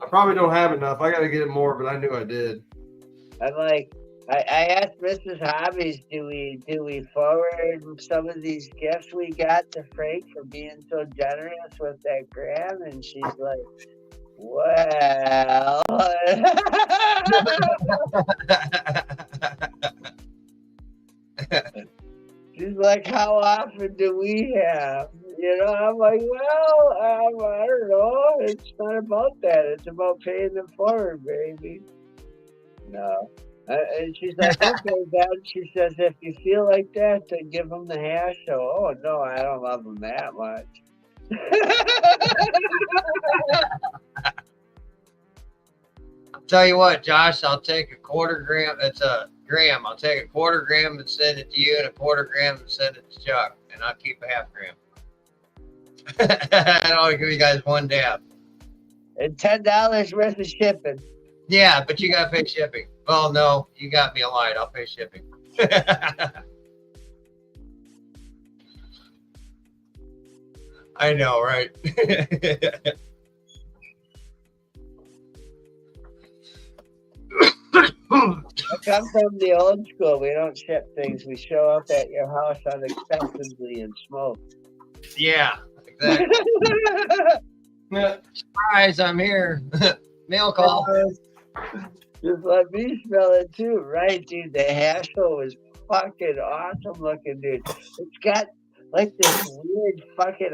S5: I probably don't have enough. I gotta get more, but I knew I did.
S4: I'm like, I asked Mrs. Hobbies, do we forward some of these gifts we got to Frank for being so generous with that gram? And she's like, well. She's like, how often do we have? I'm like, well, I don't know. It's not about that. It's about paying them forward, baby. No. And she's like, okay, Dad. She says, if you feel like that, then give them the hash. So, oh, no, I don't love them that much.
S2: I'll tell you what, Josh, I'll take a quarter gram. It's a gram. I'll take a quarter gram and send it to you, and a quarter gram and send it to Chuck, and I'll keep a half gram. I don't give you guys one dab.
S4: And $10 worth of shipping.
S2: Yeah, but you got to pay shipping. Well, no, you got me a line. I'll pay shipping. I know, right?
S4: I come from the old school. We don't ship things. We show up at your house unexpectedly and smoke.
S2: Yeah, exactly.
S5: Yeah.
S2: Surprise, I'm here. Mail call.
S4: Just let me smell it too, right, dude? The hash hole is fucking awesome looking, dude. It's got like this weird fucking.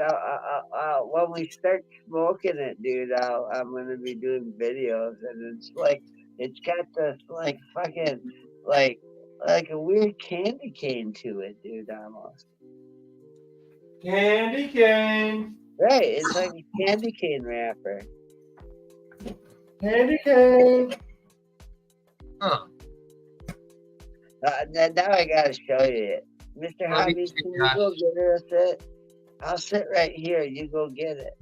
S4: When we start smoking it, dude, I'm gonna be doing videos, and it's got this like fucking like a weird candy cane to it, dude. Almost.
S5: Candy cane.
S4: Right, it's like a candy cane wrapper.
S5: Candy cane.
S2: Huh.
S4: Now I gotta show you it. Mr.
S2: Let me
S4: Hobby,
S2: see,
S4: can you
S2: Josh.
S4: go get her a sit? I'll sit right here. You go get it.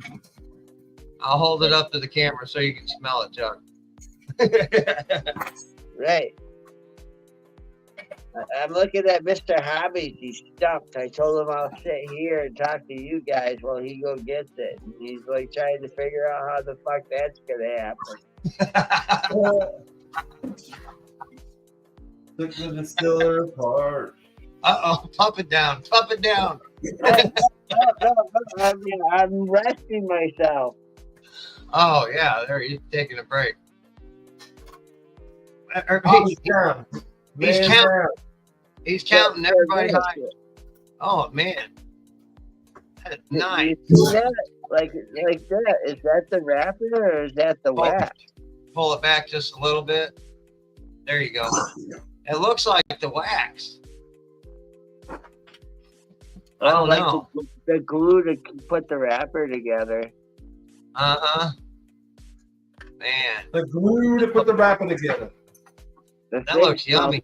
S2: I'll hold it up to the camera so you can smell it, Chuck.
S4: Right. I'm looking at Mr. Hobby. He's stumped. I told him I'll sit here and talk to you guys while he go gets it. And he's like trying to figure out how the fuck that's gonna happen.
S5: Took the distiller apart.
S2: Uh-oh, pump it down. Pump it down.
S4: No, I'm resting myself.
S2: Oh, yeah, there he's taking a break.
S5: He's down.
S2: He's
S5: Man
S2: counting.
S5: down.
S2: He's counting everybody high. Oh, man. That is nice.
S4: You see that? Like that. Is that the wrapper or is that the wax?
S2: Pull it back just a little bit. There you go. It looks like the wax. I don't know.
S4: The glue to put the wrapper together.
S2: Uh-huh. Man.
S5: The glue to put the wrapper together.
S2: That looks yummy.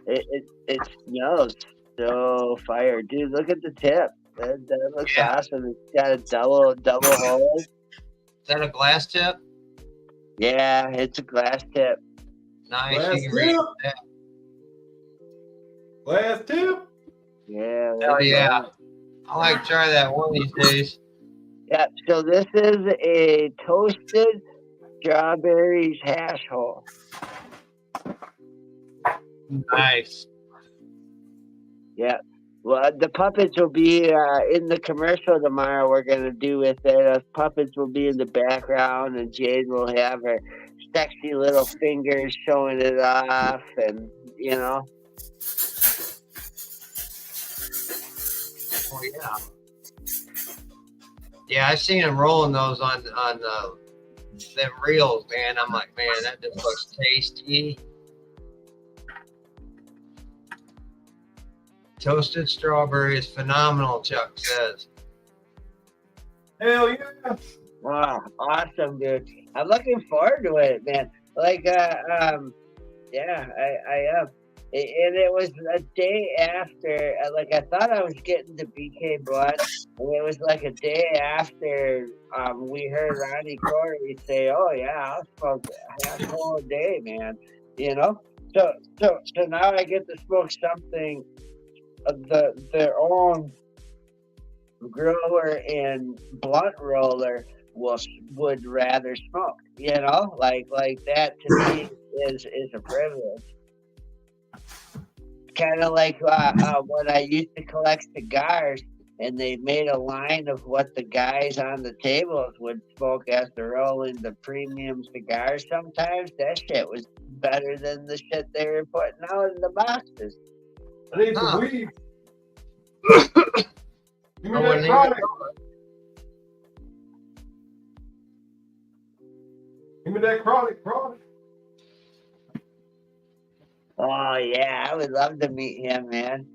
S4: It smells so fire. Dude, look at the tip. That looks awesome. It's got a double hole.
S2: Is that a glass tip?
S4: Yeah, it's a glass tip.
S2: Nice.
S5: Glass
S2: You can read that.
S5: Glass tip.
S4: Yeah.
S2: Hell yeah. I like to try that one of these days.
S4: Yeah, so this is a toasted strawberries hash hole.
S2: Nice.
S4: Yeah. Well, the puppets will be in the commercial tomorrow. We're gonna do with it. Puppets will be in the background, and Jade will have her sexy little fingers showing it off, and you know.
S2: Oh yeah. Yeah, I've seen them rolling those on them reels, man. I'm like, man, that just looks tasty. Toasted strawberry is phenomenal, Chuck says.
S5: Hell yeah.
S4: Wow, awesome, dude. I'm looking forward to it, man. Like, yeah, I am. And it was a day after, like, I thought I was getting the BK Blood, and it was like a day after we heard Ronnie Corey say, oh, yeah, I'll smoke half a whole day, man. You know? So now I get to smoke something their own grower and blunt roller would rather smoke, you know, like that to me is a privilege. Kind of like when I used to collect cigars, and they made a line of what the guys on the tables would smoke after rolling the premium cigars. Sometimes that shit was better than the shit they were putting out in the boxes.
S5: I need some weed. Give me
S2: I
S5: that
S2: wouldn't
S5: product. Give me that chronic product.
S4: Oh yeah, I would love to meet him, man.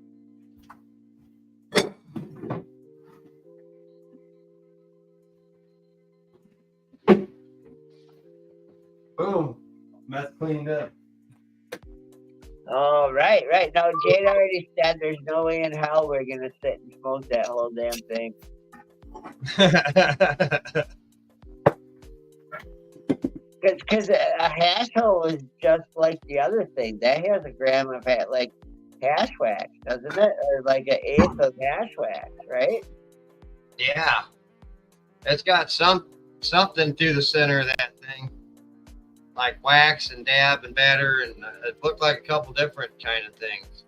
S5: Boom. Mess cleaned up.
S4: Oh, right. No, Jade already said there's no way in hell we're gonna sit and smoke that whole damn thing. Because a hash hole is just like the other thing. That has a gram of hash wax, doesn't it? Or like an eighth of hash wax, right?
S2: Yeah. It's got something through the center of that thing. Like wax and dab and batter, and it looked like a couple different kind of things.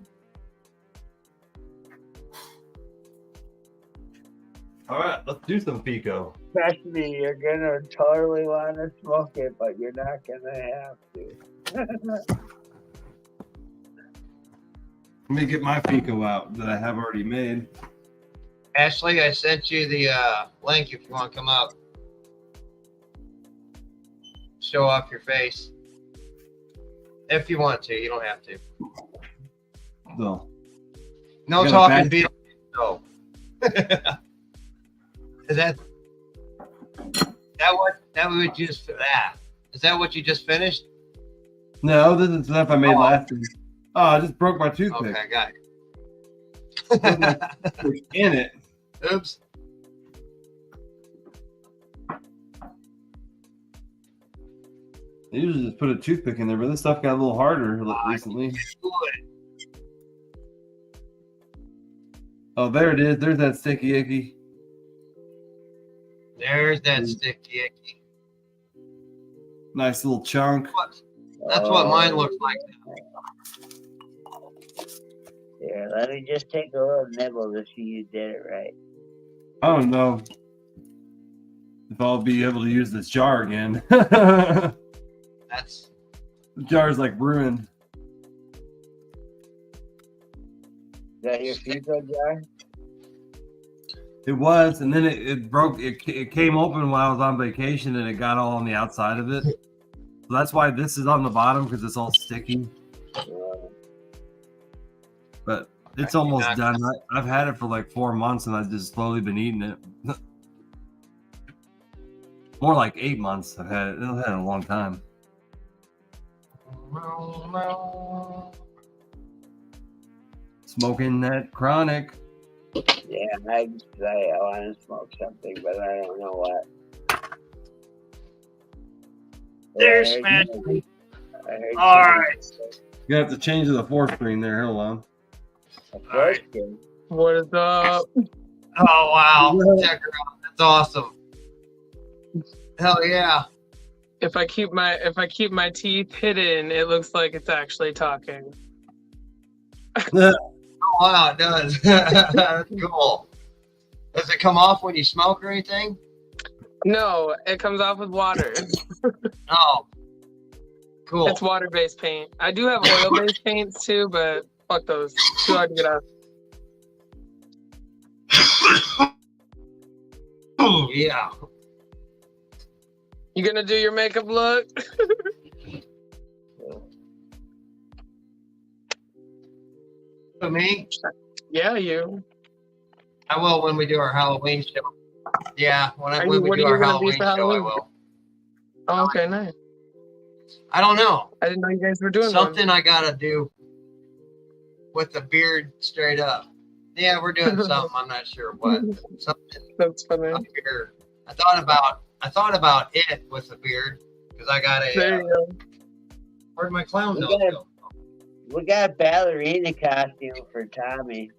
S5: All right, let's do some FECO.
S4: Trust me, you're gonna totally want to smoke it, but you're not gonna have to.
S5: Let me get my FECO out that I have already made.
S2: Ashley, I sent you the link if you want to come up. Show off your face. If you want to, you don't have to.
S5: So,
S2: No
S5: You got a
S2: talking
S5: bad-
S2: beetle. No. Is that what you just finished?
S5: no, this is stuff I made last week. Oh, I just broke my toothpick.
S2: Okay, got
S5: There's in it.
S2: it. Oops.
S5: I usually just put a toothpick in there, but this stuff got a little harder recently. Oh, there it is. There's that sticky icky.
S2: There's that sticky icky.
S5: Nice little chunk.
S2: That's what mine looks like.
S4: Here, let me just take a little nibble to see you did it right.
S5: I don't know if I'll be able to use this jar again. The
S2: That's
S5: jar's like ruined.
S4: Is that your FECO jar?
S5: It was, and then it broke. It came open while I was on vacation, and it got all on the outside of it. So that's why this is on the bottom, because it's all sticky. But it's almost done. I've had it for like 4 months, and I've just slowly been eating it. More like 8 months. I've had it. I've had it a long time. Smoking that chronic.
S4: Yeah, I want to smoke something, but I don't know what.
S2: There's
S4: I
S2: Smash.
S4: heard
S2: All right.
S5: You have to change the 4 screen there. Hold on.
S4: a question.
S6: What is up?
S2: Oh wow. Check her out. That's awesome. Hell yeah.
S6: If I keep my teeth hidden, it looks like it's actually talking.
S2: Oh wow, it does. That's cool. Does it come off when you smoke or anything?
S6: No, it comes off with water.
S2: Oh. Cool.
S6: It's water-based paint. I do have oil-based paints too, but fuck those. Too hard to get off.
S2: Yeah.
S6: You gonna do your makeup look?
S2: For me,
S6: Yeah, you.
S2: I will when we do our Halloween show. Yeah, when
S6: What
S2: we
S6: are
S2: do
S6: you
S2: our
S6: gonna be
S2: Halloween
S6: for
S2: show, I
S6: Halloween?
S2: will.
S6: Oh, okay, nice.
S2: I don't know.
S6: I didn't know you guys were doing
S2: Something I gotta do with the beard straight up. Yeah, we're doing something. I'm not sure what. Something
S6: one. That's funny.
S2: up here. I thought about it with the beard because I got
S6: There
S2: a.
S6: you go.
S2: Where'd my clown
S4: We
S2: nose
S4: got-
S2: go?
S4: We got a ballerina costume for Tommy.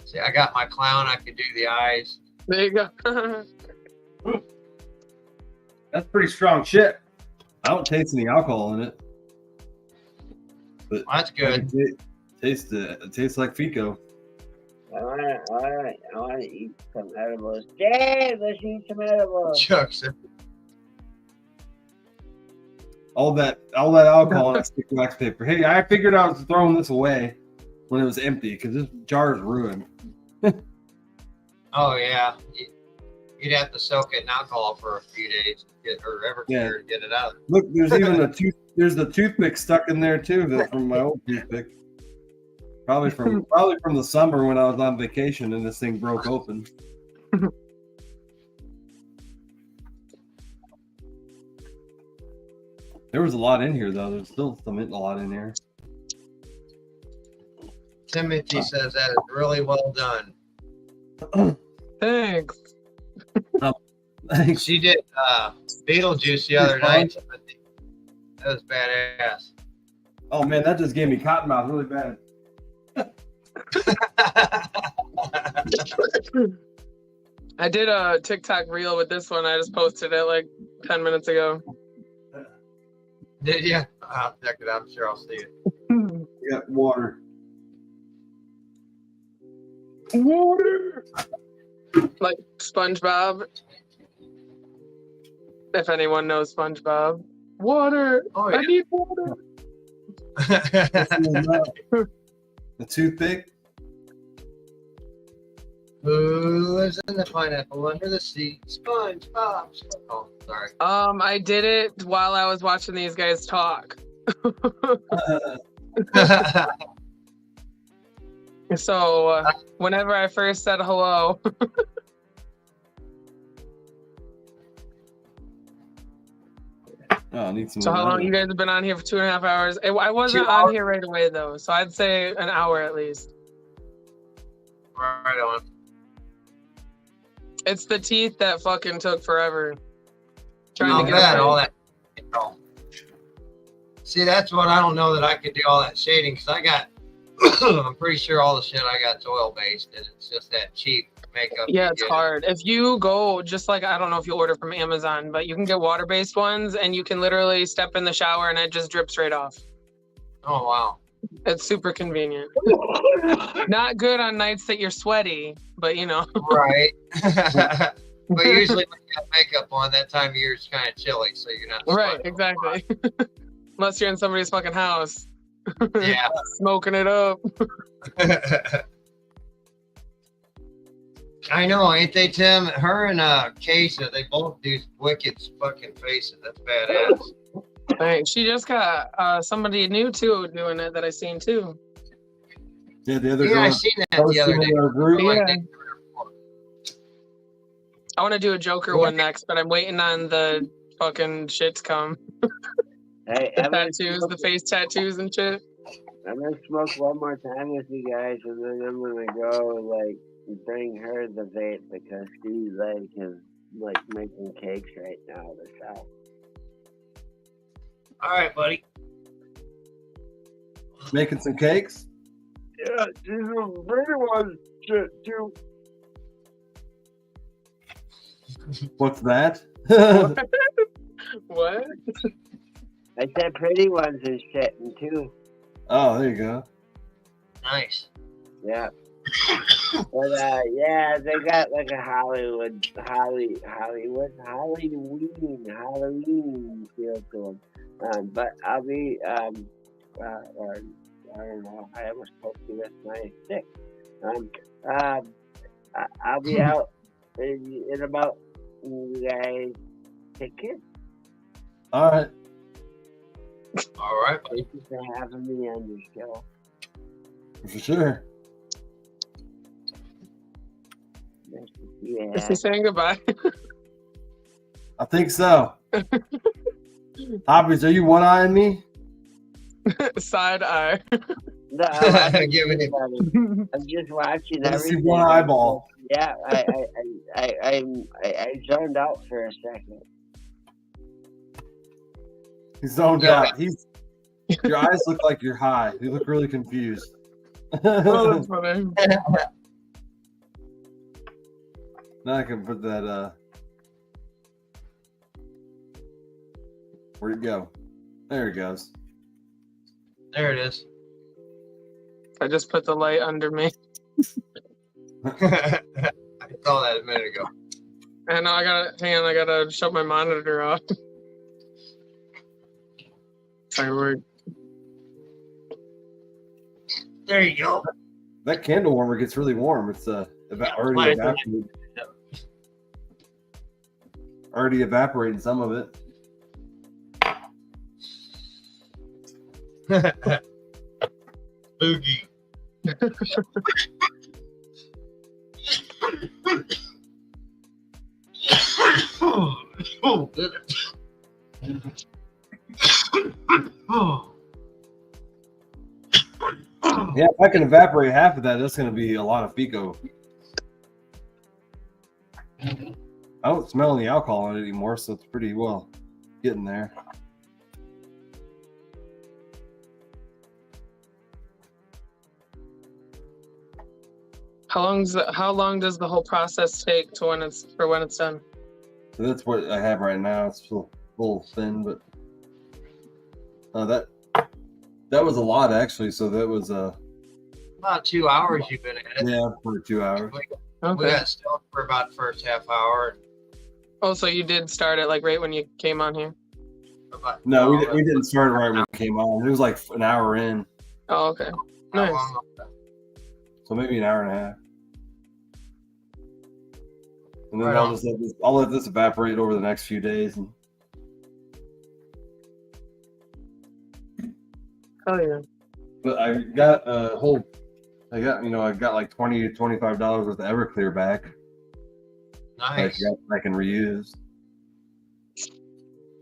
S2: See, I got my clown. I could do the eyes.
S6: There you go.
S5: That's pretty strong shit. I don't taste any alcohol in it. But
S2: Well, that's good.
S5: It tastes like FECO.
S4: I wanna eat some edibles. Dave, let's eat some edibles.
S2: Chucks.
S5: All that alcohol in that stick wax paper. Hey, I figured I was throwing this away when it was empty because this jar is ruined.
S2: Oh yeah. You'd have to soak it in alcohol for a few days to get to get it out.
S5: Look, there's even there's the toothpick stuck in there too. That's from my old toothpick. Probably from the summer when I was on vacation and this thing broke open. There was a lot in here though. There's still a lot in here.
S2: Timothy says that is really well done.
S6: Thanks.
S5: Thanks.
S2: She did Beetlejuice the other night. Timothy. That was badass.
S5: Oh man, that just gave me cotton mouth really bad.
S6: I did a TikTok reel with this one. I just posted it like 10 minutes ago.
S2: Did you? I'll check it out. I'm sure I'll see it.
S5: You got water.
S6: Water. Like SpongeBob. If anyone knows SpongeBob. Water.
S2: Oh,
S6: I
S2: yeah.
S6: need water.
S5: The toothpick.
S2: Who lives in the pineapple under the sea? SpongeBob. Oh, sorry.
S6: I did it while I was watching these guys talk. So whenever I first said hello,
S5: Oh, I need some.
S6: so how long you guys have been on here for 2.5 hours? I wasn't on here right away though, so I'd say an hour at least.
S2: Right on.
S6: It's the teeth that fucking took forever. Trying
S2: Not
S6: to get
S2: bad,
S6: away.
S2: all that. See, that's what I don't know that I could do all that shading because I got. I'm pretty sure all the shit I got's oil based, and it's just that cheap makeup.
S6: Yeah,
S2: you
S6: it's
S2: get.
S6: hard. If you go, just like, I don't know if you order from Amazon, but you can get water-based ones and you can literally step in the shower and it just drips right off.
S2: Oh wow.
S6: It's super convenient. Not good on nights that you're sweaty, but you know.
S2: Right. But usually when you have makeup on, that time of year it's kind of chilly, so you're not.
S6: Right,
S2: sweating.
S6: exactly. Unless you're in somebody's fucking house.
S2: Yeah.
S6: Smoking it up.
S2: I know, ain't they, Tim? Her and Keisha, they both do wicked fucking faces. That's badass.
S6: Right. She just got somebody new too doing it that I seen too.
S5: Yeah, the other
S2: Yeah, I
S5: girl.
S2: seen that the other day.
S5: Group.
S6: Yeah.
S2: Like,
S6: I want to do a Joker one next, but I'm waiting on the fucking shit to come.
S4: Hey,
S6: The tattoos, the face tattoos and shit.
S4: I'm gonna smoke one more time with you guys, and then I'm gonna go like bring her the vape because she like is like making cakes right now herself.
S2: all right, buddy.
S5: Making some cakes.
S4: Yeah, she's a pretty one shit too.
S5: What's that?
S6: What?
S4: I said pretty ones and shit and too.
S5: Oh, there you go.
S2: Nice.
S4: Yeah. But yeah, they got like a Halloween feel to them. But I'll be or I don't know. I almost poked you with my stick. I'll be out in about you guys take care.
S5: All right.
S2: All right, buddy.
S4: Thank you for having me on your show.
S5: For sure.
S4: Nice to see you.
S6: Is he saying goodbye?
S5: I think so. Hobbies, are you one-eyeing me?
S6: Side eye.
S4: No, I'm
S2: Giving it.
S4: just watching
S5: Let's see
S4: everything.
S5: one eyeball.
S4: Yeah, I zoned out for a second.
S5: He's zoned
S2: Yeah.
S5: out. Your eyes look like you're high. You look really confused.
S6: Oh, that's funny.
S5: Now I can put that. Where'd it go? There it goes.
S2: There it is.
S6: I just put the light under me.
S2: I saw that a minute ago.
S6: And I gotta shut my monitor off. Sorry,
S2: There you go.
S5: That candle warmer gets really warm. It's already
S2: Why is it-
S5: evaporated. Already evaporating some of it.
S2: Boogie. Oh, goodness. Oh.
S5: Yeah, if I can evaporate half of that, that's going to be a lot of FECO. I don't smell any alcohol in it anymore, so it's pretty well getting there.
S6: How long does the whole process take to when it's done?
S5: So that's what I have right now. It's a little thin, but that was a lot actually. So that was
S2: About 2 hours you've been at it.
S5: yeah, for 2 hours.
S2: We
S6: Okay.
S2: got stoned for about the first half hour.
S6: Oh, so you did start it like right when you came on here?
S5: No, we didn't start right when we came on. It was like an hour in,
S6: Oh, okay.
S2: How
S6: Nice.
S2: long?
S5: so maybe an hour and a half. And then
S2: Right
S5: I'll
S2: on.
S5: just I'll let this evaporate over the next few days. And
S6: Oh yeah.
S5: but I got I got like $20 to $25 worth of Everclear back.
S2: Nice.
S5: I can reuse.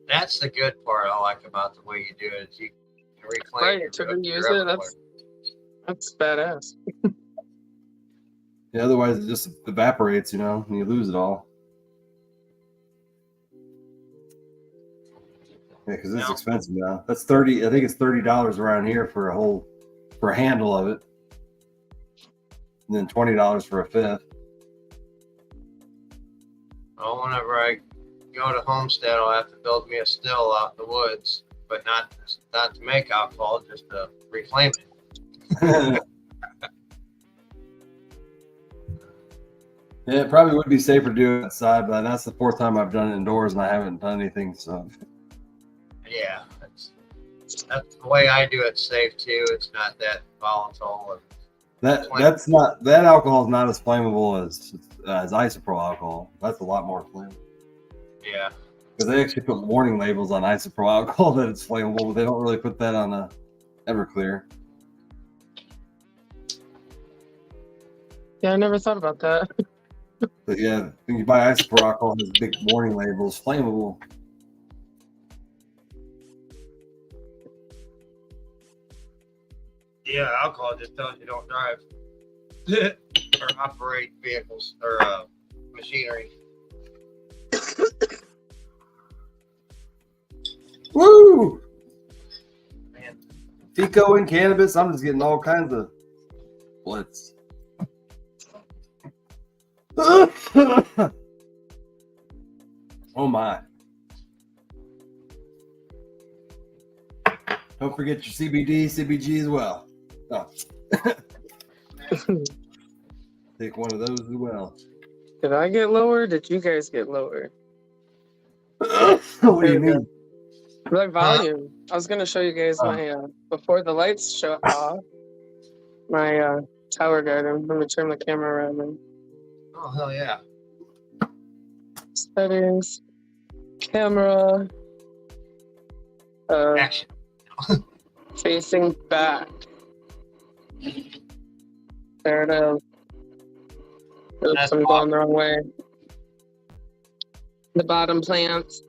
S2: That's the good part I like about the way you do it. Is you can reclaim
S6: Right, to
S2: your
S6: reuse it, that's badass.
S5: Yeah, otherwise it just evaporates, and you lose it all. Yeah, because it's
S2: No.
S5: expensive now. That's 30. I think it's $30 around here for a handle of it, and then $20 for a fifth.
S2: Well, whenever I go to Homestead, I'll have to build me a still out in the woods, but not to make alcohol, just to reclaim it.
S5: Yeah, it probably would be safer to do it outside, but that's the fourth time I've done it indoors and I haven't done anything. So
S2: Yeah, that's the way I do it. Safe too. It's not that volatile.
S5: that alcohol is not as flammable as isopropyl alcohol. That's a lot more flammable.
S2: Yeah.
S5: Because they actually put warning labels on isopropyl alcohol that it's flammable, but they don't really put that on Everclear.
S6: Yeah, I never thought about that.
S5: But yeah, when you buy isopropyl alcohol, there's big warning labels, flammable.
S2: Yeah, alcohol just tells you don't drive or operate vehicles or machinery.
S5: Woo!
S2: Man,
S5: FECO and cannabis. I'm just getting all kinds of blitz. Oh my. Don't forget your CBD, CBG as well. Oh. Take one of those as well.
S6: Did I get lower? Did you guys get lower?
S5: What do you mean?
S6: Like volume. I was gonna show you guys my before the lights show off. My tower garden. Let me turn the camera around and
S2: oh hell yeah!
S6: settings, camera,
S2: Action.
S6: facing back. There it is. Oops,
S2: That's
S6: I'm going the wrong way. The bottom plants.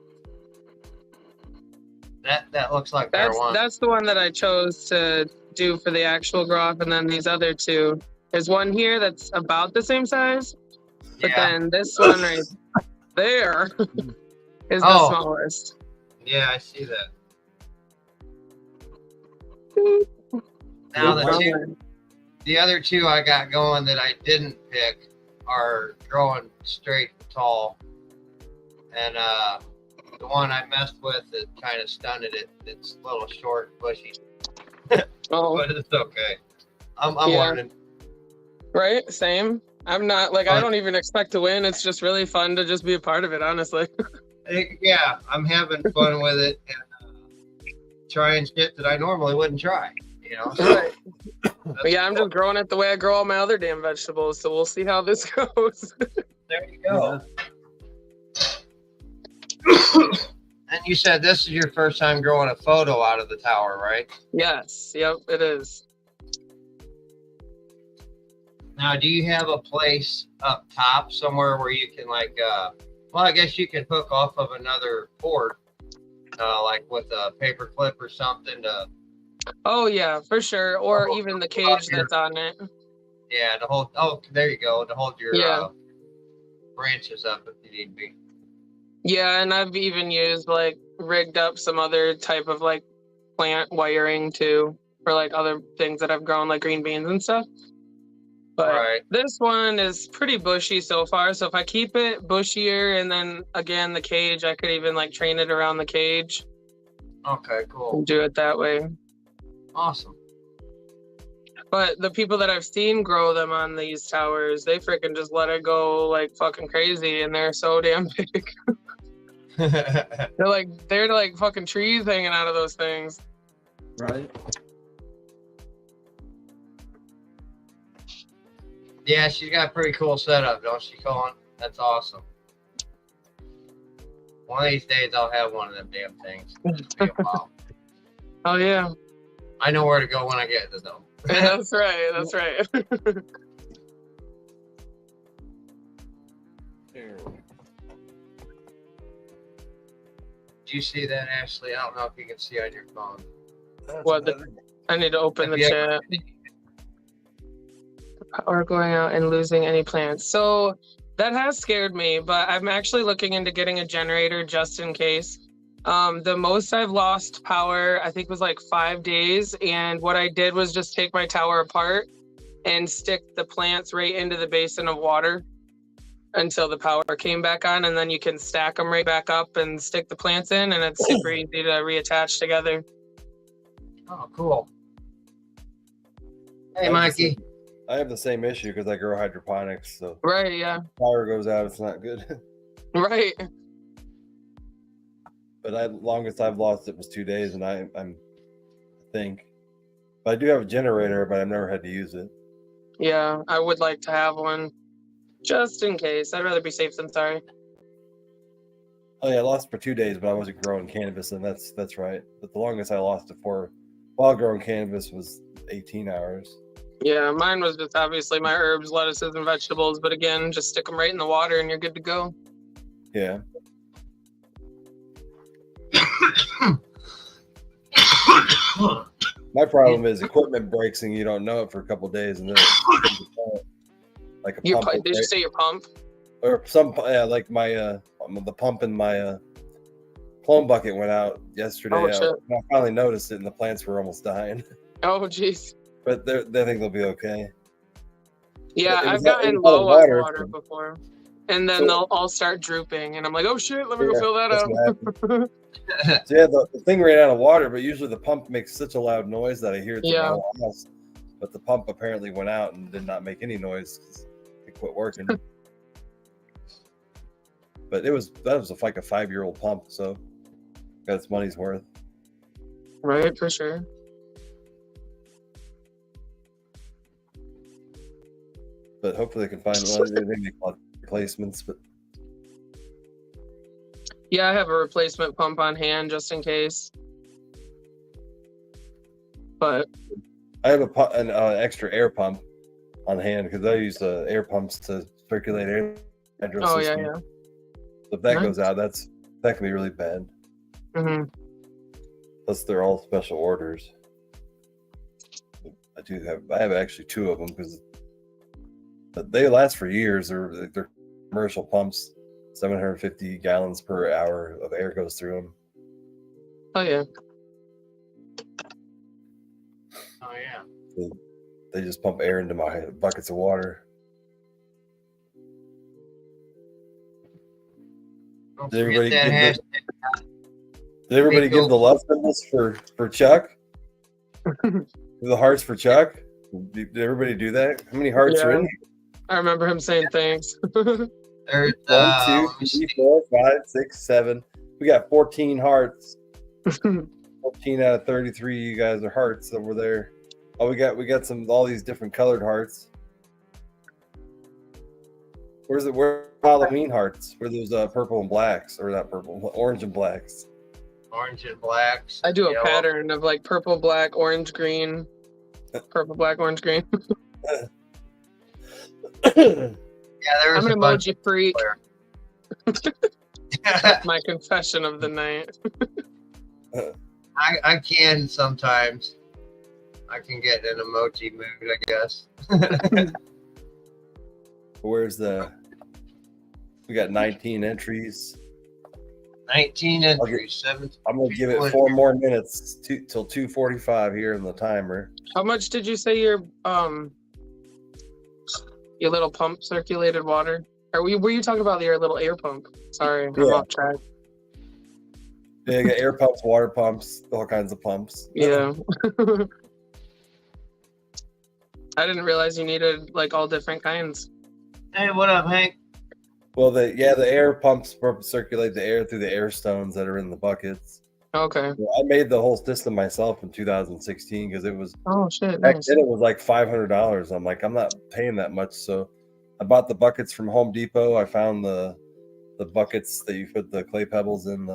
S2: That looks like
S6: That's
S2: marijuana.
S6: that's the one that I chose to do for the actual grow up, and then these other two. There's one here that's about the same size, but
S2: Yeah.
S6: then this one right there is the
S2: Oh.
S6: smallest.
S2: Yeah, I see that. Now the other two I got going that I didn't pick are growing straight and tall, and the one I messed with it kind of stunted it. It's a little short, and bushy,
S6: Oh,
S2: but it's okay. I'm
S6: Yeah.
S2: learning.
S6: right, same. I'm not like I don't even expect to win. It's just really fun to just be a part of it, honestly.
S2: Yeah, I'm having fun with it and trying shit that I normally wouldn't try.
S6: Right. But yeah, I'm just growing it the way I grow all my other damn vegetables. So we'll see how this goes.
S2: There you go. And you said this is your first time growing a photo out of the tower, right?
S6: Yes. Yep. It is.
S2: Now, do you have a place up top somewhere where you can well, I guess you can hook off of another cord, like with a paper clip or something to,
S6: Oh yeah, for sure. Or even the cage that's on it.
S2: yeah, to hold, oh, there you go, to hold your
S6: Yeah.
S2: branches up if you need be.
S6: Yeah, and I've even used like rigged up some other type of like plant wiring too for like other things that I've grown like green beans and stuff. But
S2: Right.
S6: this one is pretty bushy so far. So if I keep it bushier and then again the cage, I could even like train it around the cage
S2: Okay, cool.
S6: and do it that way.
S2: Awesome.
S6: But the people that I've seen grow them on these towers, they freaking just let it go like fucking crazy, and they're so damn big. They're like fucking trees hanging out of those things.
S1: Right.
S2: Yeah, she's got a pretty cool setup, don't she, Colin? That's awesome. One of these days, I'll have one of them damn things. It'll be a while.
S6: Oh yeah.
S2: I know where to go when I get to them.
S6: That's right. That's right.
S2: Do you see that, Ashley? I don't know if you can see on your phone.
S6: What? I need to open the chat. Or going out and losing any plants. So that has scared me, but I'm actually looking into getting a generator just in case. The most I've lost power, I think, was like 5 days. And what I did was just take my tower apart and stick the plants right into the basin of water until the power came back on. And then you can stack them right back up and stick the plants in. And it's super easy to reattach together.
S2: Oh, cool. Hey, Mikey.
S5: I have the same issue because I grow hydroponics, so
S6: Right, yeah.
S5: power goes out, it's not good.
S6: Right.
S5: But longest I've lost it was 2 days, and I think. But I do have a generator, but I've never had to use it.
S6: Yeah, I would like to have one just in case. I'd rather be safe than sorry.
S5: Oh yeah, I lost for 2 days, but I wasn't growing cannabis, and that's right. But the longest I lost it for while growing cannabis was 18 hours.
S6: Yeah, mine was just obviously my herbs, lettuces, and vegetables. But again, just stick them right in the water and you're good to go.
S5: Yeah. My problem is equipment breaks and you don't know it for a couple of days, and then like a
S6: Your
S5: pump.
S6: did you say your pump?
S5: Or some like my the pump in my plum bucket went out yesterday.
S6: Oh, shit.
S5: I finally noticed it, and the plants were almost dying.
S6: Oh, jeez.
S5: But they think they'll be okay.
S6: Yeah,
S5: It was
S6: I've gotten
S5: it was
S6: low on
S5: water,
S6: water before. And then
S5: So-
S6: they'll all start drooping. And I'm like, oh, shit, let me go
S5: Yeah,
S6: fill that
S5: that's
S6: out.
S5: what happened. So yeah, the thing ran out of water, but usually the pump makes such a loud noise that I hear it through my whole house. But the pump apparently went out and did not make any noise because it quit working. But that was like a 5-year-old pump, so got its money's worth.
S6: Right, for sure.
S5: But hopefully they can find one. They make a lot of replacements, but
S6: Yeah, I have a replacement pump on hand just in case. But
S5: I have an extra air pump on hand because I use air pumps to circulate air.
S6: oh yeah, yeah.
S5: So if that
S6: Nice.
S5: goes out, that can be really bad.
S6: Hmm.
S5: Plus, they're all special orders. I have actually 2 of them because they last for years. They're commercial pumps. 750 gallons per hour of air goes through them.
S6: Oh yeah.
S2: Oh, yeah.
S5: They just pump air into my buckets of water.
S2: Don't
S5: Did everybody
S2: forget that
S5: give
S2: hashtag.
S5: Did everybody give the love symbols for Chuck? The hearts for Chuck? Did everybody do that? How many hearts are in here?
S6: I remember him saying thanks.
S2: There's,
S5: 1,
S2: let
S5: 2,
S2: me
S5: 3,
S2: see.
S5: 4, 5, 6, 7. We got 14 hearts. 14 out of 33. You guys are hearts over there. Oh, we got all these different colored hearts. Where Halloween hearts? Where those purple and blacks, or not purple, orange and blacks.
S2: Orange and blacks.
S6: I do a
S2: yellow.
S6: pattern of like purple, black, orange, green. Purple, black, orange, green.
S2: Yeah, there's
S6: I'm an
S2: a bunch.
S6: emoji freak. My confession of the night.
S2: I can sometimes. I can get in an emoji mood, I guess.
S5: Where's we got 19 entries.
S2: 19 entries, 17.
S5: I'm gonna give it 4 more minutes till 2:45 here in the timer.
S6: How much did you say your Your little pump circulated water. Were you talking about your little air pump? Sorry, I'm
S5: Yeah.
S6: off track.
S5: Yeah, you got air pumps, water pumps, all kinds of pumps.
S6: Yeah. I didn't realize you needed like all different kinds.
S2: Hey, what up, Hank?
S5: Well, the air pumps circulate the air through the air stones that are in the buckets.
S6: Okay.
S5: I made the whole system myself in 2016 because it was
S6: Oh shit,
S5: back
S6: nice.
S5: then it was like $500. I'm like, I'm not paying that much, so I bought the buckets from Home Depot. I found the buckets that you put the clay pebbles in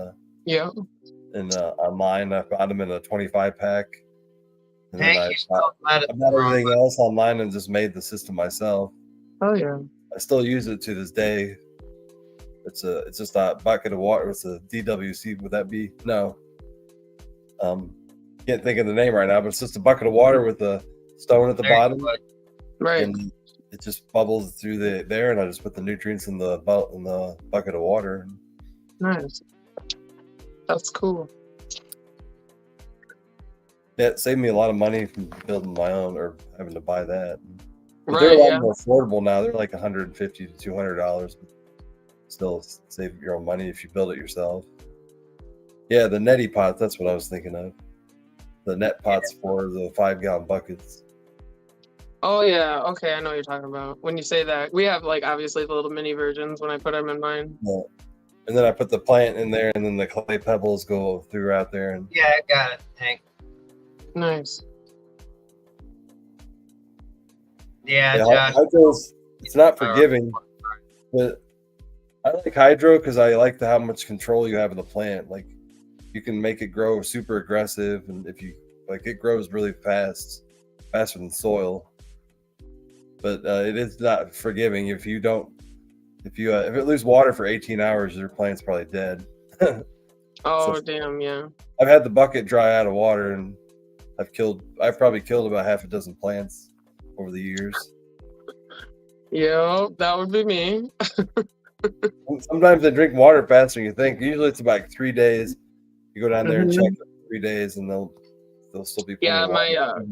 S6: Yeah.
S5: online. I found them in a 25 pack. And then
S2: Hank, you still mad at
S5: I bought
S2: the wrong
S5: everything else online and just made the system myself.
S6: Oh yeah.
S5: I still use it to this day. It's just a bucket of water. It's a DWC. Would that be? No. Can't think of the name right now, but it's just a bucket of water with a stone at the
S2: There you
S5: bottom,
S2: go.
S6: Right.
S5: and it just bubbles through there. And I just put the nutrients in the bucket of water.
S6: Nice. That's cool.
S5: Yeah, it saved me a lot of money from building my own or having to buy that. But
S6: Right.
S5: they're a lot
S6: Yeah.
S5: more affordable now. They're like $150 to $200. But still save your own money if you build it yourself. Yeah, the neti pots. That's what I was thinking of. The net pots for the 5-gallon buckets.
S6: Oh yeah. Okay, I know what you're talking about. When you say that, we have like obviously the little mini versions when I put them in mine.
S5: Yeah. And then I put the plant in there, and then the clay pebbles go throughout there. And
S2: Yeah, I got it, Hank.
S6: Nice.
S2: Yeah,
S5: yeah,
S2: Josh.
S5: hydro's it's not forgiving, but I like hydro because I like how much control you have in the plant. Like you can make it grow super aggressive, and if you like, it grows really fast, faster than soil. But it is not forgiving if you don't. If it loses water for 18 hours, your plant's probably dead.
S6: Oh
S5: So-
S6: damn, yeah.
S5: I've had the bucket dry out of water, and I've probably killed about half a dozen plants over the years.
S6: Yo, that would be me.
S5: Sometimes they drink water faster than you think. Usually it's about 3 days. You go down there and
S6: Mhm.
S5: check for 3 days, and they'll still be.
S6: Yeah,
S5: plenty of
S6: my
S5: water.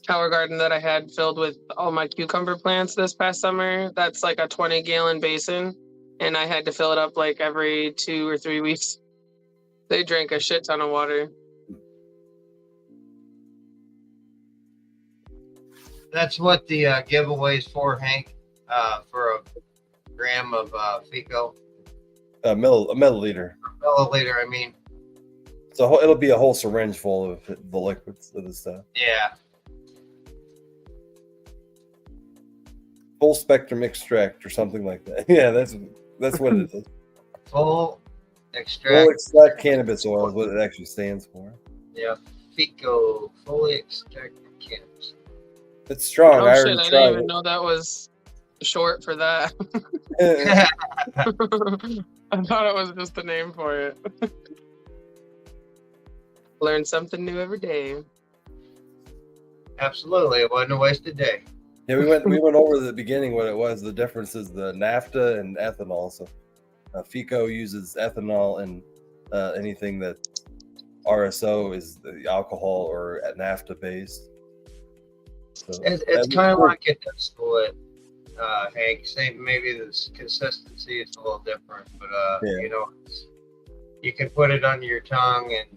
S6: tower garden that I had filled with all my cucumber plants this past summer, that's like a 20-gallon basin, and I had to fill it up like every 2 or 3 weeks. They drank a shit ton of water.
S2: That's what the giveaway's for, Hank. For a gram of FECO,
S5: A milliliter.
S2: milliliter. I mean,
S5: So it'll be a whole syringe full of the liquids of the stuff.
S2: yeah.
S5: Full spectrum extract or something like that. Yeah, that's what it is.
S2: Full
S5: Full
S2: extract.
S5: extract cannabis oil is what it actually stands for.
S2: Yeah, FECO, fully extracted cannabis.
S5: It's strong.
S6: Oh
S5: I
S6: shit,
S5: already
S6: I didn't
S5: tried
S6: even know that was short for that.
S5: it.
S6: I thought it was just a name for it. Learn something new every day.
S2: Absolutely, it wasn't a wasted day.
S5: Yeah, we went over the beginning what it was. The difference is the naphtha and ethanol. So FECO uses ethanol, and anything that RSO is the alcohol or naphtha based. So
S2: It's kind of like a distillate, Hank. Same, maybe the consistency is a little different, but
S5: Yeah.
S2: you know, you can put it under your tongue and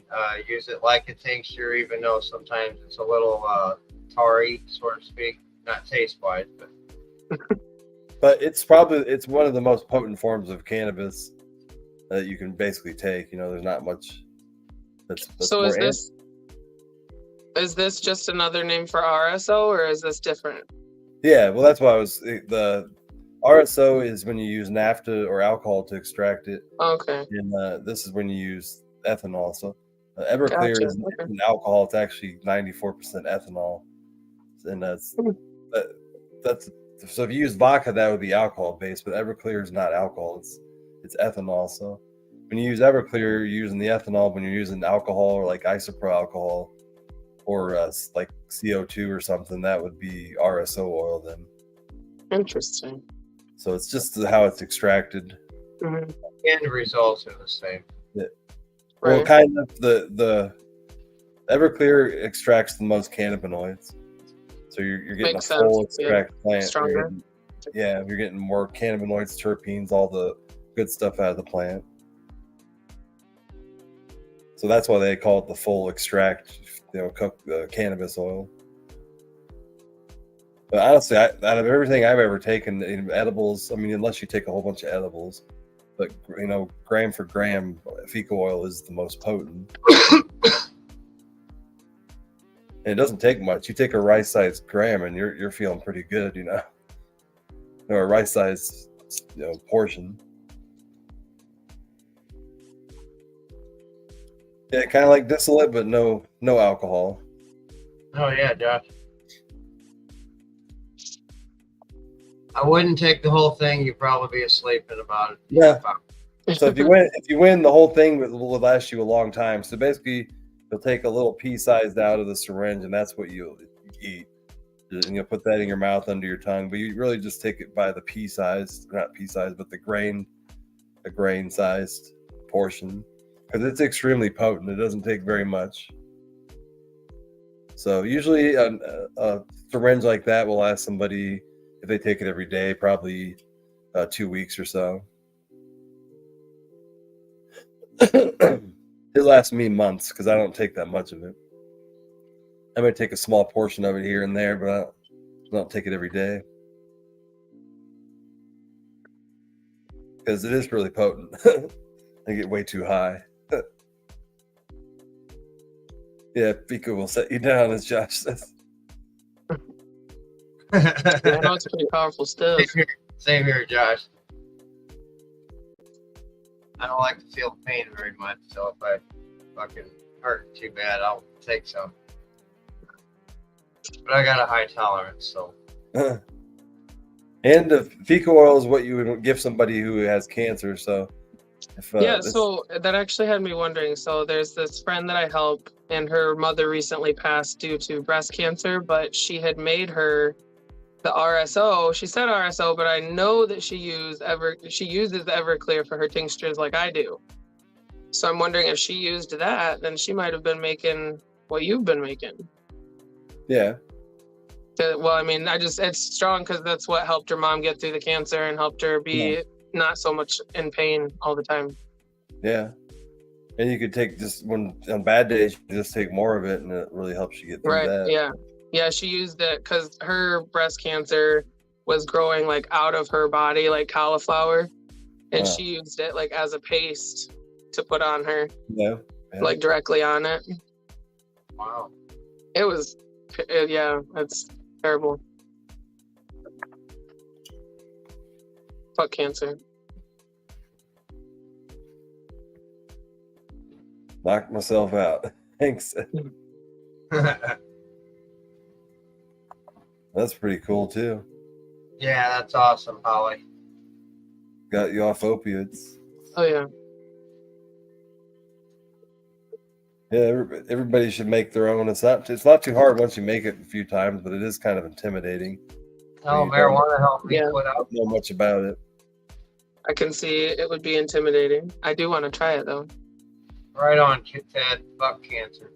S2: use it like a tincture, even though sometimes it's a little tarry, so to speak. Not taste wise,
S5: but it's one of the most potent forms of cannabis that you can basically take. You know, there's not much. That's
S6: So
S5: more
S6: is this just another name for RSO, or is this different?
S5: Yeah, well, that's why the RSO is when you use naphtha or alcohol to extract it,
S6: Okay.
S5: and this is when you use ethanol. So Everclear
S6: Gotcha,
S5: is
S6: okay.
S5: an alcohol. It's actually 94% ethanol, and that's so if you use vodka, that would be alcohol based, but Everclear is not alcohol. It's ethanol. So when you use Everclear, you're using the ethanol. When you're using alcohol or like isopro alcohol or like CO2 or something, that would be RSO oil then.
S6: Interesting.
S5: So it's just how it's extracted.
S6: Mhm.
S2: and the results are the same.
S5: Well,
S6: Right.
S5: kind of the Everclear extracts the most cannabinoids. So you're getting
S6: Makes
S5: a full
S6: sense, yeah.
S5: extract plant.
S6: Stronger.
S5: Yeah, you're getting more cannabinoids, terpenes, all the good stuff out of the plant. So that's why they call it the full extract, cook cannabis oil. But honestly, out of everything I've ever taken, edibles, I mean, unless you take a whole bunch of edibles, but gram for gram, FECO oil is the most potent. And it doesn't take much. You take a rice-sized gram, and you're feeling pretty good, or a rice-sized portion. Yeah, kind of like distillate, but no alcohol.
S2: Oh yeah, Josh. I wouldn't take the whole thing. You'd probably be asleep in about it.
S5: Yeah. So if you win, the whole thing will last you a long time. So basically, you'll take a little pea-sized out of the syringe, and that's what you'll eat. And you'll put that in your mouth under your tongue. But you really just take it by the pea-sized, not pea-sized, but the grain-sized portion, because it's extremely potent. It doesn't take very much. So usually a syringe like that will last somebody, if they take it every day, probably 2 weeks or so. It lasts me months because I don't take that much of it. I might take a small portion of it here and there, but I don't take it every day because it is really potent. I get way too high. Yeah, FECO will set you down, as Josh says.
S6: I know it's pretty powerful stuff.
S2: Same here, Josh. I don't like to feel pain very much, so if I fucking hurt too bad, I'll take some. But I got a high tolerance, so.
S5: And the FECO oil is what you would give somebody who has cancer. So,
S6: so that actually had me wondering. So there's this friend that I help, and her mother recently passed due to breast cancer, but she had made her the RSO. She said RSO, but I know that she uses Everclear for her tinctures like I do. So I'm wondering if she used that, then she might have been making what you've been making.
S5: Yeah.
S6: Well, I mean, it's strong because that's what helped her mom get through the cancer and helped her be not so much in pain all the time.
S5: Yeah. And you could take on bad days, you just take more of it, and it really helps you get through that.
S6: Right, yeah. Yeah, she used it because her breast cancer was growing like out of her body like cauliflower, and she used it like as a paste to put on her, like directly on it.
S2: Wow.
S6: It was, it's terrible. Fuck cancer.
S5: Knocked myself out. Thanks. That's pretty cool too.
S2: Yeah, that's awesome, Holly.
S5: Got you off opiates.
S6: Oh yeah.
S5: Yeah, everybody should make their own. It's not too hard once you make it a few times, but it is kind of intimidating.
S2: Oh, marijuana helped me put out.
S5: Don't know much about it.
S6: I can see it would be intimidating. I do want to try it though.
S2: Right on, Ted. Fuck cancer.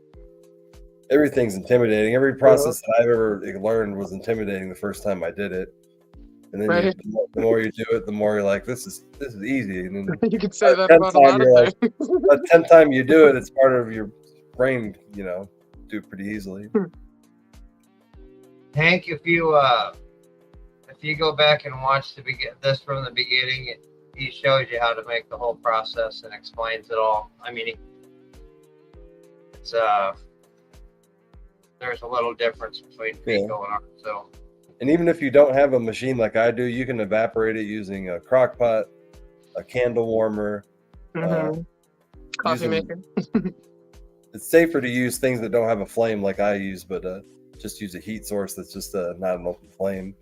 S5: Everything's intimidating. Every process that I've ever learned was intimidating the first time I did it. And then the more you do it, the more you're like, this is easy. And then
S6: you could say that about a lot of things.
S5: But 10th time you do it, it's part of your brain, do it pretty easily.
S2: Hank, if you go back and watch this from the beginning, he shows you how to make the whole process and explains it all. I mean, it's there's a little difference between FECO and RSO.
S5: And even if you don't have a machine like I do, you can evaporate it using a crock pot, a candle warmer,
S6: coffee maker.
S5: It's safer to use things that don't have a flame like I use, but just use a heat source that's just not an open flame.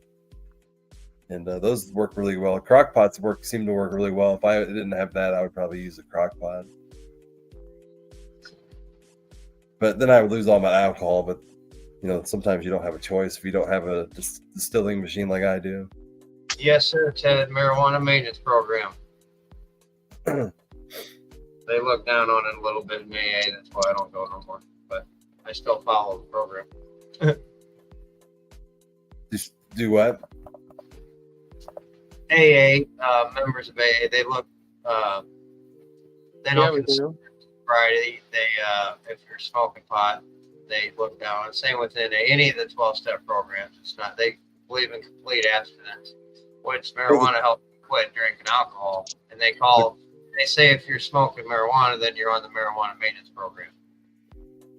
S5: And those work really well. Crock pots seem to work really well. If I didn't have that, I would probably use a crock pot. But then I would lose all my alcohol. But sometimes you don't have a choice if you don't have a distilling machine like I do.
S2: Yes, sir, Ted. Marijuana maintenance program. They look down on it a little bit in AA. That's why I don't go no more. But I still follow the program.
S5: Just do what?
S2: AA, members of AA, they look, they
S6: Yeah,
S2: don't
S6: we
S2: consider
S6: do.
S2: sobriety. They, if you're smoking pot, they look down. And same with any of the 12-step programs. It's not, they believe in complete abstinence, which marijuana helps you quit drinking alcohol. And they say if you're smoking marijuana, then you're on the marijuana maintenance program,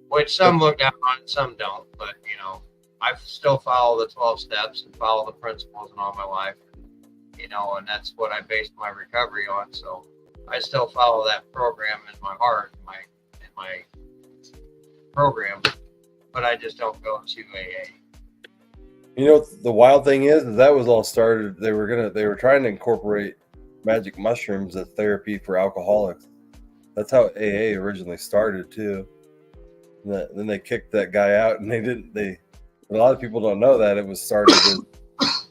S2: which some look down on and some don't. But, you know, I still follow the 12 steps and follow the principles in all my life, you know, and that's what I based my recovery on. So I still follow that program in my heart, in my program, but I just don't go to AA.
S5: You know, the wild thing is that was all started. They were trying to incorporate magic mushrooms as therapy for alcoholics. That's how AA originally started too. Then they kicked that guy out, and a lot of people don't know that it was started as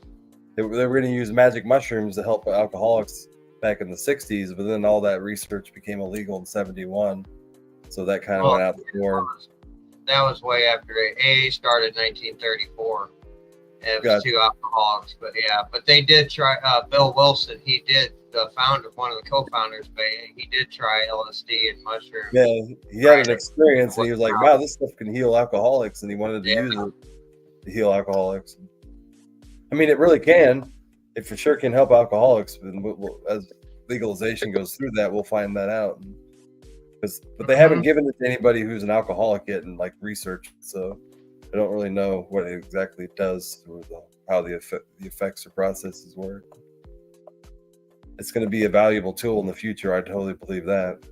S5: they were going to use magic mushrooms to help alcoholics back in the 60s, but then all that research became illegal in 71. So that kind of went out the door.
S2: That was way after AA started in 1934. It was two alcoholics, but they did try. Bill Wilson, he did one of the co-founders of AA. He did try LSD and mushrooms.
S5: Yeah, he had an experience, and he was like, "Wow, this stuff can heal alcoholics," and he wanted to use it to heal alcoholics. I mean, it really can. It for sure can help alcoholics. As legalization goes through that, we'll find that out. But they haven't given it to anybody who's an alcoholic yet and like research. So I don't really know what it exactly does or how the effects or processes work. It's going to be a valuable tool in the future. I totally believe that.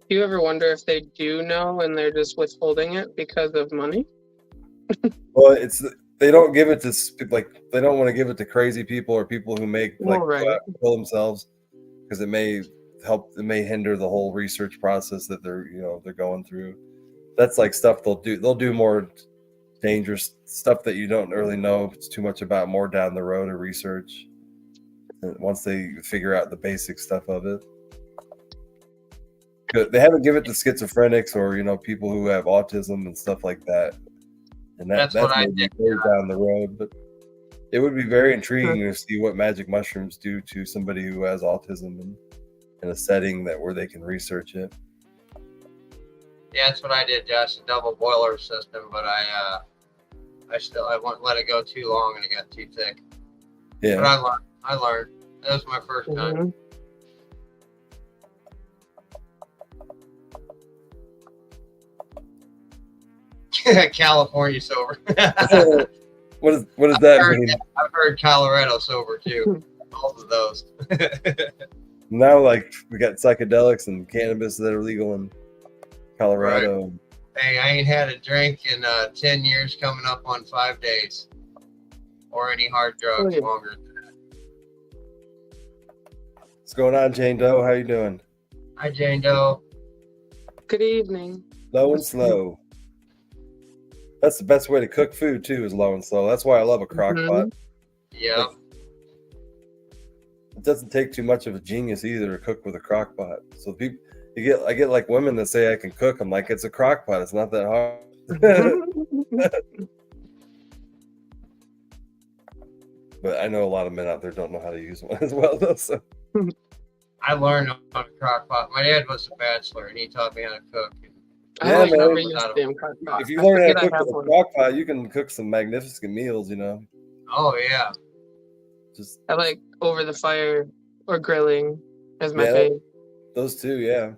S6: Do you ever wonder if they do know and they're just withholding it because of money?
S5: Well, they don't give it to they don't want to give it to crazy people or people who make kill themselves, because it may hinder the whole research process that they're going through. That's like stuff they'll do more dangerous stuff that you don't really know if it's too much about more down the road of research, and once they figure out the basic stuff of it. They haven't given it to schizophrenics or people who have autism and stuff like that, and that's maybe down the road. But it would be very intriguing to see what magic mushrooms do to somebody who has autism in a setting where they can research it.
S2: Yeah, that's what I did, Josh, a double boiler system, but I wouldn't let it go too long and it got too thick.
S5: Yeah.
S2: But I learned. That was my first time. California sober.
S5: What does that mean?
S2: I've heard Colorado sober too. Both of those.
S5: Now, like, we got psychedelics and cannabis that are legal in Colorado.
S2: Right. Hey, I ain't had a drink in 10 years, coming up on 5 days, or any hard drugs longer than that.
S5: What's going on, Jane Doe? How you doing?
S2: Hi, Jane Doe.
S6: Good evening.
S5: Low and slow. That's the best way to cook food too, is low and slow. That's why I love a crock pot.
S2: Yeah.
S5: It doesn't take too much of a genius either to cook with a crock pot. So I get like women that say I can cook. I'm like, it's a crock pot. It's not that hard. But I know a lot of men out there don't know how to use one as well, though. So
S2: I learned on a crock pot. My dad was a bachelor, and he taught me how to cook.
S5: Yeah, man. If you learn how to cook with a crock pot, you can cook some magnificent meals,
S2: Oh, yeah.
S6: I like over the fire or grilling as my favorite.
S5: Those two, yeah.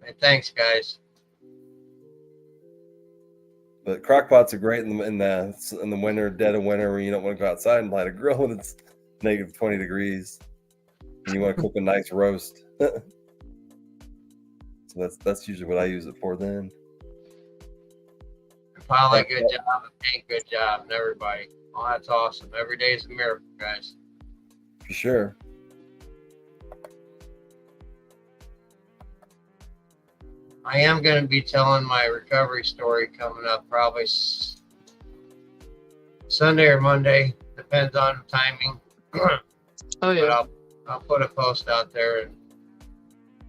S2: Hey, thanks, guys.
S5: But crock pots are great in the winter, dead of winter, when you don't want to go outside and light a grill when it's negative 20 degrees, and you want to cook a nice roast. So that's usually what I use it for then.
S2: Probably a good job, and good job, and everybody. Oh, that's awesome. Every day is a miracle, guys.
S5: For sure.
S2: I am going to be telling my recovery story coming up probably Sunday or Monday. Depends on timing.
S6: Oh, yeah.
S2: But I'll put a post out there, and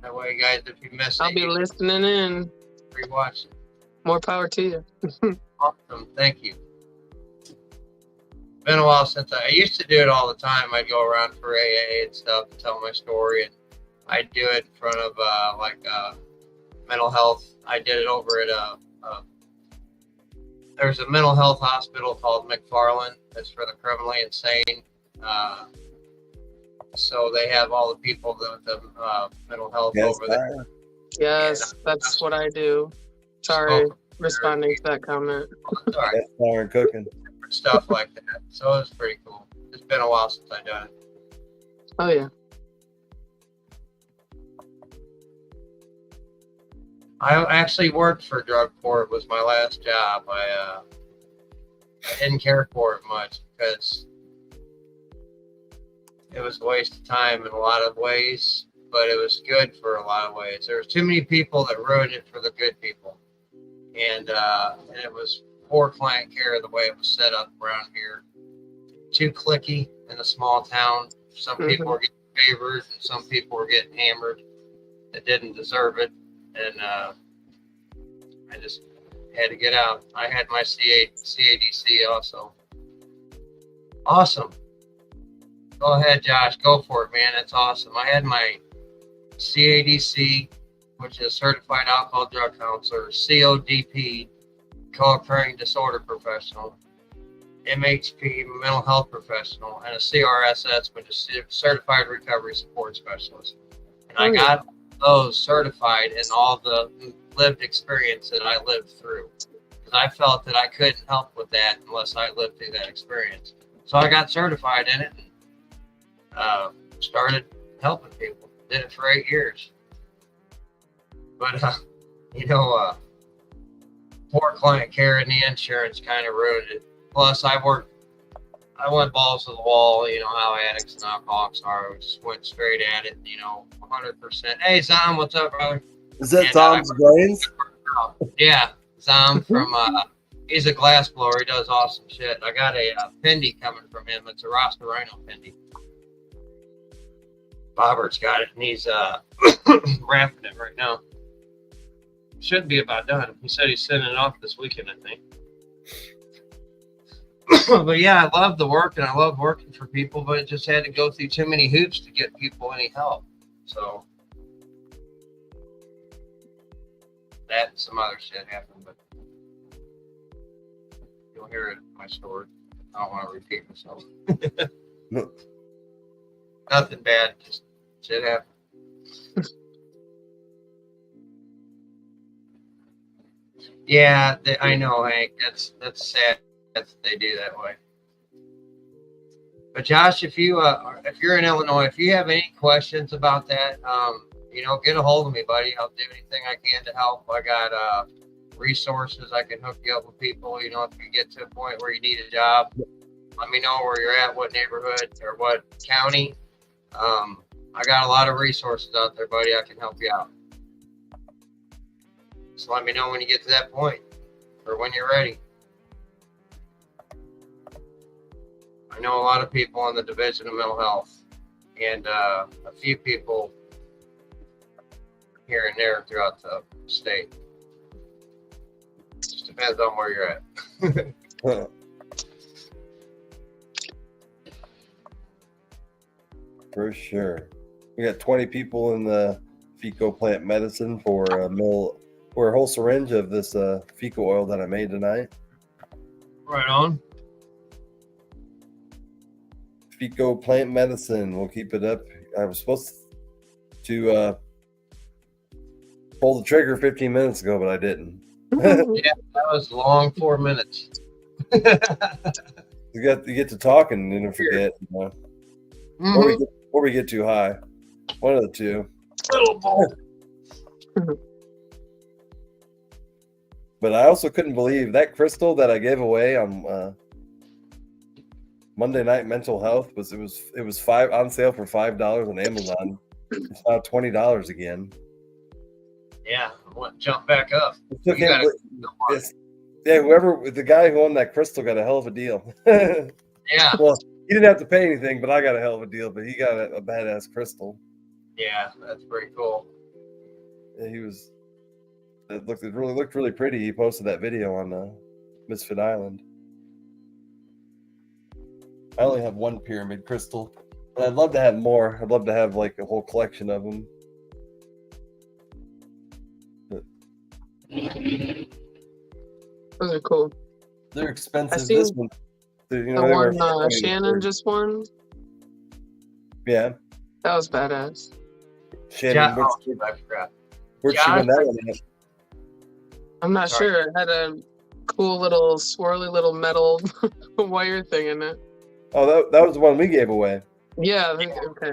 S2: that way, guys, if you miss it,
S6: I'll be listening in.
S2: Rewatch it.
S6: More power to you.
S2: Awesome. Thank you. Been a while since I used to do it all the time. I'd go around for AA and stuff and tell my story, and I'd do it in front of mental health. I did it over at there's a mental health hospital called McFarland. That's for the criminally insane. So they have all the people with the mental health over there.
S6: Yes, that's what I do. Sorry, responding to that comment.
S2: Sorry.
S5: That's fire and cooking.
S2: Stuff like that. So it's pretty cool. It's been a while since I've done it.
S6: Oh yeah.
S2: I actually worked for drug court. Was my last job. I didn't care for it much because it was a waste of time in a lot of ways, but it was good for a lot of ways. There was too many people that ruined it for the good people, and it was poor client care the way it was set up around here. Too cliquey in a small town. Some people were getting favored, and some people were getting hammered that didn't deserve it, and I just had to get out. I had my CADC also. Awesome. Go ahead, Josh. Go for it, man. That's awesome. I had my CADC, which is Certified Alcohol Drug Counselor, CODP, Co-occurring Disorder Professional, MHP, Mental Health Professional, and a CRSS, which is Certified Recovery Support Specialist. And I got those certified in all the lived experience that I lived through, because I felt that I couldn't help with that unless I lived through that experience. So I got certified in it and started helping people. Did it for 8 years. But, poor client care and the insurance kind of ruined it. Plus, I went balls to the wall, you know how addicts and alcoholics are. I just went straight at it, 100%. Hey, Zom, what's up, brother?
S5: Is that Tom's brains?
S2: Yeah, Zom from, he's a glass blower. He does awesome shit. I got a Pindy coming from him. It's a Rasta Rhino Pindy. Bobbert's got it, and he's wrapping it right now. Should be about done. He said he's sending it off this weekend, I think. But yeah, I love the work, and I love working for people, but it just had to go through too many hoops to get people any help. So that and some other shit happened, but you'll hear it in my story. I don't want to repeat myself.
S5: No.
S2: Nothing bad, just shit happened. Yeah, I know, Hank. That's sad that they do that way. But Josh, if you're in Illinois, if you have any questions about that, get a hold of me, buddy. I'll do anything I can to help. I got resources. I can hook you up with people. If you get to a point where you need a job, let me know where you're at, what neighborhood or what county. I got a lot of resources out there, buddy. I can help you out. Just let me know when you get to that point or when you're ready. I know a lot of people in the Division of Mental Health and a few people here and there throughout the state. Just depends on where you're at.
S5: For sure. We got 20 people in the FECO plant medicine for a whole syringe of this FECO oil that I made tonight.
S2: Right on.
S5: FECO plant medicine. We'll keep it up. I was supposed to pull the trigger 15 minutes ago, but I didn't.
S2: Yeah, that was long 4 minutes.
S5: You get to talking and then forget. Or we get too high. One of the two.
S2: Little bowl.
S5: But I also couldn't believe that crystal that I gave away on Monday Night Mental Health was on sale for $5 on Amazon. It's now $20 again.
S2: Yeah, I want to jump back up.
S5: Yeah, the guy who won that crystal got a hell of a deal.
S2: Yeah.
S5: Well, he didn't have to pay anything, but I got a hell of a deal. But he got a badass crystal.
S2: Yeah, that's pretty cool.
S5: Yeah, it really looked really pretty. He posted that video on Misfit Island. I only have one pyramid crystal. But I'd love to have more. I'd love to have like a whole collection of them.
S6: Those are cool.
S5: They're
S6: I
S5: expensive.
S6: seen
S5: This one, you know,
S6: the
S5: they were
S6: one
S5: 20
S6: Shannon
S5: for-
S6: just won.
S5: Yeah,
S6: That was badass.
S5: Shannon.
S2: Oh,
S5: Where'd
S2: I forgot.
S5: she win that one at?
S6: I'm not
S2: Sorry.
S6: sure. It had a cool little swirly little metal wire thing in it.
S5: Oh, that was the one we gave away.
S6: Yeah, I think, okay.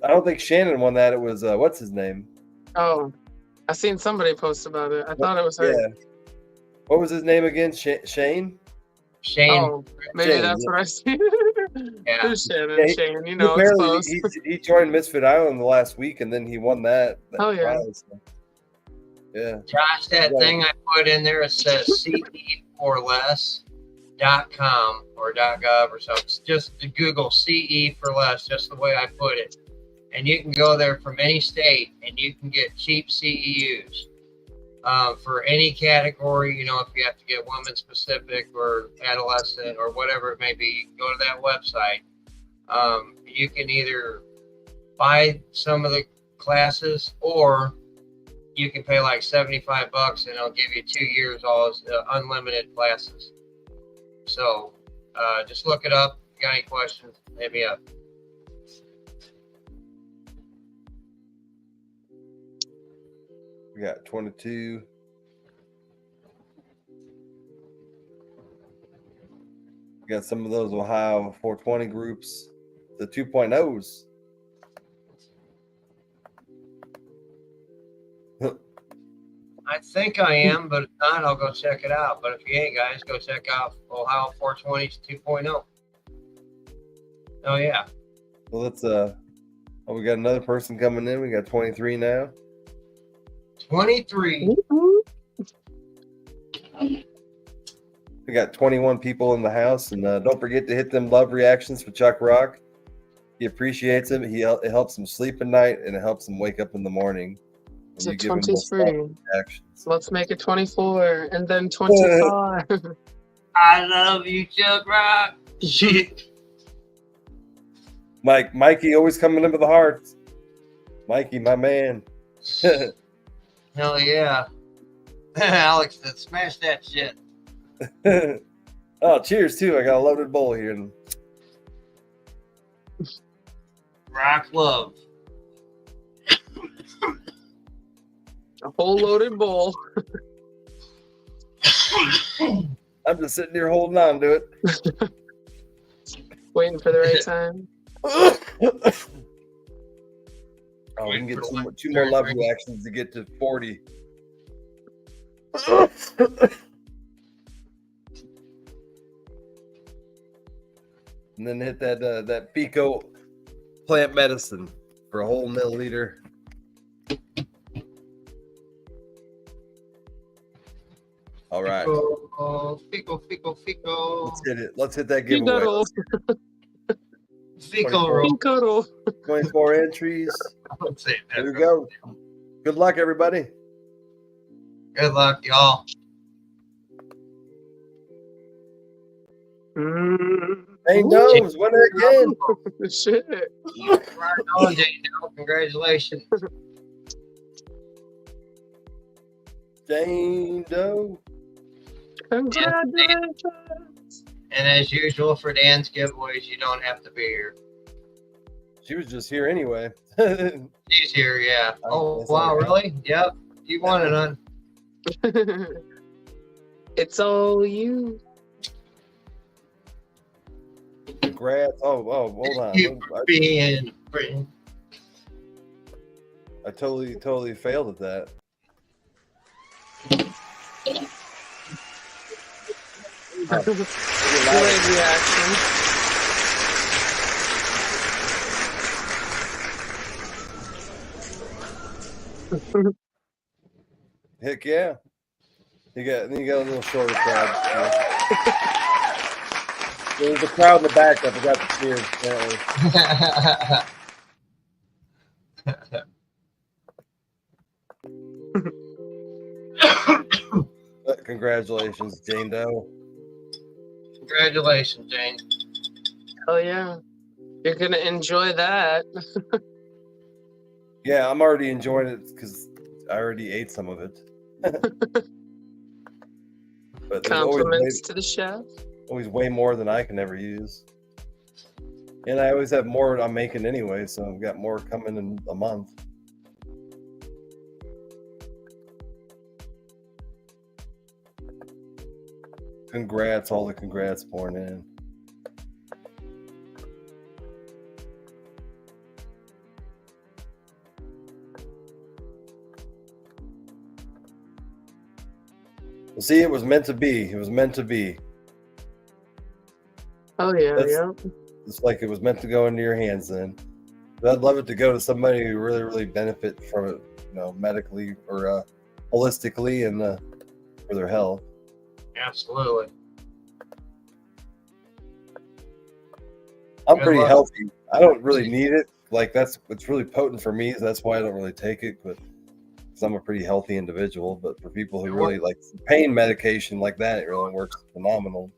S5: I don't think Shannon won that. It was what's his name?
S6: Oh, I seen somebody post about it. I thought it was her.
S5: Yeah. What was his name again? Shane?
S2: Shane.
S6: Oh, maybe
S5: Shane,
S6: that's
S5: yeah.
S6: what I see.
S2: Yeah.
S6: There's Shannon.
S5: Yeah,
S6: Shane, you know, it's
S5: Apparently,
S6: close.
S5: he joined Misfit Island the last week, and then he won that.
S6: Oh, yeah.
S5: prize. Yeah.
S2: Josh, that
S5: Yeah.
S2: thing I put in there, it says CE4less.com or .gov or something. Just Google CE for less, just the way I put it. And you can go there from any state and you can get cheap CEUs for any category. You know, if you have to get women specific or adolescent or whatever it may be, you can go to that website. You can either buy some of the classes or you can pay like $75 and it'll give you 2 years all unlimited classes. So just look it up. If you got any questions, hit me up.
S5: We got 22. We got some of those Ohio 420 groups, the 2.0s.
S2: I think I am, but if not, I'll go check it out. But if you ain't, guys, go check out Ohio 420 2.0. Oh, yeah.
S5: Well, let's we got another person coming in. We got 23 now.
S2: 23.
S5: We got 21 people in the house, and don't forget to hit them love reactions for Chuck Rock. He appreciates it. It helps him sleep at night, and it helps him wake up in the morning.
S6: Is it
S5: give him those
S6: 23?
S5: reactions.
S6: Let's make it 24 and then 25.
S2: I love you, Chuck Rock. Shit.
S5: Mikey always coming in with the hearts. Mikey, my man.
S2: Hell yeah. Alex, smash that shit.
S5: Oh, cheers too. I got a loaded bowl here.
S2: Rock love.
S6: A whole loaded bowl.
S5: I'm just sitting here holding on to it.
S6: Waiting for the right time.
S5: Oh, we can get two more love reactions to get to 40. And then hit that FECO plant medicine for a whole milliliter. All right.
S2: Fico.
S5: Let's hit it. Let's hit that giveaway.
S2: Fico.
S5: 24 entries.
S2: Let's see.
S5: There we go. Good luck, everybody.
S2: Good luck, y'all.
S5: Jane Doe's winning again.
S6: Shit.
S2: Right on, Jane Doe. Congratulations.
S5: Jane Doe.
S6: Congratulations.
S2: And as usual for Dan's giveaways, you don't have to be here.
S5: She was just here anyway.
S2: She's here, yeah. Oh, wow, really? Yep. You won it, on.
S6: It's all you.
S5: Congrats. Oh, hold on.
S2: You being Britain.
S5: I totally failed at that.
S6: Delayed reaction.
S5: Heck yeah. You got a little shorter crowd. There was a crowd in the back. I forgot to cheer. Congratulations, Jane Doe.
S2: Congratulations, Jane.
S6: Oh yeah, you're gonna enjoy that.
S5: Yeah, I'm already enjoying it because I already ate some of it. But there's
S6: Compliments to the chef.
S5: always way more than I can ever use. And I always have more I'm making anyway, so I've got more coming in a month. Congrats, all the congrats pouring in. Well, see, it was meant to be. It was meant to be.
S6: Oh yeah,
S5: That's-
S6: yeah.
S5: It's like it was meant to go into your hands then. But I'd love it to go to somebody who really, really benefit from it, medically or holistically and for their health.
S2: Absolutely.
S5: I'm
S2: Good
S5: pretty
S2: luck.
S5: healthy. I don't really need it. Like it's really potent for me. So that's why I don't really take it. But because I'm a pretty healthy individual. But for people who really like pain medication like that, it really works phenomenal.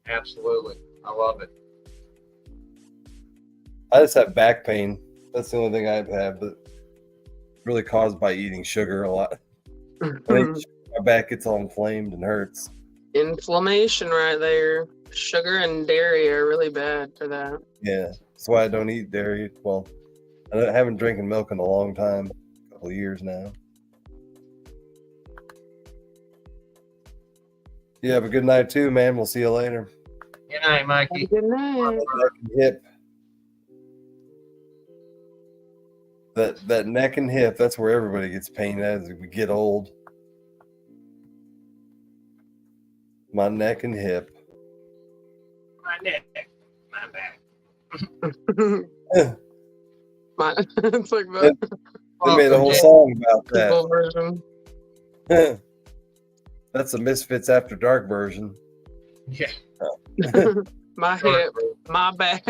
S2: Absolutely. I love it.
S5: I just have back pain. That's the only thing I have, but really caused by eating sugar a lot. When I eat sugar, my back gets all inflamed and hurts.
S6: Inflammation right there. Sugar and dairy are really bad for that.
S5: Yeah, that's why I don't eat dairy. Well, I haven't drinking milk in a long time, a couple of years now. You have a good night too, man. We'll see you later.
S2: Good night, Mikey.
S6: Good night.
S5: Neck and hip. That neck and hip, that's where everybody gets pain as we get old. My neck and hip.
S2: My neck. My back.
S6: It's like the
S5: They made a whole song about
S6: people
S5: that.
S6: version.
S5: That's the Misfits After Dark version.
S2: Yeah.
S6: My hip, my back.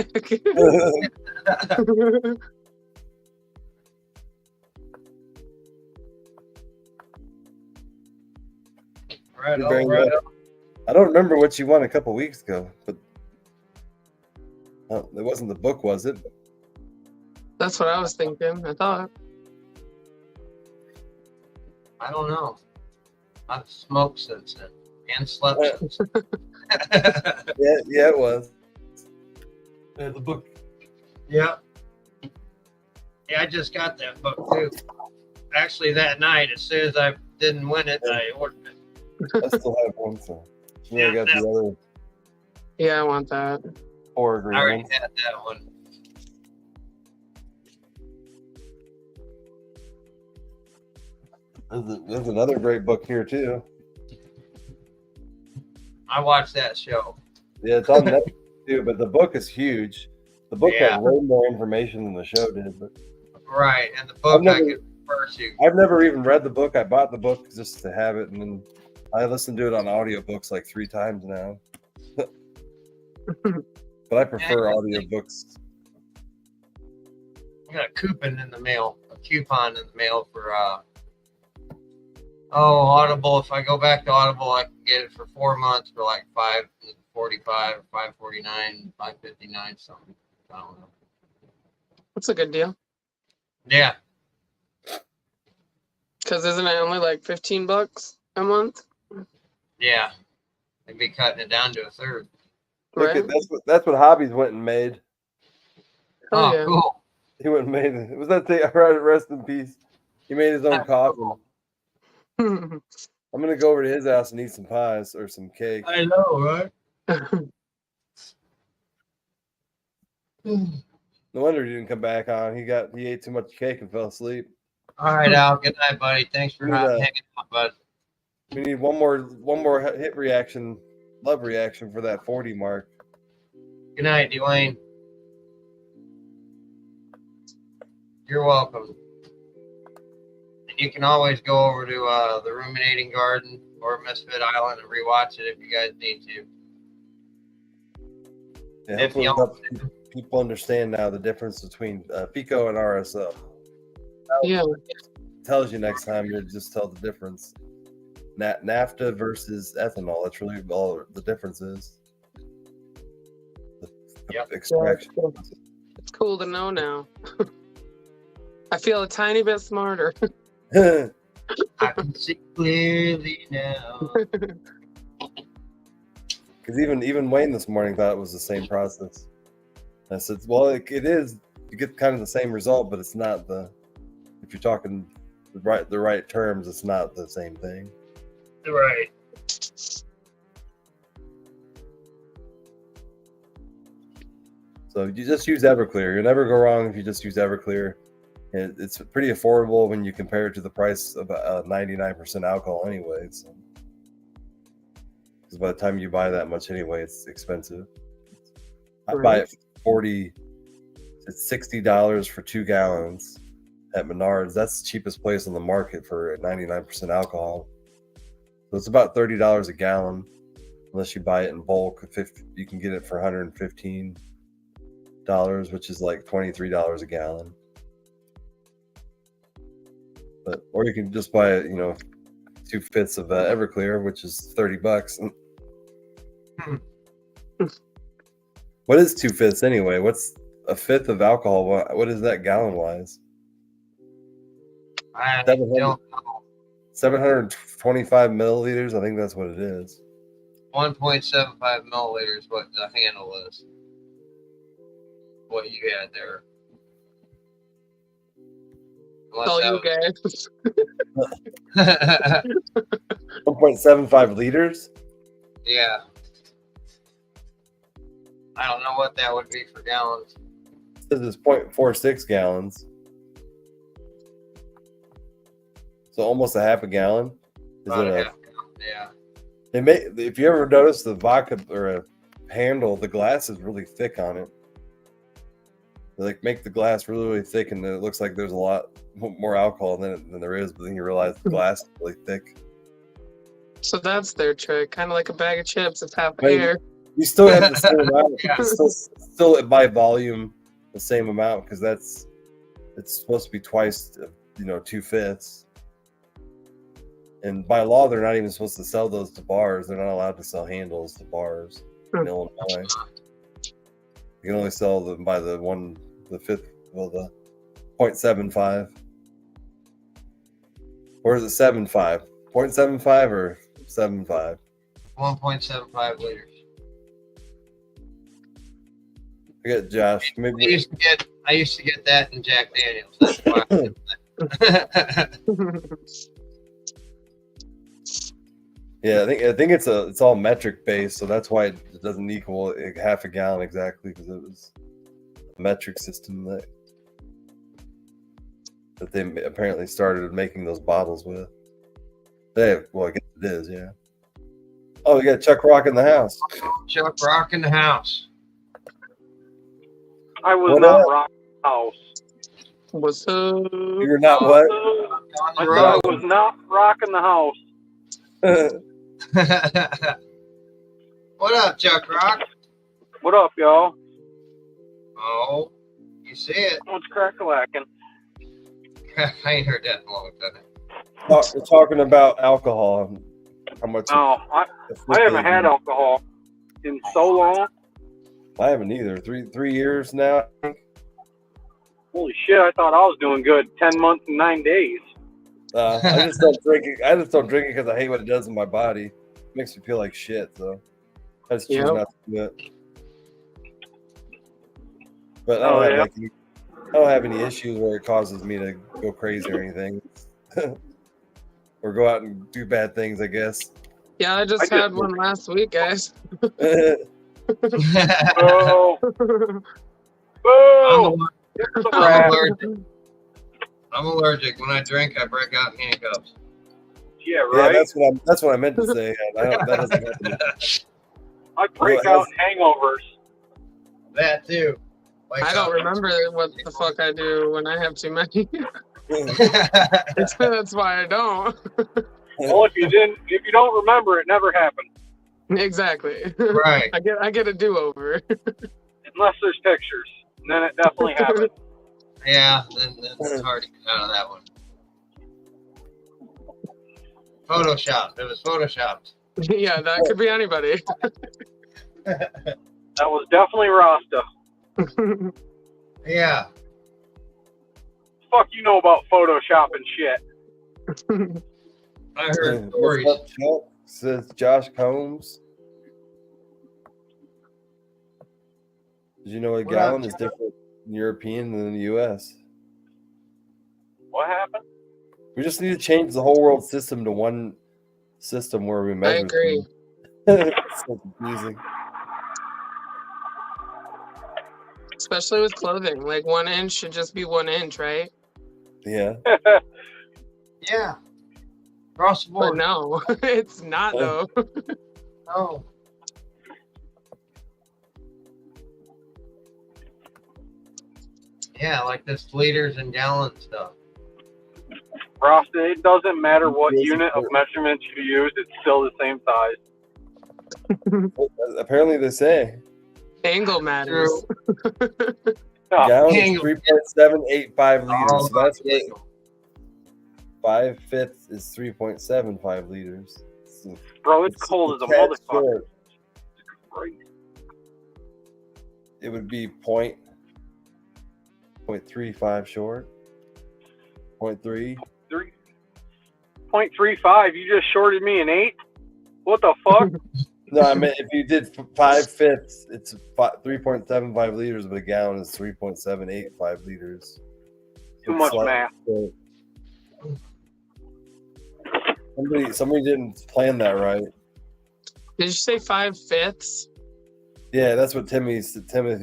S2: Right
S5: You're very
S2: on, right
S5: welcome.
S2: on.
S5: I don't remember what you won a couple weeks ago, but it wasn't the book, was it?
S6: That's what I was thinking. I thought.
S2: I don't know. I've smoked since then and slept since.
S5: Yeah, it was. Yeah, the book.
S2: Yeah. Yeah, I just got that book too. Actually, that night, as soon as I didn't win it, I ordered it.
S5: I still have one, so I got the other
S6: Yeah, I want that.
S5: 4
S2: I already
S5: agreements.
S2: had that one.
S5: There's another great book here too.
S2: I watched that show.
S5: Yeah, it's on Netflix too, but the book is huge. The book
S2: Yeah.
S5: has way more information than the show did. But
S2: Right, and the book I could refer to.
S5: I've never even read the book. I bought the book just to have it, and then I listen to it on audiobooks like 3 times now. But I prefer audiobooks.
S2: I got a coupon in the mail for Audible. If I go back to Audible, I can get it for 4 months for like $5.45 or $5.49, $5.59 something. I don't know.
S6: That's a good deal.
S2: Yeah,
S6: Because isn't it only like $15 a month?
S2: yeah. They'd be cutting it down to a third.
S5: Look
S6: Right?
S5: at that's what Hobbies went and made.
S6: Oh,
S2: Oh,
S6: yeah.
S2: cool.
S5: He went and made it. Was that thing? Rest in peace. He made his own coffin. I'm gonna go over to his house and eat some pies or some cake.
S2: I know, right?
S5: No wonder he didn't come back on. He ate too much cake and fell asleep.
S2: All right, Al. Good night, buddy. Thanks for
S5: Good night.
S2: hanging out, bud.
S5: We need one more hit reaction, love reaction for that 40 mark.
S2: Good night, Dwayne. You're welcome. And you can always go over to the Ruminating Garden or Misfit Island and rewatch it if you guys need to.
S5: Yeah,
S2: If
S5: hopefully
S2: y'all-
S5: it'll help people understand now the difference between FECO and RSO.
S6: Yeah.
S5: Tells you next time to just tell the difference. NAFTA versus ethanol. That's really all the difference is.
S2: Yep.
S3: extraction.
S6: It's cool to know now. I feel a tiny bit smarter.
S2: I can see clearly now.
S5: Because even Wayne this morning thought it was the same process. I said, well, it is. You get kind of the same result, but it's not the. If you're talking the right terms, it's not the same thing.
S2: Right.
S5: So you just use Everclear. You'll never go wrong if you just use Everclear. It's pretty affordable when you compare it to the price of 99% alcohol anyway. So. Because by the time you buy that much anyway, it's expensive. I buy it for it's $60 for 2 gallons at Menards. That's the cheapest place on the market for 99% alcohol. So it's about $30 a gallon, unless you buy it in bulk. You can get it for $115, which is like $23 a gallon. Or you can just buy it, 2/5 of Everclear, which is $30. What is 2/5 anyway? What's a fifth of alcohol? What is that gallon wise?
S2: I don't know.
S5: 725 milliliters. I think that's what it is.
S2: 1.75 milliliters, what the handle is. What you had there.
S6: All you guys.
S5: 1.75 liters.
S2: Yeah. I don't know what that would be for gallons.
S5: It says it's 0.46 gallons. So almost a half a gallon.
S2: About a half gallon, yeah.
S5: If you ever notice the vodka or a handle, the glass is really thick on it. They make the glass really, really thick, and then it looks like there's a lot more alcohol than there is, but then you realize the glass is really thick.
S6: So that's their trick, kind of like a bag of chips. It's half
S5: Right.
S6: air.
S5: You still have the same amount.
S2: Yeah.
S5: It's still by volume the same amount, because it's supposed to be twice, 2/5. And by law, they're not even supposed to sell those to bars. They're not allowed to sell handles to bars in Illinois. You can only sell them by the 0.75. Or is it 7.5? 0.75 or 7.5?
S2: 1.75 liters.
S5: I get Josh.
S2: I
S5: Maybe
S2: used to get that in Jack Daniels. That's why I did that.
S5: Yeah, I think it's all metric based, so that's why it doesn't equal half a gallon exactly, because it was a metric system that they apparently started making those bottles with. I guess it is, yeah. Oh, we got Chuck Rock in the house.
S2: Chuck Rock in the house.
S7: I was
S5: What
S7: not
S5: up?
S7: rocking the house.
S6: What's up?
S5: You're not what?
S7: I said I was not rocking the house.
S2: What up, Chuck Rock?
S7: What up, y'all?
S2: Oh, you see it.
S7: What's crack-a-lacking?
S2: I ain't heard that in a long time.
S5: We're talking about alcohol. And how much?
S7: No, I haven't had alcohol in so long.
S5: I haven't either. 3 years now.
S7: Holy shit, I thought I was doing good. 10 months and 9 days.
S5: I just don't drink it. I just don't drink it because I hate what it does in my body. It makes me feel like shit. So I just choose not to do it. But I don't have any issues where it causes me to go crazy or anything, or go out and do bad things, I guess.
S6: Yeah, I just had one last week, guys.
S7: Oh.
S2: I'm allergic. When I drink, I break out in handcuffs.
S7: Yeah, right.
S5: Yeah, that's what I meant to say. That doesn't happen.
S7: I break out in hangovers.
S2: That too.
S6: I don't remember what the fuck I do when I have too many. That's why I don't.
S7: Well, if you don't remember, it never happened.
S6: Exactly.
S2: Right.
S6: I get a do-over.
S7: Unless there's pictures, and then it definitely happened.
S2: Yeah, then it's hard to get out of that one. Photoshopped. It was photoshopped.
S6: Yeah, that could be anybody.
S7: That was definitely Rasta.
S2: Yeah.
S7: Fuck you know about Photoshop and shit.
S2: I heard
S5: What's
S2: stories.
S5: up, Chuck? Says Josh Combs. Did you know a
S2: What
S5: gallon
S2: up,
S5: is different in European than in the U.S.?
S7: What happened?
S5: We just need to change the whole world system to one system where we
S6: I
S5: measure.
S6: agree.
S5: It's so confusing.
S6: Especially with clothing. Like 1 inch should just be 1 inch, right?
S5: Yeah.
S2: Yeah. Across the
S6: But
S2: board.
S6: no, it's not though.
S2: No. Yeah, like this liters and gallons stuff.
S7: Rasta, it doesn't matter what unit of measurement you use, it's still the same size.
S5: Apparently they say.
S6: Angle matters.
S7: Yeah.
S5: Gallon is
S2: Angle.
S5: 3.785 liters.
S2: All
S5: So that's
S2: about
S5: what
S2: angle.
S5: 5/5 is 3.75 liters. So
S7: Bro, it's cold as a
S5: tad
S7: motherfucker.
S5: short.
S7: Great.
S5: It would be 0.35 short. 0.3.
S7: 0.35, you just shorted me an 8? What the fuck?
S5: No, I mean if you did 5/5, it's 3.75 liters, but a gallon is 3.785 liters.
S7: Too
S5: It's
S7: much
S5: slightly
S7: math.
S5: short. Somebody didn't plan that right.
S6: Did you say 5/5?
S5: Yeah, that's what Timothy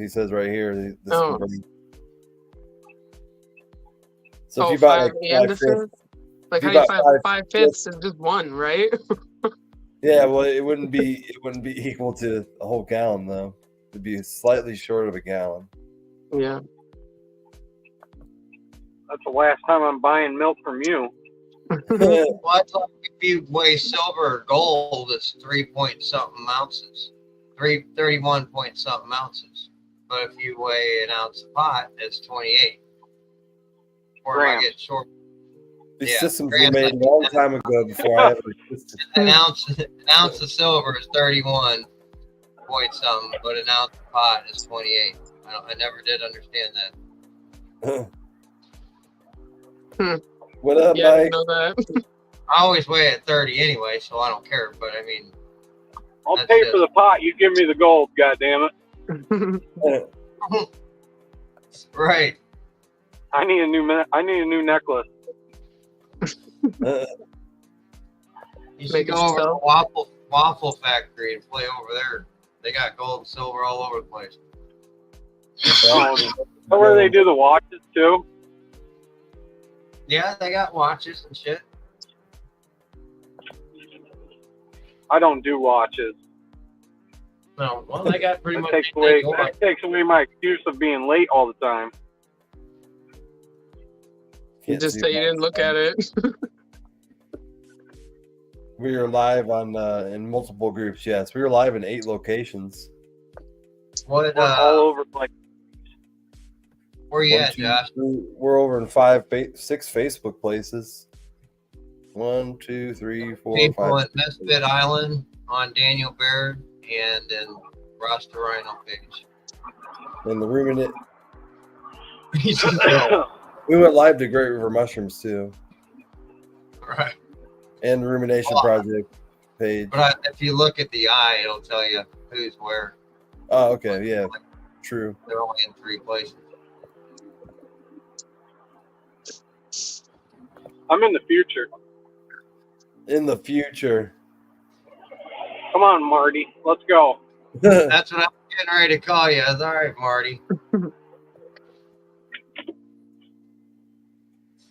S5: says right here. This
S6: Oh.
S5: conversion. So if
S6: Oh,
S5: you buy
S6: 5
S5: like
S6: and a
S5: 5/5,
S6: fifth? Like
S5: if
S6: how
S5: you
S6: you
S5: buy
S6: find 5/5
S5: 5/5
S6: is just one, right?
S5: yeah, well, it wouldn't be equal to a whole gallon though. It'd be slightly short of a gallon.
S6: Yeah.
S7: That's the last time I'm buying milk from you.
S2: Well, I thought if you weigh silver or gold, it's 3-point-something ounces. 31-point-something ounces. But if you weigh an ounce of pot, it's 28. Or if I
S7: Grams.
S2: get short,
S5: These
S2: Yeah,
S5: systems were
S2: grams,
S5: made a long time ago before I ever existed.
S2: an ounce of silver is 31-point-something, but an ounce of pot is 28. I never did understand that.
S5: What up,
S6: Yeah, I
S5: Mike?
S6: didn't know that.
S2: I always weigh at 30 anyway, so I don't care. But I mean,
S7: I'll
S2: That's
S7: pay
S2: it.
S7: for the pot, you give me the gold, goddammit.
S2: right?
S7: I need a new necklace.
S2: You should
S6: Make
S2: go
S6: it
S2: over to
S6: so.
S2: the waffle factory and play over there. They got gold and silver all over the place.
S7: Oh, is that where they do the watches too?
S2: Yeah, they got watches and shit.
S7: I don't do watches.
S2: No, well, they got pretty much
S7: That takes
S2: anything
S7: away
S2: you want.
S7: my excuse of being late all the time.
S6: You just say you didn't look at it.
S5: We are live on in multiple groups. Yes, we were live in 8 locations.
S2: What?
S7: We're all over like
S2: Where you
S5: 1,
S2: at,
S5: 2,
S2: Josh?
S5: 3 we're over in 6 Facebook places. 1, 2, 3, 4,
S2: People
S5: 5.
S2: at Misfit Island on Daniel Baird and then Rasta Rhino page.
S5: And the Ruminate. We went live to Great River Mushrooms too,
S2: Right.
S5: and the Rumination Project page.
S2: But if you look at the eye, it'll tell you who's where.
S5: Oh, okay, yeah, true.
S2: They're only in 3 places.
S7: I'm in the future.
S5: In the future.
S7: Come on, Marty. Let's go.
S2: That's what I'm getting ready to call you. That's all right, Marty.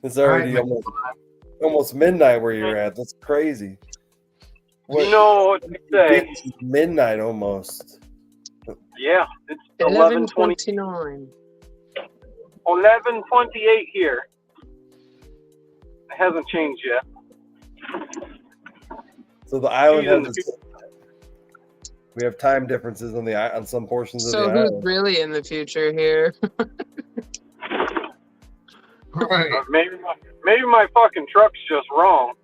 S5: It's already
S2: All right,
S5: almost midnight where you're at. That's crazy.
S7: You know what they say.
S5: It's midnight almost.
S7: Yeah, it's
S6: 11:29.
S7: 11:28 here. It hasn't changed yet.
S5: So the island
S7: She's in
S5: has
S7: the
S5: we have time differences on some portions of
S6: So
S5: the
S6: who's
S5: island.
S6: really in the future here?
S2: Right.
S7: Maybe my fucking truck's just wrong.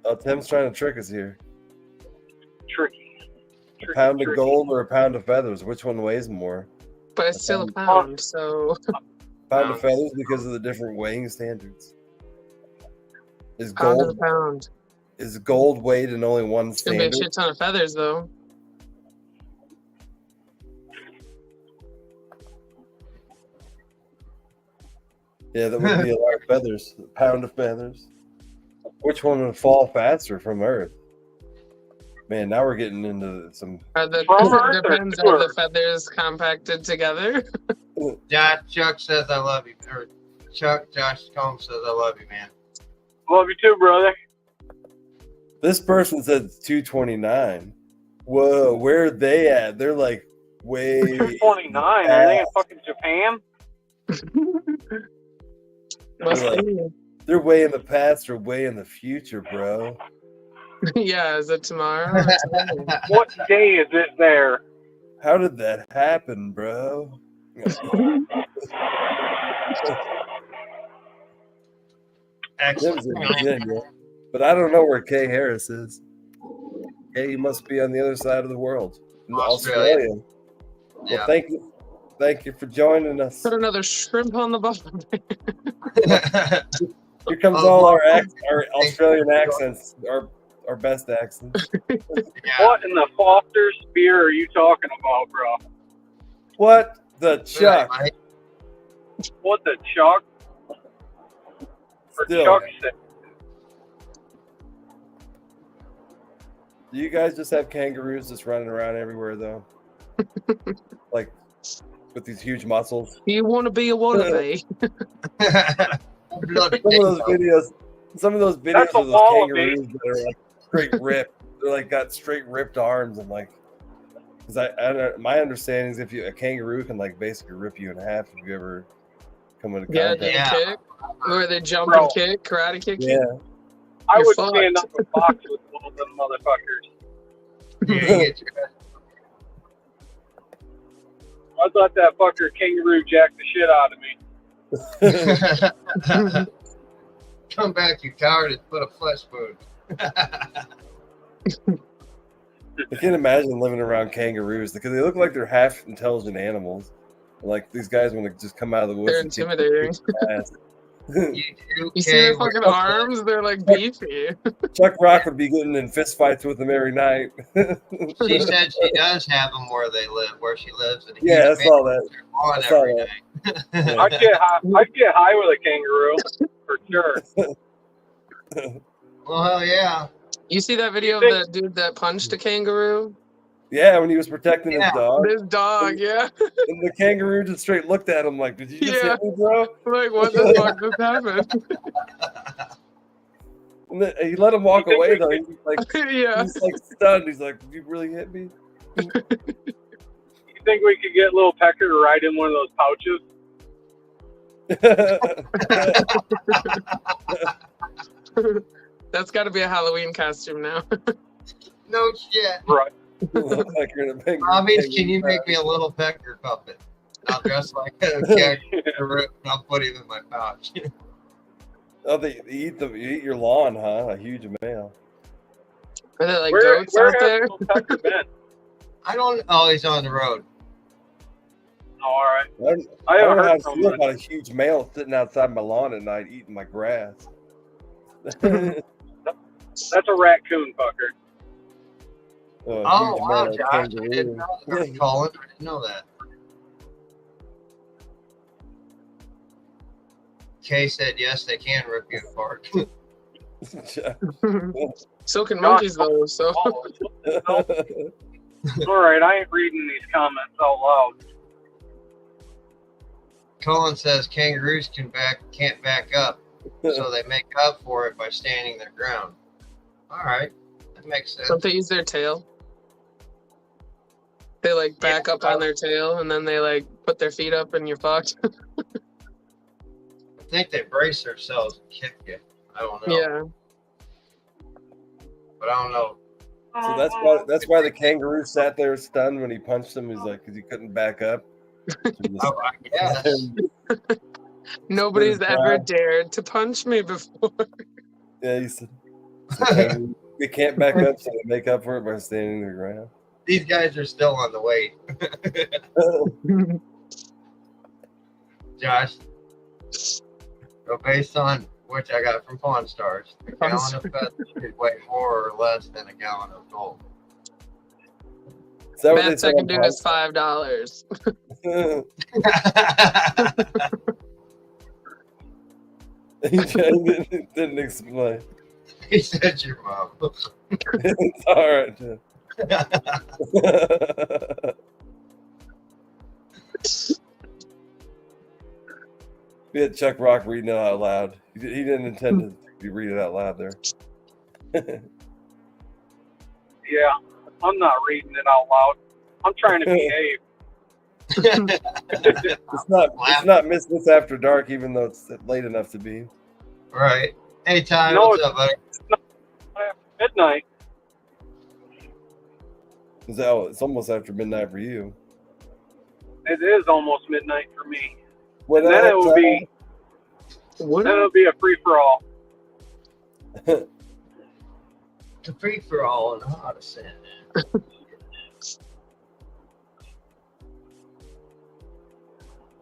S5: Oh, Tim's trying to trick us here. A pound of gold or a pound of feathers? Which one weighs more?
S6: But it's still a pound, so
S5: Pound of feathers because of the different weighing standards. Is
S6: pound
S5: gold
S6: of a pound.
S5: is gold weighed in only one
S6: It's gonna be a
S5: standard?
S6: shit ton of feathers, though.
S5: Yeah, that would be a lot of feathers. A pound of feathers. Which one would fall faster from Earth? Man, now we're getting into some.
S6: It depends on the feathers compacted together.
S2: Chuck says I love you. Or Josh Combs says I love you, man.
S7: Love you too, brother.
S5: This person said it's 229. Whoa, where are they at? They're like way.
S7: 229. Are they in fucking Japan?
S5: They're way in the past or way in the future, bro.
S6: Yeah, is it tomorrow?
S7: What day is it there?
S5: How did that happen, bro?
S2: Excellent.
S5: Virginia, but I don't know where Kay Harris is. Kay must be on the other side of the world, in Australia.
S2: Yeah.
S5: Well, thank you for joining us.
S6: Put another shrimp on the bottom.
S5: Here comes all our Australian accents, our best accents.
S7: What in the Foster's beer are you talking about, bro?
S5: What the chuck?
S7: What the chuck? Or
S5: Still.
S7: chuck stick?
S5: Do you guys just have kangaroos just running around everywhere, though? Like, with these huge muscles?
S6: You want to be a wallaby?
S5: Some of those videos of those kangaroos that are like straight ripped. They're like got straight ripped arms and like. Because my understanding is a kangaroo can like basically rip you in half if you ever come into contact.
S6: Kick, where they jump and kick, karate kick.
S5: Yeah.
S7: I would stand up and box with one of them motherfuckers. I thought that fucker kangaroo jacked the shit out of me.
S2: Come back, you coward, and put a flesh wound.
S5: I can't imagine living around kangaroos because they look like they're half intelligent animals. Like these guys want to just come out of the woods.
S6: They're intimidating.
S2: You
S6: see their fucking arms? They're like beefy.
S5: Chuck Rock would be getting in fist fights with them every night.
S2: She said she does have them where they live, where she lives.
S5: Yeah, I saw that.
S2: On every night.
S7: I'd get high with a kangaroo for sure.
S2: Well, hell yeah.
S6: You see that video of that dude that punched a kangaroo?
S5: Yeah, when he was protecting his dog.
S6: His dog, yeah.
S5: And the kangaroo just straight looked at him like, "Did you just hit me, bro?"
S6: Like, what the fuck just happened?
S5: And then he let him walk away though. He's like,
S6: he's
S5: like stunned. He's like, "Did you really hit me?"
S7: You think we could get little Pecker to ride in one of those pouches?
S6: That's got to be a Halloween costume now.
S2: No shit.
S7: Right.
S5: Like you're in a big,
S2: Obvious, can you make me a little Pecker puppet? I'll dress like a kangaroo and I'll put him in my pouch.
S5: Oh, they eat your lawn, huh? A huge male.
S6: Are there like goats out there?
S2: I don't. Oh, he's on the road.
S7: Oh, all right.
S5: I don't know how to feel about a huge male sitting outside my lawn at night eating my grass.
S7: That's a raccoon fucker.
S2: Oh wow, Josh! I didn't know that. Colin, I didn't know that. Kay said yes, they can rip you apart.
S6: So can monkeys though. So.
S7: All right, I ain't reading these comments out loud.
S2: Colin says kangaroos can't back up, so they make up for it by standing their ground. All right, that makes sense.
S6: Don't they use their tail? They like back up on their tail and then they like put their feet up and you're fucked.
S2: I think they brace themselves and kick you. I don't know.
S6: Yeah.
S2: But I don't know.
S5: So that's why the kangaroo sat there stunned when he punched him. He's like, because he couldn't back up.
S2: Oh, I guess.
S6: Nobody's ever dared to punch me before.
S5: Yeah, he said they can't back up, so they make up for it by standing their ground.
S2: These guys are still on the way. Josh, so based on which I got from Pawn Stars, a gallon of feathers should weigh more or less than a gallon of gold.
S5: Is that what they
S6: Best I
S5: said
S6: can
S5: on
S6: do
S5: Pawn
S6: is $5.
S5: He didn't explain.
S2: He said your mom.
S5: It's all right. Jeff. We had Chuck Rock reading it out loud. He didn't intend to be reading it out loud there.
S7: Yeah, I'm not reading it out loud. I'm trying to behave.
S5: It's not Misfits After Dark, even though it's late enough to be.
S2: Right. Hey, Ty,
S7: No,
S2: what's up, buddy?
S7: Midnight.
S5: It's almost after midnight for you.
S7: It is almost midnight for me.
S5: What
S7: And then
S5: else,
S7: it will be.
S6: What?
S7: Then it'll be a free for all.
S2: The free for all and how to send.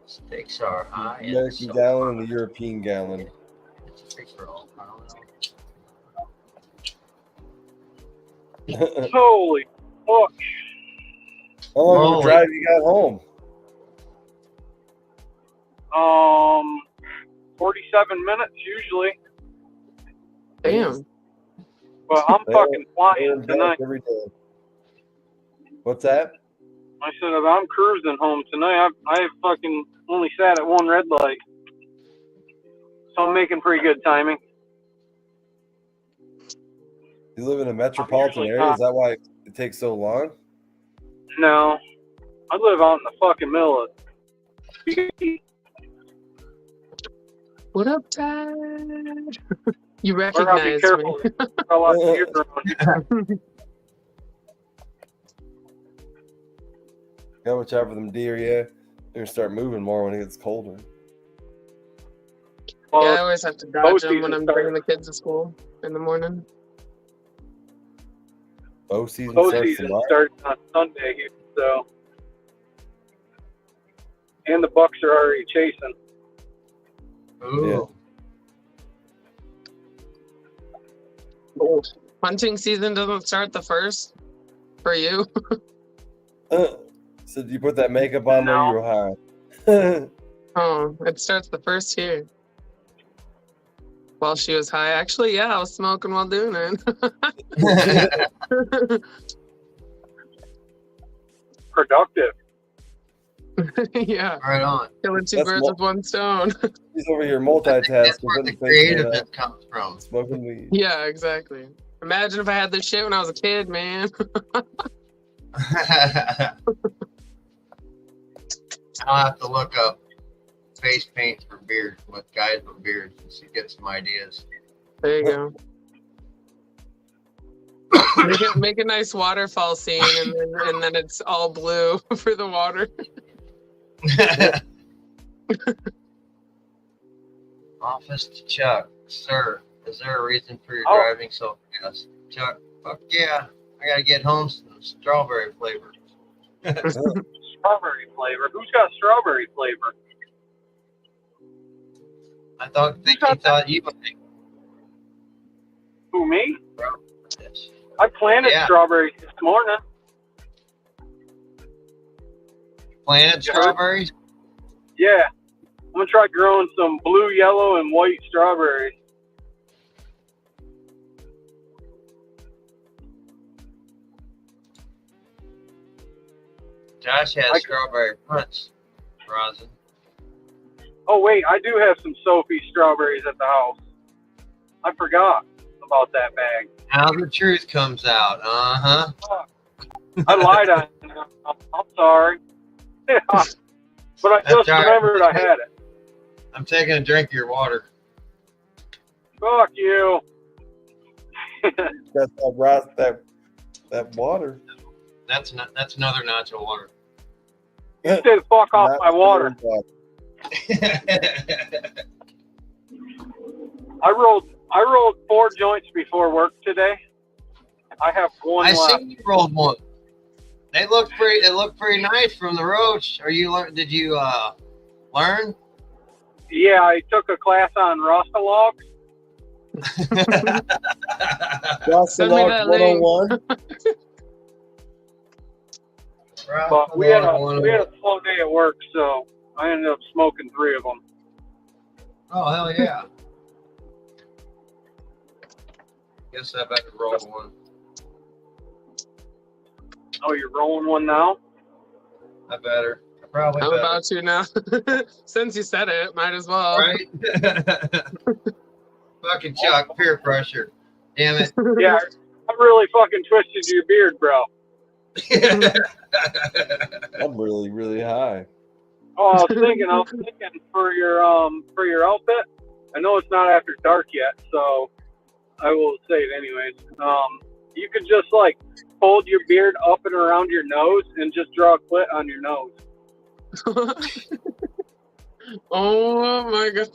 S2: Stakes are high. and
S5: American
S2: so
S5: gallon and
S2: high.
S5: the European gallon.
S2: It's a free for all. I don't know.
S7: Holy fuck.
S5: How long of a
S2: Holy-
S5: drive you got home?
S7: 47 minutes usually.
S6: Damn.
S7: But I'm
S5: There-
S7: fucking
S5: There
S7: flying
S5: and back
S7: tonight.
S5: every day. What's that?
S7: I said if I'm cruising home tonight. I fucking only sat at one red light. So I'm making pretty good timing.
S5: You live in a metropolitan
S7: usually
S5: area?
S7: not.
S5: Is that why it takes so long?
S7: No. I live out in the fucking middle of
S6: What up, Dad? You
S7: Or I'll be
S6: recognize
S7: careful.
S6: me.
S7: A lot of deer around.
S5: Gotta watch out for them deer, yeah. They're gonna start moving more when it gets colder.
S6: Yeah, I
S7: Well,
S6: always have to
S7: bow
S6: dodge them when
S7: season
S6: I'm
S7: starts.
S6: bringing the kids to school in the morning.
S5: Bow season
S7: bow
S5: starts
S7: season
S5: tomorrow.
S7: starts on Sunday here, so. And the bucks are already chasing.
S2: Ooh.
S6: Hunting season doesn't start the first for you.
S5: So did you put that makeup on while you were high?
S6: Oh, it starts the first here. While she was high. Actually, yeah, I was smoking while doing it.
S7: Productive.
S6: Yeah,
S2: Right on.
S6: killing two
S5: That's
S6: birds
S5: mo-
S6: with one stone.
S5: He's over here
S2: I think that's
S5: multitasking,
S2: where the
S5: putting things in,
S2: creativeness comes from.
S5: smoking weed.
S6: Yeah, exactly. Imagine if I had this shit when I was a kid, man.
S2: I'll have to look up face paint for beards with guys with beards to get some ideas.
S6: There you go. Make a nice waterfall scene, and then it's all blue for the water.
S2: Office to Chuck. Sir, is there a reason for your
S7: Oh.
S2: driving so fast? Chuck, fuck yeah. I gotta get home some strawberry flavor.
S7: Strawberry flavor. Who's got strawberry flavor?
S2: I think he thought you might.
S7: Who, me?
S2: This.
S7: I planted
S2: Yeah.
S7: strawberries this morning.
S2: Planted
S7: You heard?
S2: strawberries?
S7: Yeah. I'm going to try growing some blue, yellow, and white strawberries.
S2: Josh has
S7: I-
S2: strawberry punch, Rosin.
S7: Oh, wait. I do have some Sophie strawberries at the house. I forgot about that bag.
S2: Now the truth comes out. Uh-huh.
S7: I lied on you. I'm sorry. Yeah. But I
S2: That's
S7: just
S2: all right.
S7: remembered I had it.
S2: I'm taking a drink of your water.
S7: Fuck you.
S5: That's that water.
S2: That's another nacho water.
S7: Stay the fuck off
S5: Not
S7: my water. I rolled 4 joints before work today. I have one
S2: I
S7: left.
S2: seen you rolled one. They look pretty. It looked pretty nice from the roach. Did you learn?
S7: Yeah, I took a class on Rostalog.
S6: Send me that link.
S5: 101.
S7: But we had a slow day at work, so I ended up smoking 3 of them.
S2: Oh hell yeah! Guess I better roll one.
S7: Oh, you're rolling one now?
S2: I better. I probably
S6: I'm
S2: better.
S6: about to now. Since you said it, might as well.
S2: Right? Fucking Chuck, peer pressure. Damn it.
S7: Yeah, I really fucking twisted your beard, bro.
S5: I'm really, really high.
S7: Oh, I was thinking for your outfit. I know it's not after dark yet, so I will say it anyways. You could just like hold your beard up and around your nose and just draw a clit on your nose.
S6: Oh my god.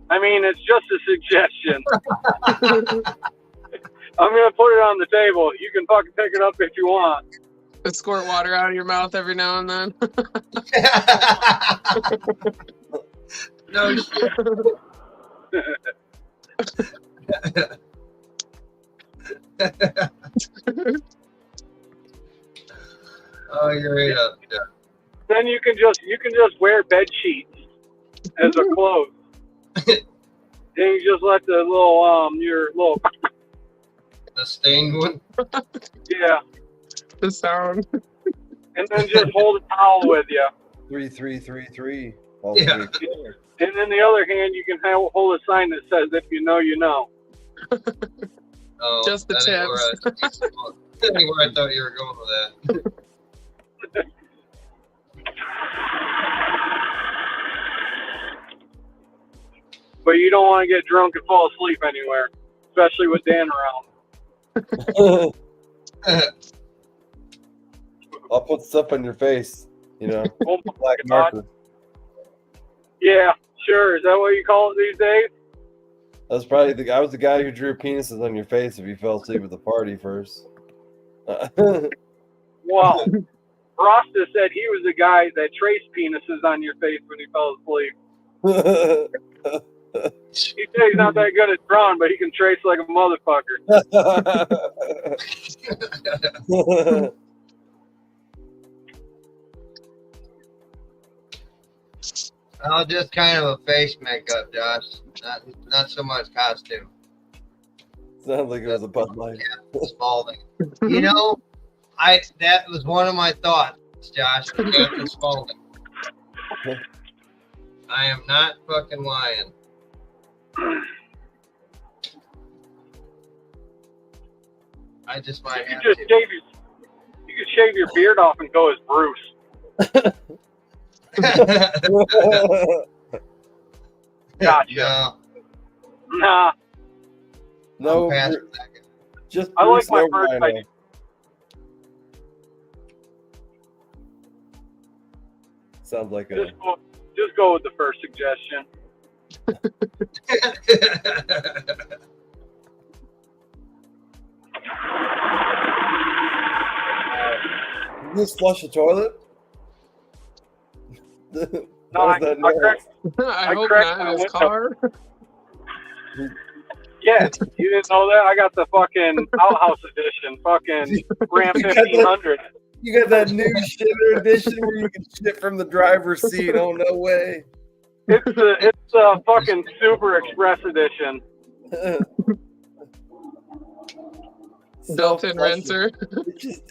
S7: I mean, it's just a suggestion. I'm gonna put it on the table. You can fucking pick it up if you want.
S6: Squirt water out of your mouth every now and then.
S2: No shit. Oh, you're right up. Yeah.
S7: Then you can just wear bed sheets as a clothes. And you just let the
S2: The stained one.
S7: yeah,
S6: The sound.
S7: and then just hold a towel with you.
S5: 3333.
S2: Yeah.
S7: And in the other hand, you can hold a sign that says, "If you know, you know."
S2: Oh,
S6: Just the
S2: that ain't
S6: tips.
S2: that ain't where I thought you were going with that.
S7: But you don't want to get drunk and fall asleep anywhere, especially with Dan around.
S5: I'll put stuff on your face, you know,
S7: Oh my
S5: black
S7: God.
S5: marker.
S7: Yeah, sure. Is that what you call it these days?
S5: I was the guy who drew penises on your face if you fell asleep at the party first.
S7: Well, Rasta said he was the guy that traced penises on your face when he fell asleep. He said he's not that good at drawing, but he can trace like a motherfucker.
S2: Oh, just kind of a face makeup, Josh. Not so much costume.
S5: Sounds like it was a Bud Light.
S2: Yeah, Spalding. You know, that was one of my thoughts, Josh. Captain Spalding. I am not fucking lying. I just might have to.
S7: You could shave your beard off and go as Bruce. Gotcha. Nah.
S5: No,
S2: No,
S5: just
S7: I like
S5: Bruce,
S7: my
S5: no
S7: first
S5: Rhino.
S7: idea.
S5: Sounds like a.
S7: Just go with the first suggestion.
S5: Did you just flush the toilet?
S7: No, I hope
S6: not in his car.
S7: Yeah, you didn't know that? I got the fucking outhouse edition, fucking Ram 1500.
S5: You got that new shitter edition where you can shit from the driver's seat. Oh, no way.
S7: It's a fucking Super Express edition.
S6: Built-in rinser.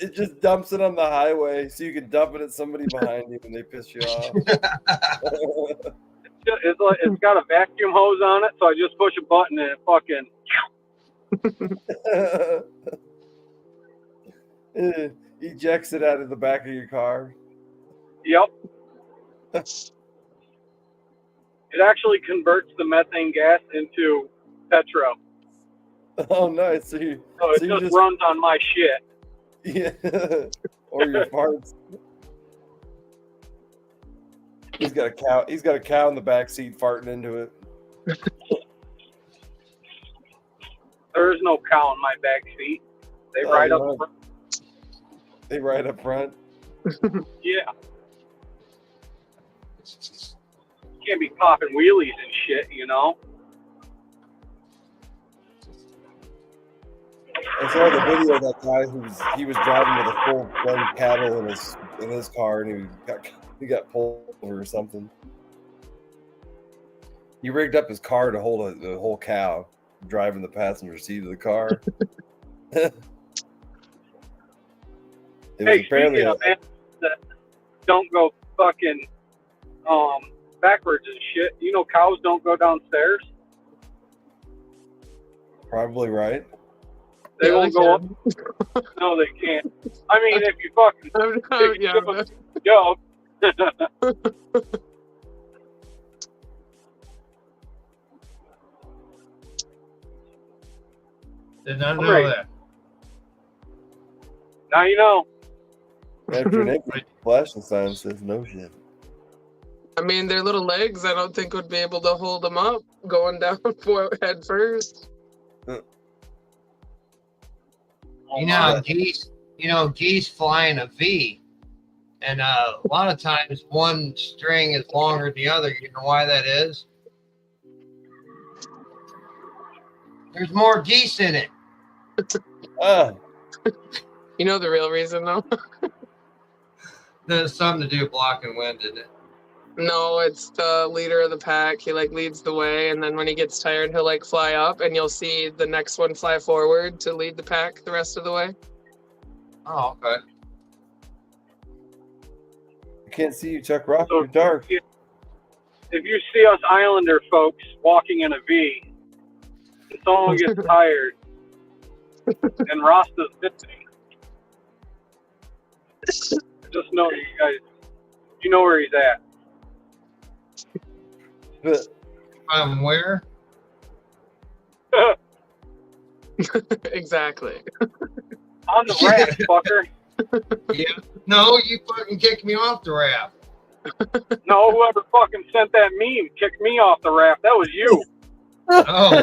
S5: It just dumps it on the highway so you can dump it at somebody behind you when they piss you off.
S7: It's got a vacuum hose on it, so I just push a button and it fucking
S5: ejects it out of the back of your car.
S7: Yep. It actually converts the methane gas into petro.
S5: Oh, nice. So
S7: it
S5: you
S7: just runs on my shit.
S5: Yeah. Or your farts. He's got a cow. He's got a cow in the back seat farting into it.
S7: There is no cow in my back seat. They ride up.
S5: They right up front.
S7: Yeah. Can't be popping wheelies and shit, you know?
S5: I saw the video of that guy he was driving with a full blown cattle in his car, and he got pulled over or something. He rigged up his car to hold the whole cow, driving the passenger seat of the car. It was
S7: Hey,
S5: apparently
S7: speaking of animals that don't go fucking backwards and shit, you know cows don't go downstairs?
S5: probably right.
S7: They
S6: Yeah,
S7: won't
S6: they
S7: go
S6: can.
S7: up. No, they can't. I mean, if you fucking
S6: Yeah,
S7: go.
S2: Did not
S7: I'm
S2: know
S7: ready.
S2: that.
S7: Now you know.
S5: After an empty flashing sign says no shit.
S6: I mean, their little legs, I don't think would be able to hold them up going down head first.
S2: Geese fly in a V, and a lot of times one string is longer than the other. You know why that is? There's more geese in it.
S5: Ah,
S6: You know the real reason, though?
S2: There's something to do with blocking wind, isn't it?
S6: No, it's the leader of the pack. He leads the way, and then when he gets tired, he'll fly up, and you'll see the next one fly forward to lead the pack the rest of the way.
S2: Oh, okay.
S5: I can't see you, Chuck Rock.
S7: So
S5: You're dark.
S7: If you see us Islander folks walking in a V, and someone gets tired, and Rasta's missing, just know you know where he's at.
S5: But
S2: Where?
S6: Exactly.
S7: On the raft, fucker.
S2: Yeah. No, you fucking kicked me off the raft.
S7: No, whoever fucking sent that meme kicked me off the raft. That was you.
S2: Oh.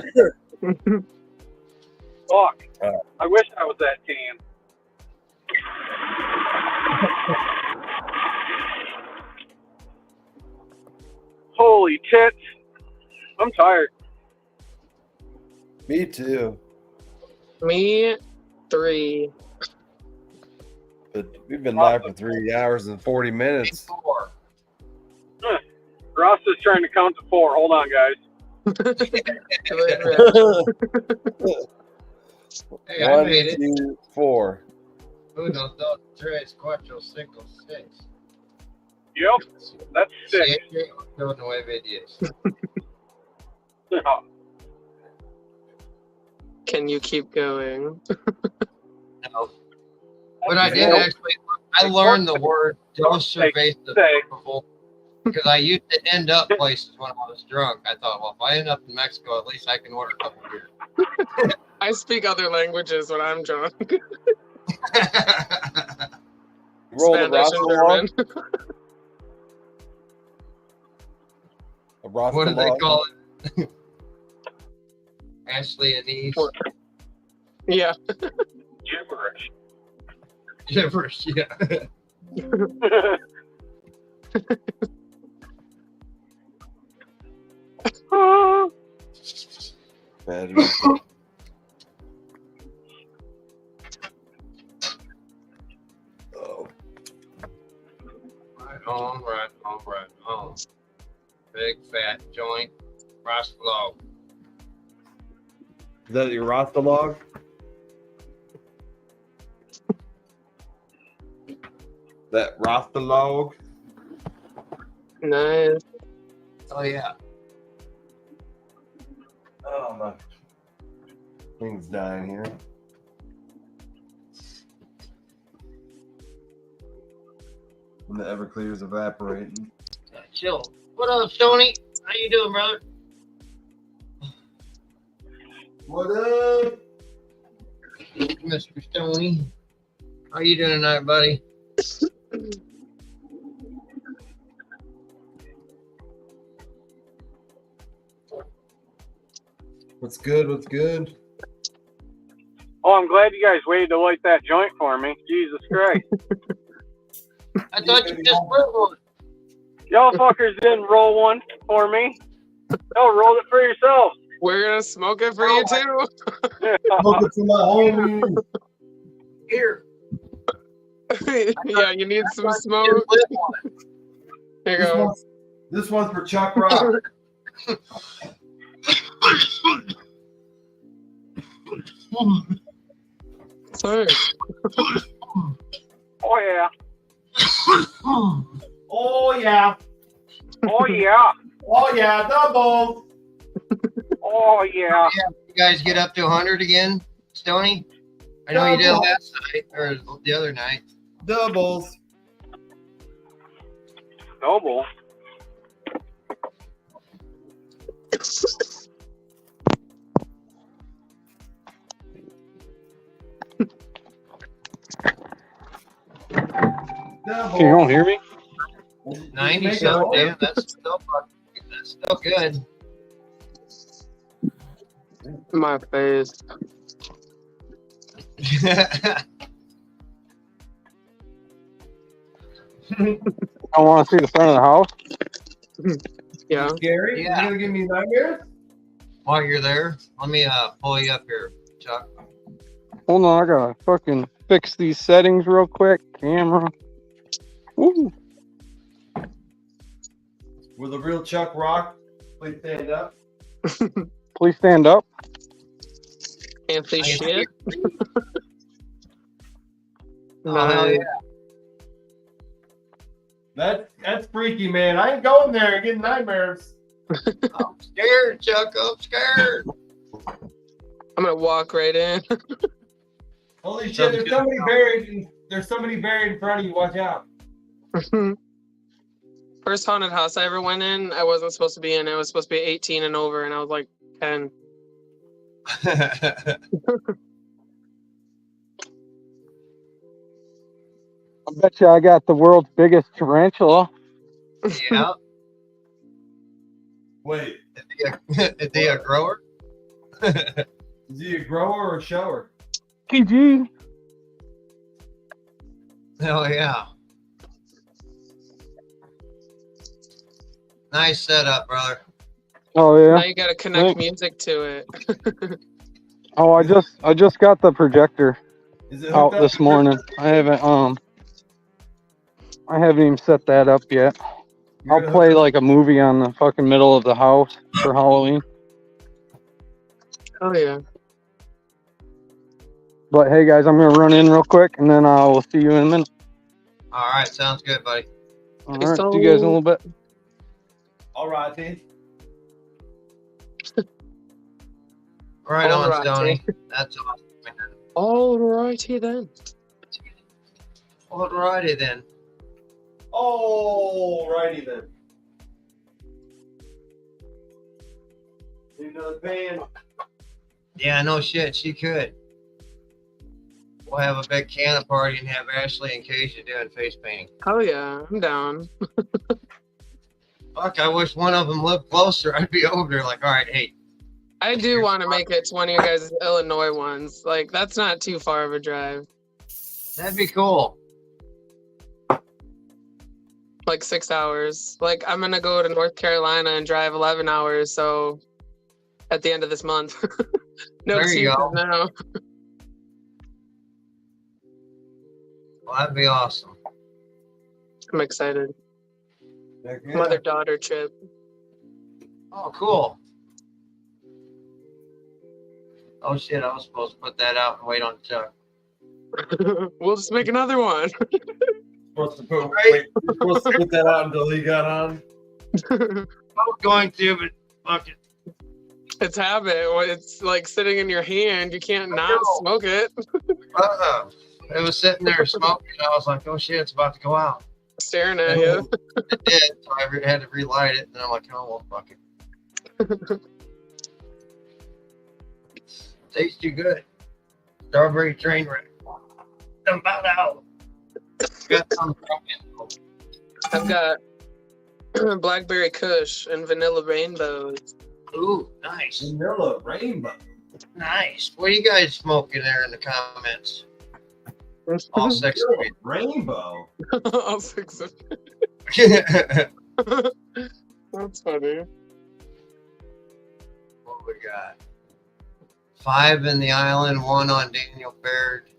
S7: Fuck. I wish I was that tan. Holy tits. I'm tired.
S5: me too.
S6: Me, 3.
S5: But we've been live for 3 hours and 40 minutes.
S2: 4.
S7: Ross is trying to count to 4. Hold on, guys.
S2: Hey, I
S5: 1,
S2: made it.
S5: 2, 4.
S2: 1, 2, 3, 4, 5, 6.
S7: Yep, that's 6.
S2: No, 10.
S6: Can you keep going?
S2: No. But I did actually. I learned the word "dos cervezas" before because I used to end up places when I was drunk. I thought, well, if I end up in Mexico, at least I can order a couple beers.
S6: I speak other languages when I'm drunk.
S5: Roll the
S6: Spanish
S5: Rasta
S6: and
S5: log.
S6: German.
S5: A Rasta
S2: What do they
S5: log.
S2: call it? Ashley Anise.
S6: Yeah.
S7: Gibberish.
S2: Gibberish, yeah.
S5: Bad. Oh.
S2: Right on. Big fat joint, Rasta log.
S5: Is that your Rasta log? That Rasta log?
S6: Nice.
S2: Oh yeah.
S5: Oh my thing's dying here. And the Everclear's evaporating.
S2: Chill. What up, Stoney? How you doing, brother?
S5: What up?
S2: Mr. Stoney. How you doing tonight, buddy?
S5: What's good? What's good?
S7: Oh, I'm glad you guys waited to light that joint for me. Jesus Christ.
S2: I thought you just lit one.
S7: Y'all fuckers didn't roll one for me. No, roll it for yourselves.
S6: We're gonna smoke it for you too.
S5: Smoke it for my homie.
S2: Here.
S6: Yeah, you need some
S2: You
S6: smoke.
S2: just lit one.
S6: Here you go.
S5: This one's for Chuck Rock.
S6: Sorry.
S7: Oh, yeah.
S5: Oh yeah.
S7: Oh, yeah.
S5: Oh yeah, double.
S7: Oh, yeah.
S2: You guys get up to 100 again, Stoney? I know you did last night, or the other night.
S5: Doubles.
S7: Noble.
S5: Double.
S7: You don't hear me?
S2: 90 so damn, that's still good.
S6: My face.
S7: I want to see the front of the house.
S6: Yeah.
S5: Gary,
S2: Yeah.
S5: you gonna give me nightmares?
S2: While you're there, let me pull you up here, Chuck.
S7: Hold on, I gotta fucking fix these settings real quick. Camera. Woo.
S5: With a real Chuck Rock, please stand up.
S7: Please stand up.
S6: Anthony shit.
S2: Oh, hell yeah.
S5: That's freaky, man. I ain't going there and getting nightmares.
S2: I'm scared, Chuck. I'm scared.
S6: I'm gonna walk right in.
S5: Holy shit!
S2: Sounds
S5: There's
S2: good.
S5: somebody buried. There's somebody buried in front of you. Watch out.
S6: First haunted house I ever went in, I wasn't supposed to be in. I was supposed to be 18 and over, and I was like 10.
S7: I bet you I got the world's biggest tarantula.
S2: Yeah.
S5: Wait,
S2: Is he a grower?
S5: is he a grower or a shower?
S7: PG.
S2: Hell yeah. Nice setup, brother.
S7: Oh
S6: Now
S7: yeah.
S6: you gotta connect
S7: Thanks.
S6: music to it.
S7: Oh, I just got the projector
S5: Is it
S7: out
S5: hooked up
S7: this
S5: to-
S7: morning. I haven't even set that up yet.
S5: You're
S7: I'll
S5: gonna
S7: play
S5: hook
S7: like a movie on the fucking middle of the house for Halloween.
S6: Oh yeah.
S7: But hey guys, I'm gonna run in real quick and then we'll see you in a minute.
S2: All right, sounds good, buddy.
S7: All right, see you guys in a little bit.
S5: All right, then.
S2: Right on,
S6: Alright,
S2: Stoney. That's awesome, man.
S6: Alrighty then.
S2: Alrighty then.
S5: Alrighty then. Need another pan.
S2: Yeah, no shit, she could. We'll have a big CANNA party and have Ashley and Keisha doing face painting.
S6: Oh yeah, I'm down.
S2: Fuck, I wish one of them lived closer. I'd be over there like, all right, hey.
S6: I do want to make it to one of your guys' Illinois ones. Like, that's not too far of a drive.
S2: That'd be cool.
S6: Like 6 hours. Like, I'm gonna go to North Carolina and drive 11 hours. So, at the end of this month, no
S2: There you
S6: excuses
S2: go.
S6: now.
S2: Well, that'd be awesome.
S6: I'm excited.
S5: Heck yeah.
S6: Mother-daughter trip.
S2: Oh, cool. Oh shit, I was supposed to put that out and wait on Chuck.
S6: We'll just make another one.
S5: Supposed to put,
S2: Right?
S5: wait, you're supposed to put that out until he got on.
S2: I was going to, but fuck it.
S6: It's habit. It's like sitting in your hand. You can't not
S2: know.
S6: smoke it.
S2: It was sitting there smoking. I was like, oh shit, it's about to go out.
S6: Staring at you.
S2: It did, so I had to relight it. And then I'm like, oh, well, fuck it. Tastes too good. Strawberry train wreck. I'm about out. Got some broken.
S6: I've got blackberry kush and vanilla rainbows.
S2: Ooh, nice.
S5: Vanilla rainbow.
S2: Nice. What are you guys smoking there in the comments? All 6 of you.
S1: Rainbow.
S6: All 6 of That's funny.
S2: What we got? 5 in the island, 1 on Daniel Baird,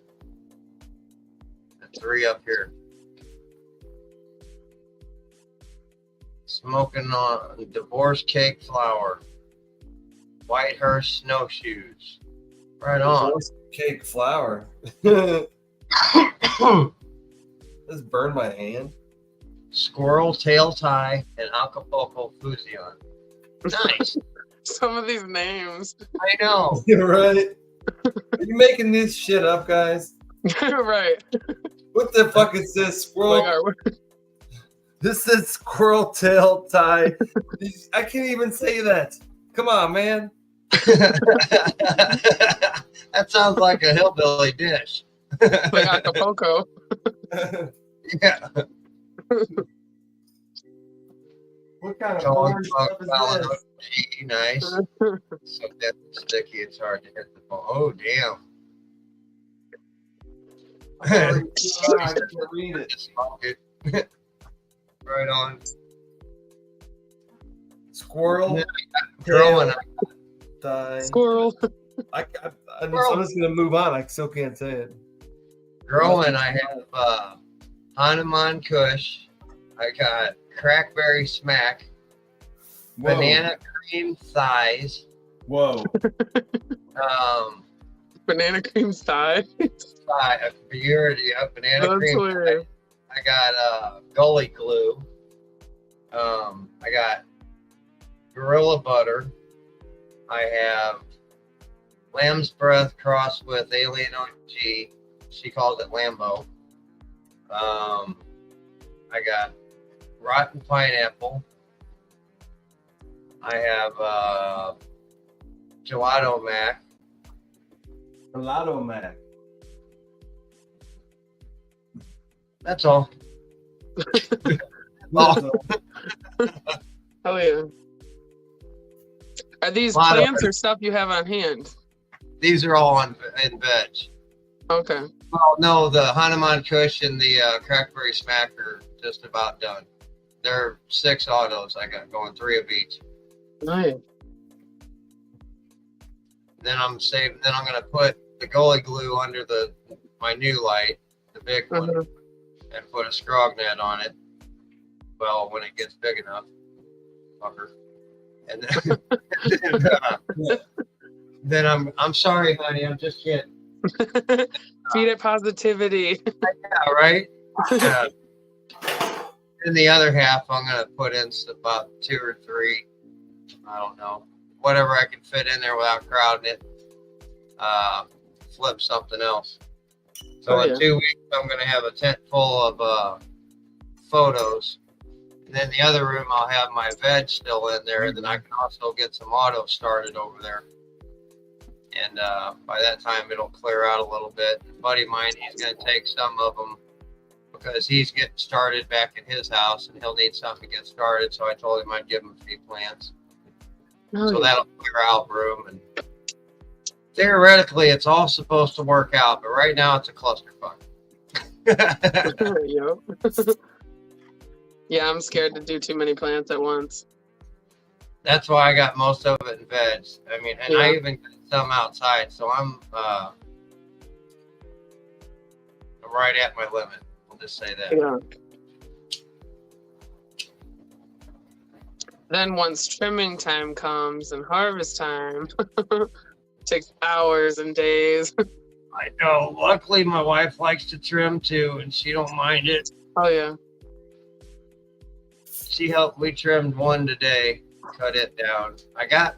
S2: and 3 up here. Smoking on divorce cake flour, Whitehurst snowshoes. Right on.
S5: Cake flour. This burned my hand.
S2: Squirrel tail tie and Acapulco fusion. Nice.
S6: Some of these names.
S2: I know.
S5: You're right. Are you making this shit up, guys?
S6: Right.
S5: What the fuck is this? Squirrel. This is squirrel tail tie. I can't even say that. Come on, man.
S2: That sounds like a hillbilly dish.
S6: Like Acapulco.
S2: Yeah.
S5: What kind of
S2: Going
S5: foreign stuff is this?
S2: Gee, nice. So that's sticky, it's hard to hit the ball. Oh, damn.
S5: Oh, God, I can't read it.
S2: Smoke it. Right on.
S5: Squirrel.
S2: Growing.
S5: Tie.
S6: Squirrel.
S5: I'm just gonna move on. I still can't say it.
S2: Growing, I have Hanuman Kush. I got crackberry smack.
S5: Whoa.
S2: Banana cream thighs.
S5: Whoa.
S6: Banana cream thigh.
S2: A purity of banana
S6: That's
S2: cream
S6: weird.
S2: thighs. I got gully glue. I got gorilla butter. I have lamb's breath crossed with alien OG. She calls it Lambo. I got rotten pineapple. I have gelato mac.
S5: Gelato Mac.
S2: That's all.
S6: Oh yeah. Are these plants or stuff you have on hand?
S2: These are all in veg.
S6: Okay.
S2: Well, no, the Hanuman Kush and the crackberry smack are just about done. They're 6 autos. I got going 3 of each.
S6: Nice.
S2: Then I'm saving. Then I'm gonna put the gully glue under my new light, the big one, and put a scrog net on it. Well, when it gets big enough, fucker. And then I'm sorry, honey. I'm just kidding.
S6: Feed it positivity.
S2: Yeah, right. In the other half, I'm gonna put in about 2 or 3. I don't know, whatever I can fit in there without crowding it. Flip something else. So in 2 weeks, I'm gonna have a tent full of photos. And then the other room, I'll have my veg still in there, and then I can also get some auto started over there. And by that time, it'll clear out a little bit. A buddy of mine, he's going to take some of them because he's getting started back at his house, and he'll need something to get started. So I told him I'd give him a few plants. So that'll clear out room. And theoretically, it's all supposed to work out, but right now it's a clusterfuck.
S6: Yeah, I'm scared to do too many plants at once.
S2: That's why I got most of it in veg. I mean, and I even got some outside, so I'm right at my limit. We'll just say that.
S6: Yeah. Then once trimming time comes and harvest time, takes hours and days.
S2: I know. Luckily, my wife likes to trim too, and she don't mind it.
S6: Oh yeah.
S2: She helped. We trimmed one today, cut it down.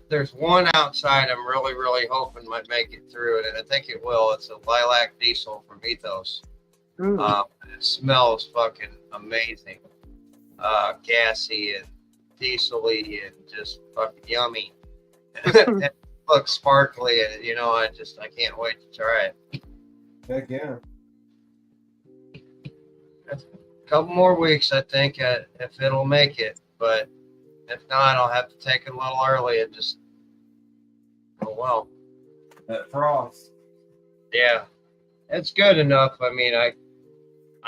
S2: There's one outside I'm really, really hoping might make it through it, and I think it will. It's a lilac diesel from Ethos. It smells fucking amazing. Gassy and diesel-y and just fucking yummy. It looks sparkly, and I can't wait to try it.
S5: Heck yeah.
S2: Couple more weeks, I think, if it'll make it. But if not, I'll have to take it a little early and just, oh well.
S5: That frost.
S2: Yeah, it's good enough. I mean, I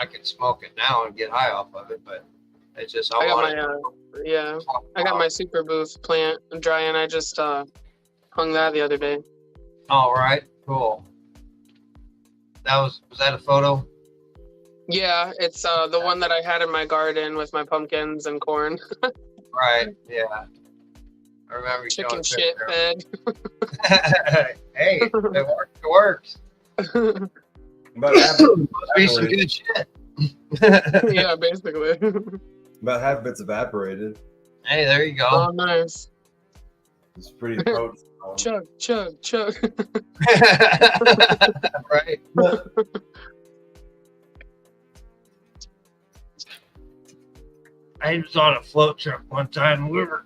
S2: can smoke it now and get high off of it, but it's just
S6: I got
S2: want
S6: my I got my super booth plant drying. I just hung that the other day.
S2: All right, cool. Was that a photo?
S6: Yeah, it's the one that I had in my garden with my pumpkins and corn.
S2: Right. Yeah. I remember you
S6: Chicken
S2: showing
S6: shit
S2: a
S6: fed.
S2: picture. Hey, it works. It works.
S5: About half,
S2: Must be some good shit.
S6: Yeah, basically.
S5: about half of it's evaporated.
S2: Hey, there you
S6: Oh,
S2: go.
S6: nice.
S5: It's pretty potent.
S6: Chug, chug, chug.
S2: Right. I was on a float trip one time. We were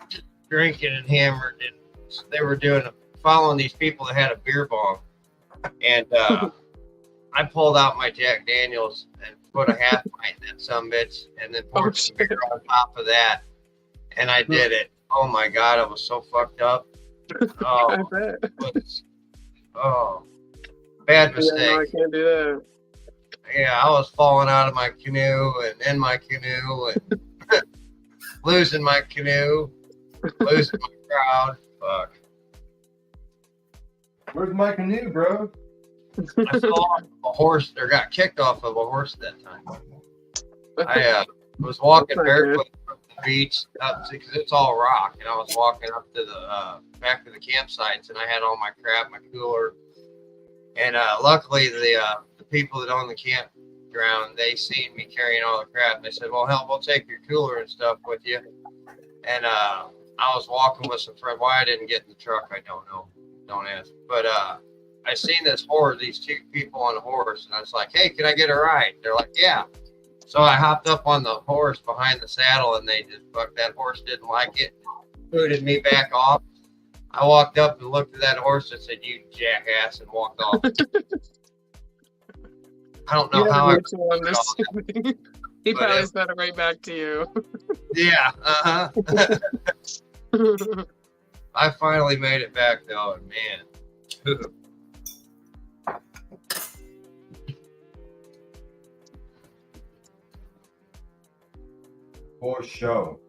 S2: just drinking and hammered, and they were following these people that had a beer bong. And I pulled out my Jack Daniels and put a half pint in that sumbitch, and then poured some beer on top of that. And I did it. Oh my God, I was so fucked up. Oh,
S6: I bet.
S2: bad
S6: Yeah,
S2: mistake.
S6: no, I can't do that.
S2: Yeah, I was falling out of my canoe and in my canoe and losing my canoe, losing my crowd. Fuck.
S5: Where's my canoe, bro?
S2: I fell off a horse or got kicked off of a horse that time. I was walking
S6: That's not good.
S2: barefoot from the beach up because it's all rock, and I was walking up to the back to the campsites, and I had all my crap, my cooler, and luckily the people that own the campground, they seen me carrying all the crap, and they said, "Well, hell, we'll take your cooler and stuff with you." And I was walking with some friends. Why I didn't get in the truck, I don't know. Don't ask. But I seen these two people on a horse, and I was like, "Hey, can I get a ride?" They're like, "Yeah." So I hopped up on the horse behind the saddle, and they just that horse didn't like it, booted me back off. I walked up and looked at that horse and said, "You jackass," and walked off. I don't know how I.
S6: He probably said it right back to you.
S2: Yeah. I finally made it back though, and man.
S5: For show.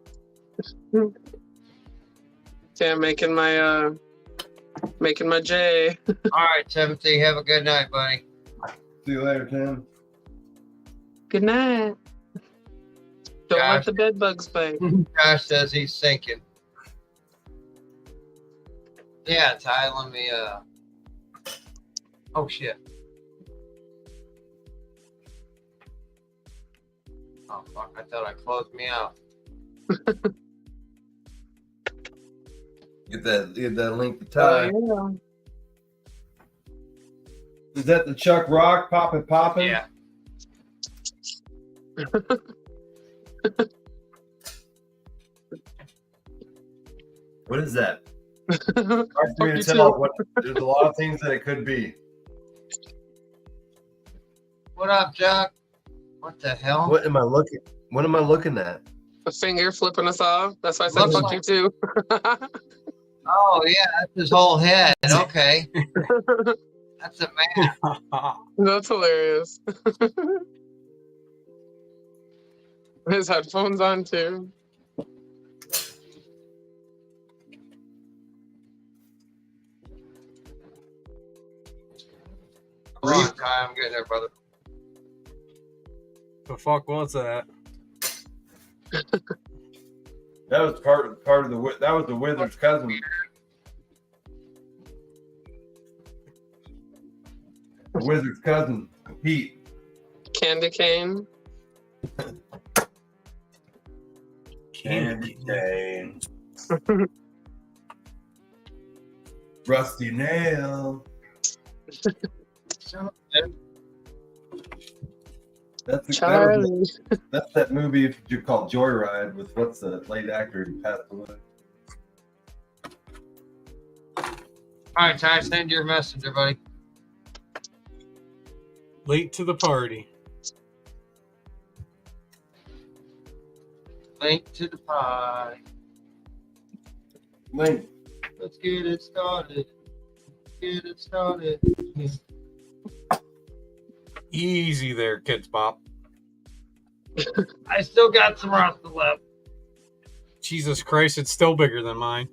S6: Yeah, making my J.
S2: All right, Timothy, have a good night, buddy.
S5: See you later, Tim.
S6: Good night. Don't
S2: Gosh.
S6: let the bed bugs bite.
S2: Josh says he's sinking. Yeah, Ty, let me oh shit. Oh fuck, I thought I closed me out.
S5: Get that link to Ty.
S6: Yeah.
S5: Is that the Chuck Rock poppin'?
S2: Yeah.
S5: What is that? Hard for me to tell. There's a lot of things that it could be.
S2: What up, Chuck? What the hell?
S5: What am I looking at?
S6: A finger flipping us off. That's why I said
S2: Looks
S6: fuck
S2: like-
S6: you too.
S2: Oh yeah, that's his whole head. Okay. That's a man.
S6: That's hilarious. His headphones on too.
S2: Come on, Ty, I'm getting there, brother.
S8: The fuck was that?
S5: That was part of the wizard's cousin. The wizard's cousin, Pete.
S6: Candy cane.
S5: Candy cane. Rusty nail.
S6: Charlie.
S5: That's that movie you call Joyride with what's the late actor who passed away.
S2: All right, Ty, send your messenger, buddy.
S8: Late to the party.
S2: Link to the pie.
S5: Link.
S2: Let's get it started. get it started.
S8: Easy there, Kids Pop.
S2: I still got some Rasta left.
S8: Jesus Christ, it's still bigger than mine.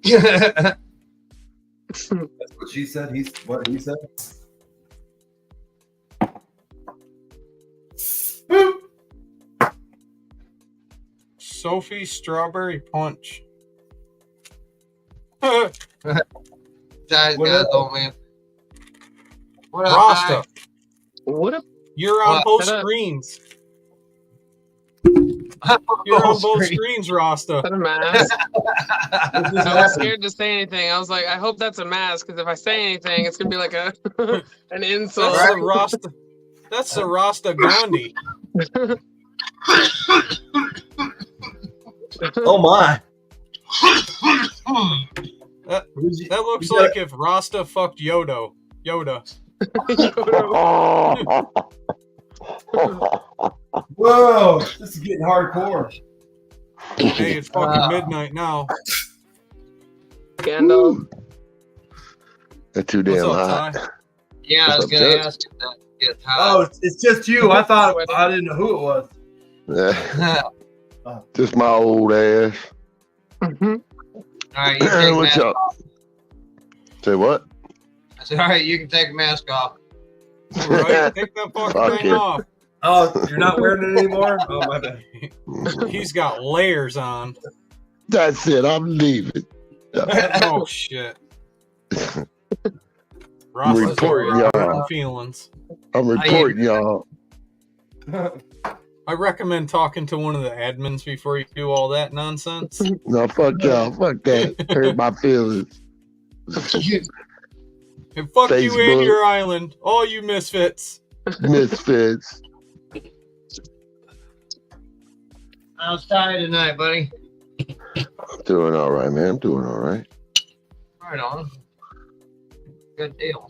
S1: That's what she said. What he said.
S8: Sophie Strawberry Punch.
S2: Guys,
S1: What
S2: guys,
S1: up?
S2: oh man. What up,
S8: Rasta,
S2: guys?
S6: What a
S8: you're on
S2: What?
S8: both
S6: Shut up.
S8: screens. You're on both screens, Rasta.
S6: What a mask. I was scared to say anything. I was like, I hope that's a mask, because if I say anything, it's gonna be like a an insult.
S8: That's the Rasta. That's the Rasta Gandhi.
S1: Oh my!
S8: That looks like if Rasta fucked Yoda.
S1: Whoa! This is getting hardcore.
S8: Hey, it's fucking midnight now.
S6: Gandalf.
S3: That's too
S8: What's
S3: damn
S8: up,
S3: hot.
S8: Ty?
S2: Yeah, I was
S3: What's up,
S2: gonna
S3: Judge?
S2: ask if that gets hot.
S1: Oh, it's just you. I thought I didn't know who it was.
S3: Just my old ass.
S2: All right, you take a
S3: What's
S2: mask
S3: up?
S2: off.
S3: Say what?
S2: I said, all right, you can take a mask off.
S8: Right? Take that fucking
S3: Fuck
S8: thing
S3: it.
S8: off.
S1: Oh, you're not wearing it anymore? Oh my bad.
S8: He's got layers on.
S3: That's it. I'm leaving.
S8: Oh shit. Ross is
S3: reporting,
S8: hurt
S3: y'all.
S8: feelings.
S3: I'm reporting y'all.
S8: I recommend talking to one of the admins before you do all that nonsense.
S3: No, fuck y'all. Fuck that. Hurt my feelings.
S8: And fuck you and
S3: Facebook.
S8: your island, all you misfits.
S3: Misfits.
S2: How's Ty tonight, buddy?
S3: I'm doing all right, man. I'm doing all right.
S2: Right on. Good deal.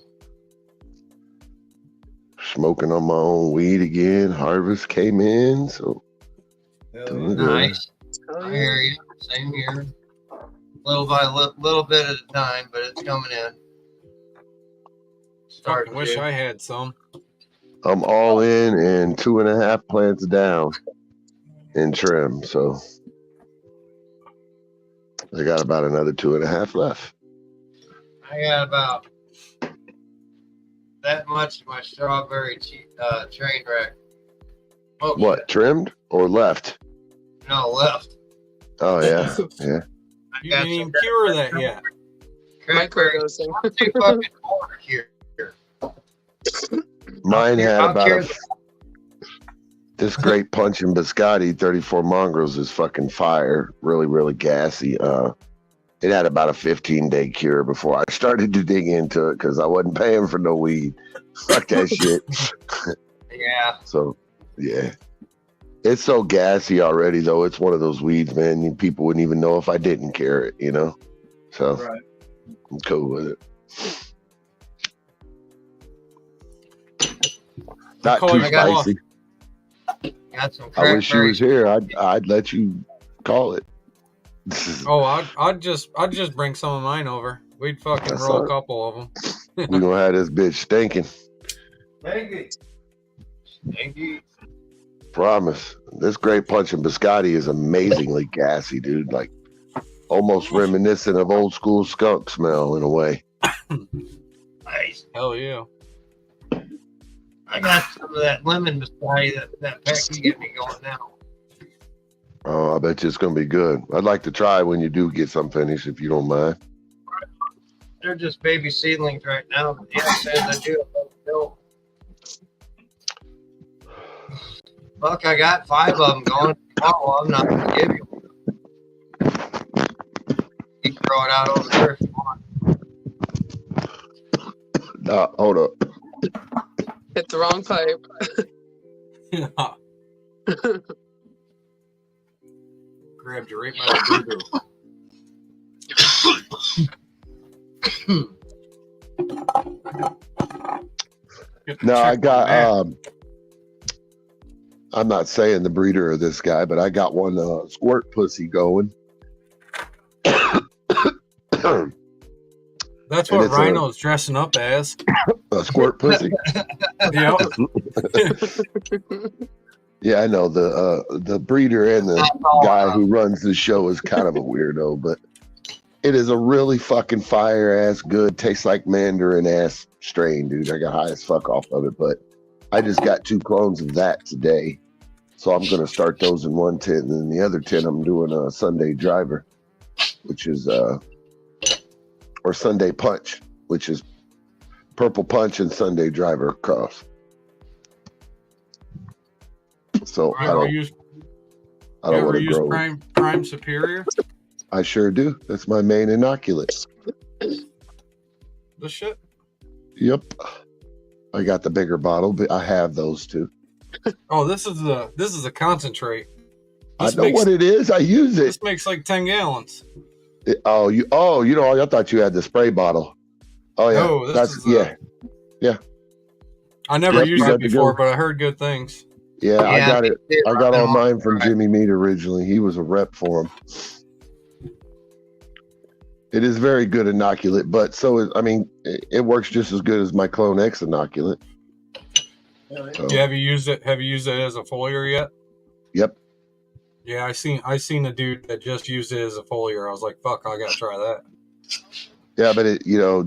S3: Smoking on my own weed again. Harvest came in, so doing good.
S2: Nice. I hear you. Same here. Little by little bit at a time, but it's coming in.
S8: Fucking wish I had some.
S3: I'm all in and 2.5 plants down in trim, so I got about another 2.5 left.
S2: I got about that much of my strawberry train wreck. Oh,
S3: What, trimmed or left?
S2: no, left.
S3: Oh yeah, yeah.
S2: I
S8: You
S2: got
S8: didn't even
S2: some
S8: cure that yet.
S2: cranberry.
S6: Microdosing.
S2: I'm too fucking hard here.
S3: Mine had
S2: I'll
S3: about
S2: cure
S3: this great punch in biscotti 34 mongrels is fucking fire, really, really gassy. It had about a 15-day cure before I started to dig into it because I wasn't paying for no weed. Fuck that shit.
S2: Yeah.
S3: So yeah, it's so gassy already though. It's one of those weeds, man. People wouldn't even know if I didn't care it, you know. So
S1: Right.
S3: I'm cool with it. Not
S8: Call
S3: too
S8: your bluff.
S3: spicy.
S2: Got some
S3: I wish you
S2: cranberry.
S3: was here. I'd let you call it.
S8: Oh, I'd just bring some of mine over. We'd fucking
S3: That's
S8: roll
S3: all
S8: a
S3: right.
S8: couple of them.
S3: We gonna have this bitch stinking.
S1: Thank you.
S2: Thank you.
S3: Promise. This great punch in biscotti is amazingly gassy, dude. Like almost reminiscent of old school skunk smell in a way.
S2: Nice.
S8: Hell yeah.
S2: I got some of that lemon biscotti that pack you get me going now.
S3: Oh, I bet you it's gonna be good. I'd like to try when you do get some finished, if you don't mind.
S2: They're just baby seedlings right now, but yeah, says I do. Still. Fuck, I got 5 of them going. Oh, I'm not gonna give you. You can throw it out over there if you want.
S3: Nah, hold up.
S6: Hit the wrong pipe.
S8: Grabbed you right by the boo-boo.
S3: No, I got I'm not saying the breeder of this guy, but I got one squirt pussy going.
S8: That's
S9: And
S8: what
S9: it's
S8: Rhino's dressing up as.
S9: a squirt pussy.
S8: Yeah.
S9: Yeah, I know the breeder and the guy who runs the show is kind of a weirdo, but it is a really fucking fire ass good, tastes like mandarin ass strain, dude. I got high as fuck off of it, but I just got 2 clones of that today. So I'm gonna start those in one tin, and then the other tin I'm doing a Sunday driver, which is or Sunday punch, which is purple punch and Sunday driver cross. So I don't want to
S8: use
S9: grow.
S8: Prime Superior?
S9: I sure do. That's my main inoculant.
S8: The shit?
S9: Yep. I got the bigger bottle, but I have those too.
S8: Oh, this is a concentrate.
S9: I know what it is. I use it.
S8: This makes like 10 gallons.
S9: You know, I thought you had the spray bottle. Oh yeah.
S8: No,
S9: yeah.
S8: I never used
S9: you
S8: it
S9: got to
S8: before,
S9: go.
S8: but I heard good things.
S9: Yeah, I got it. I got all mine
S2: Right.
S9: from Jimmy Mead originally. He was a rep for him. It is very good inoculant, but it works just as good as my Clone X inoculant. So,
S8: Yeah, have you used it? Have you used it as a foliar yet?
S9: Yep.
S8: Yeah, I seen a dude that just used it as a foliar. I was like, fuck, I gotta try that.
S9: Yeah, but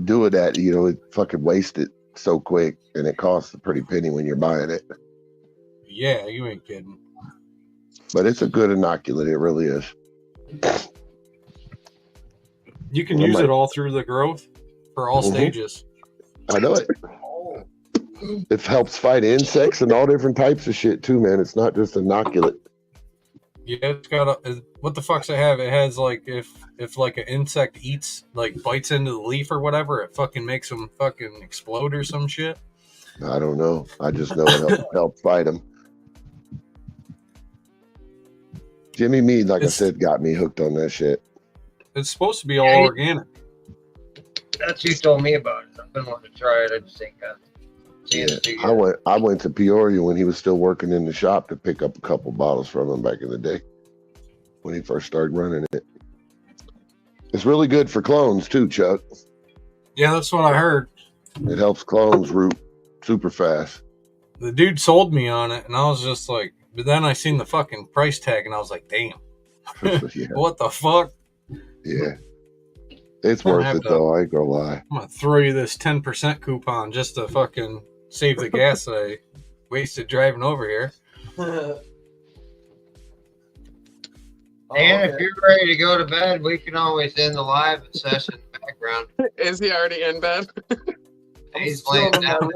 S9: doing that, it fucking wasted so quick, and it costs a pretty penny when you're buying it.
S8: Yeah, you ain't kidding.
S9: But it's a good inoculant. It really is.
S8: You can use it all through the growth for all stages.
S9: I know it. It helps fight insects and all different types of shit too, man. It's not just inoculant.
S8: Yeah, it's got what the fuck's it have? It has like if like an insect bites into the leaf or whatever, it fucking makes them fucking explode or some shit.
S9: I don't know. I just know it helps fight them. Jimmy Mead, like I said, got me hooked on that shit.
S8: It's supposed to be all organic.
S2: That's you told me about it. I've been wanting to try it. I just ain't got a chance to yet.
S9: I went to Peoria when he was still working in the shop to pick up a couple bottles from him back in the day when he first started running it. It's really good for clones too, Chuck.
S8: Yeah, that's what I heard.
S9: It helps clones root super fast.
S8: The dude sold me on it, and I was just like, but then I seen the fucking price tag, and I was like, damn.
S9: Yeah.
S8: What the fuck?
S9: Yeah. It's worth it, though. I ain't gonna lie.
S8: I'm going to throw you this 10% coupon just to fucking save the gas I wasted driving over here.
S2: And if you're ready to go to bed, we can always end the live session in the background.
S6: Is he already in bed?
S2: He's laying down.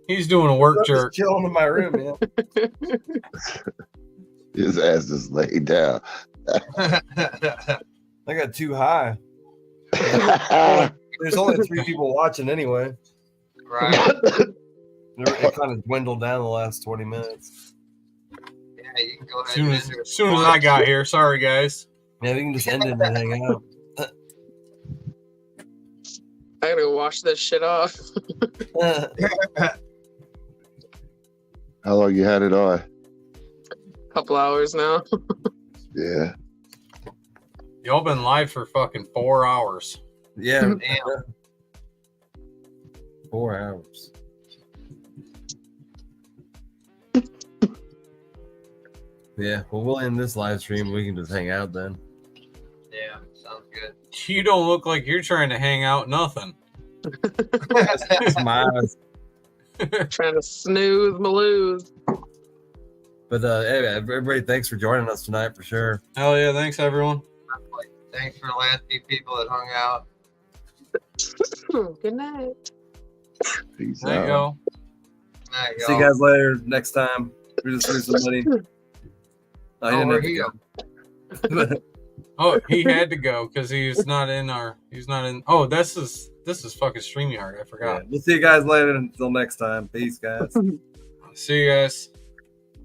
S8: He's doing a work jerk.
S5: Chilling in my room, man.
S9: His ass is laid down.
S5: I got too high. There's only 3 people watching anyway.
S2: Right.
S5: It kind of dwindled down the last 20 minutes.
S2: Yeah, you can go ahead.
S8: As soon as I got here, sorry guys.
S5: Yeah, we can just end it and hang out.
S6: I gotta go wash this shit off.
S9: How long you had it on?
S6: Couple hours now.
S9: Yeah.
S8: Y'all been live for fucking 4 hours.
S5: Yeah.
S2: Damn.
S5: 4 hours. Yeah, well, we'll end this live stream. We can just hang out then.
S2: Yeah, sounds good.
S8: You don't look like you're trying to hang out nothing.
S5: It's my eyes.
S6: Trying to snooze my lose.
S5: But hey, everybody, thanks for joining us tonight for sure.
S8: Hell yeah, thanks everyone.
S2: Thanks for the last few people that hung out.
S6: Good night.
S9: Peace
S8: There you
S9: out.
S8: go.
S2: Night,
S5: See you guys later next time. We just threw somebody. Oh, he didn't have to go.
S8: Oh, he had to go because he's not in. Oh, this is fucking StreamYard. I forgot.
S5: Yeah, we'll see you guys later. Until next time. Peace, guys.
S8: See you guys.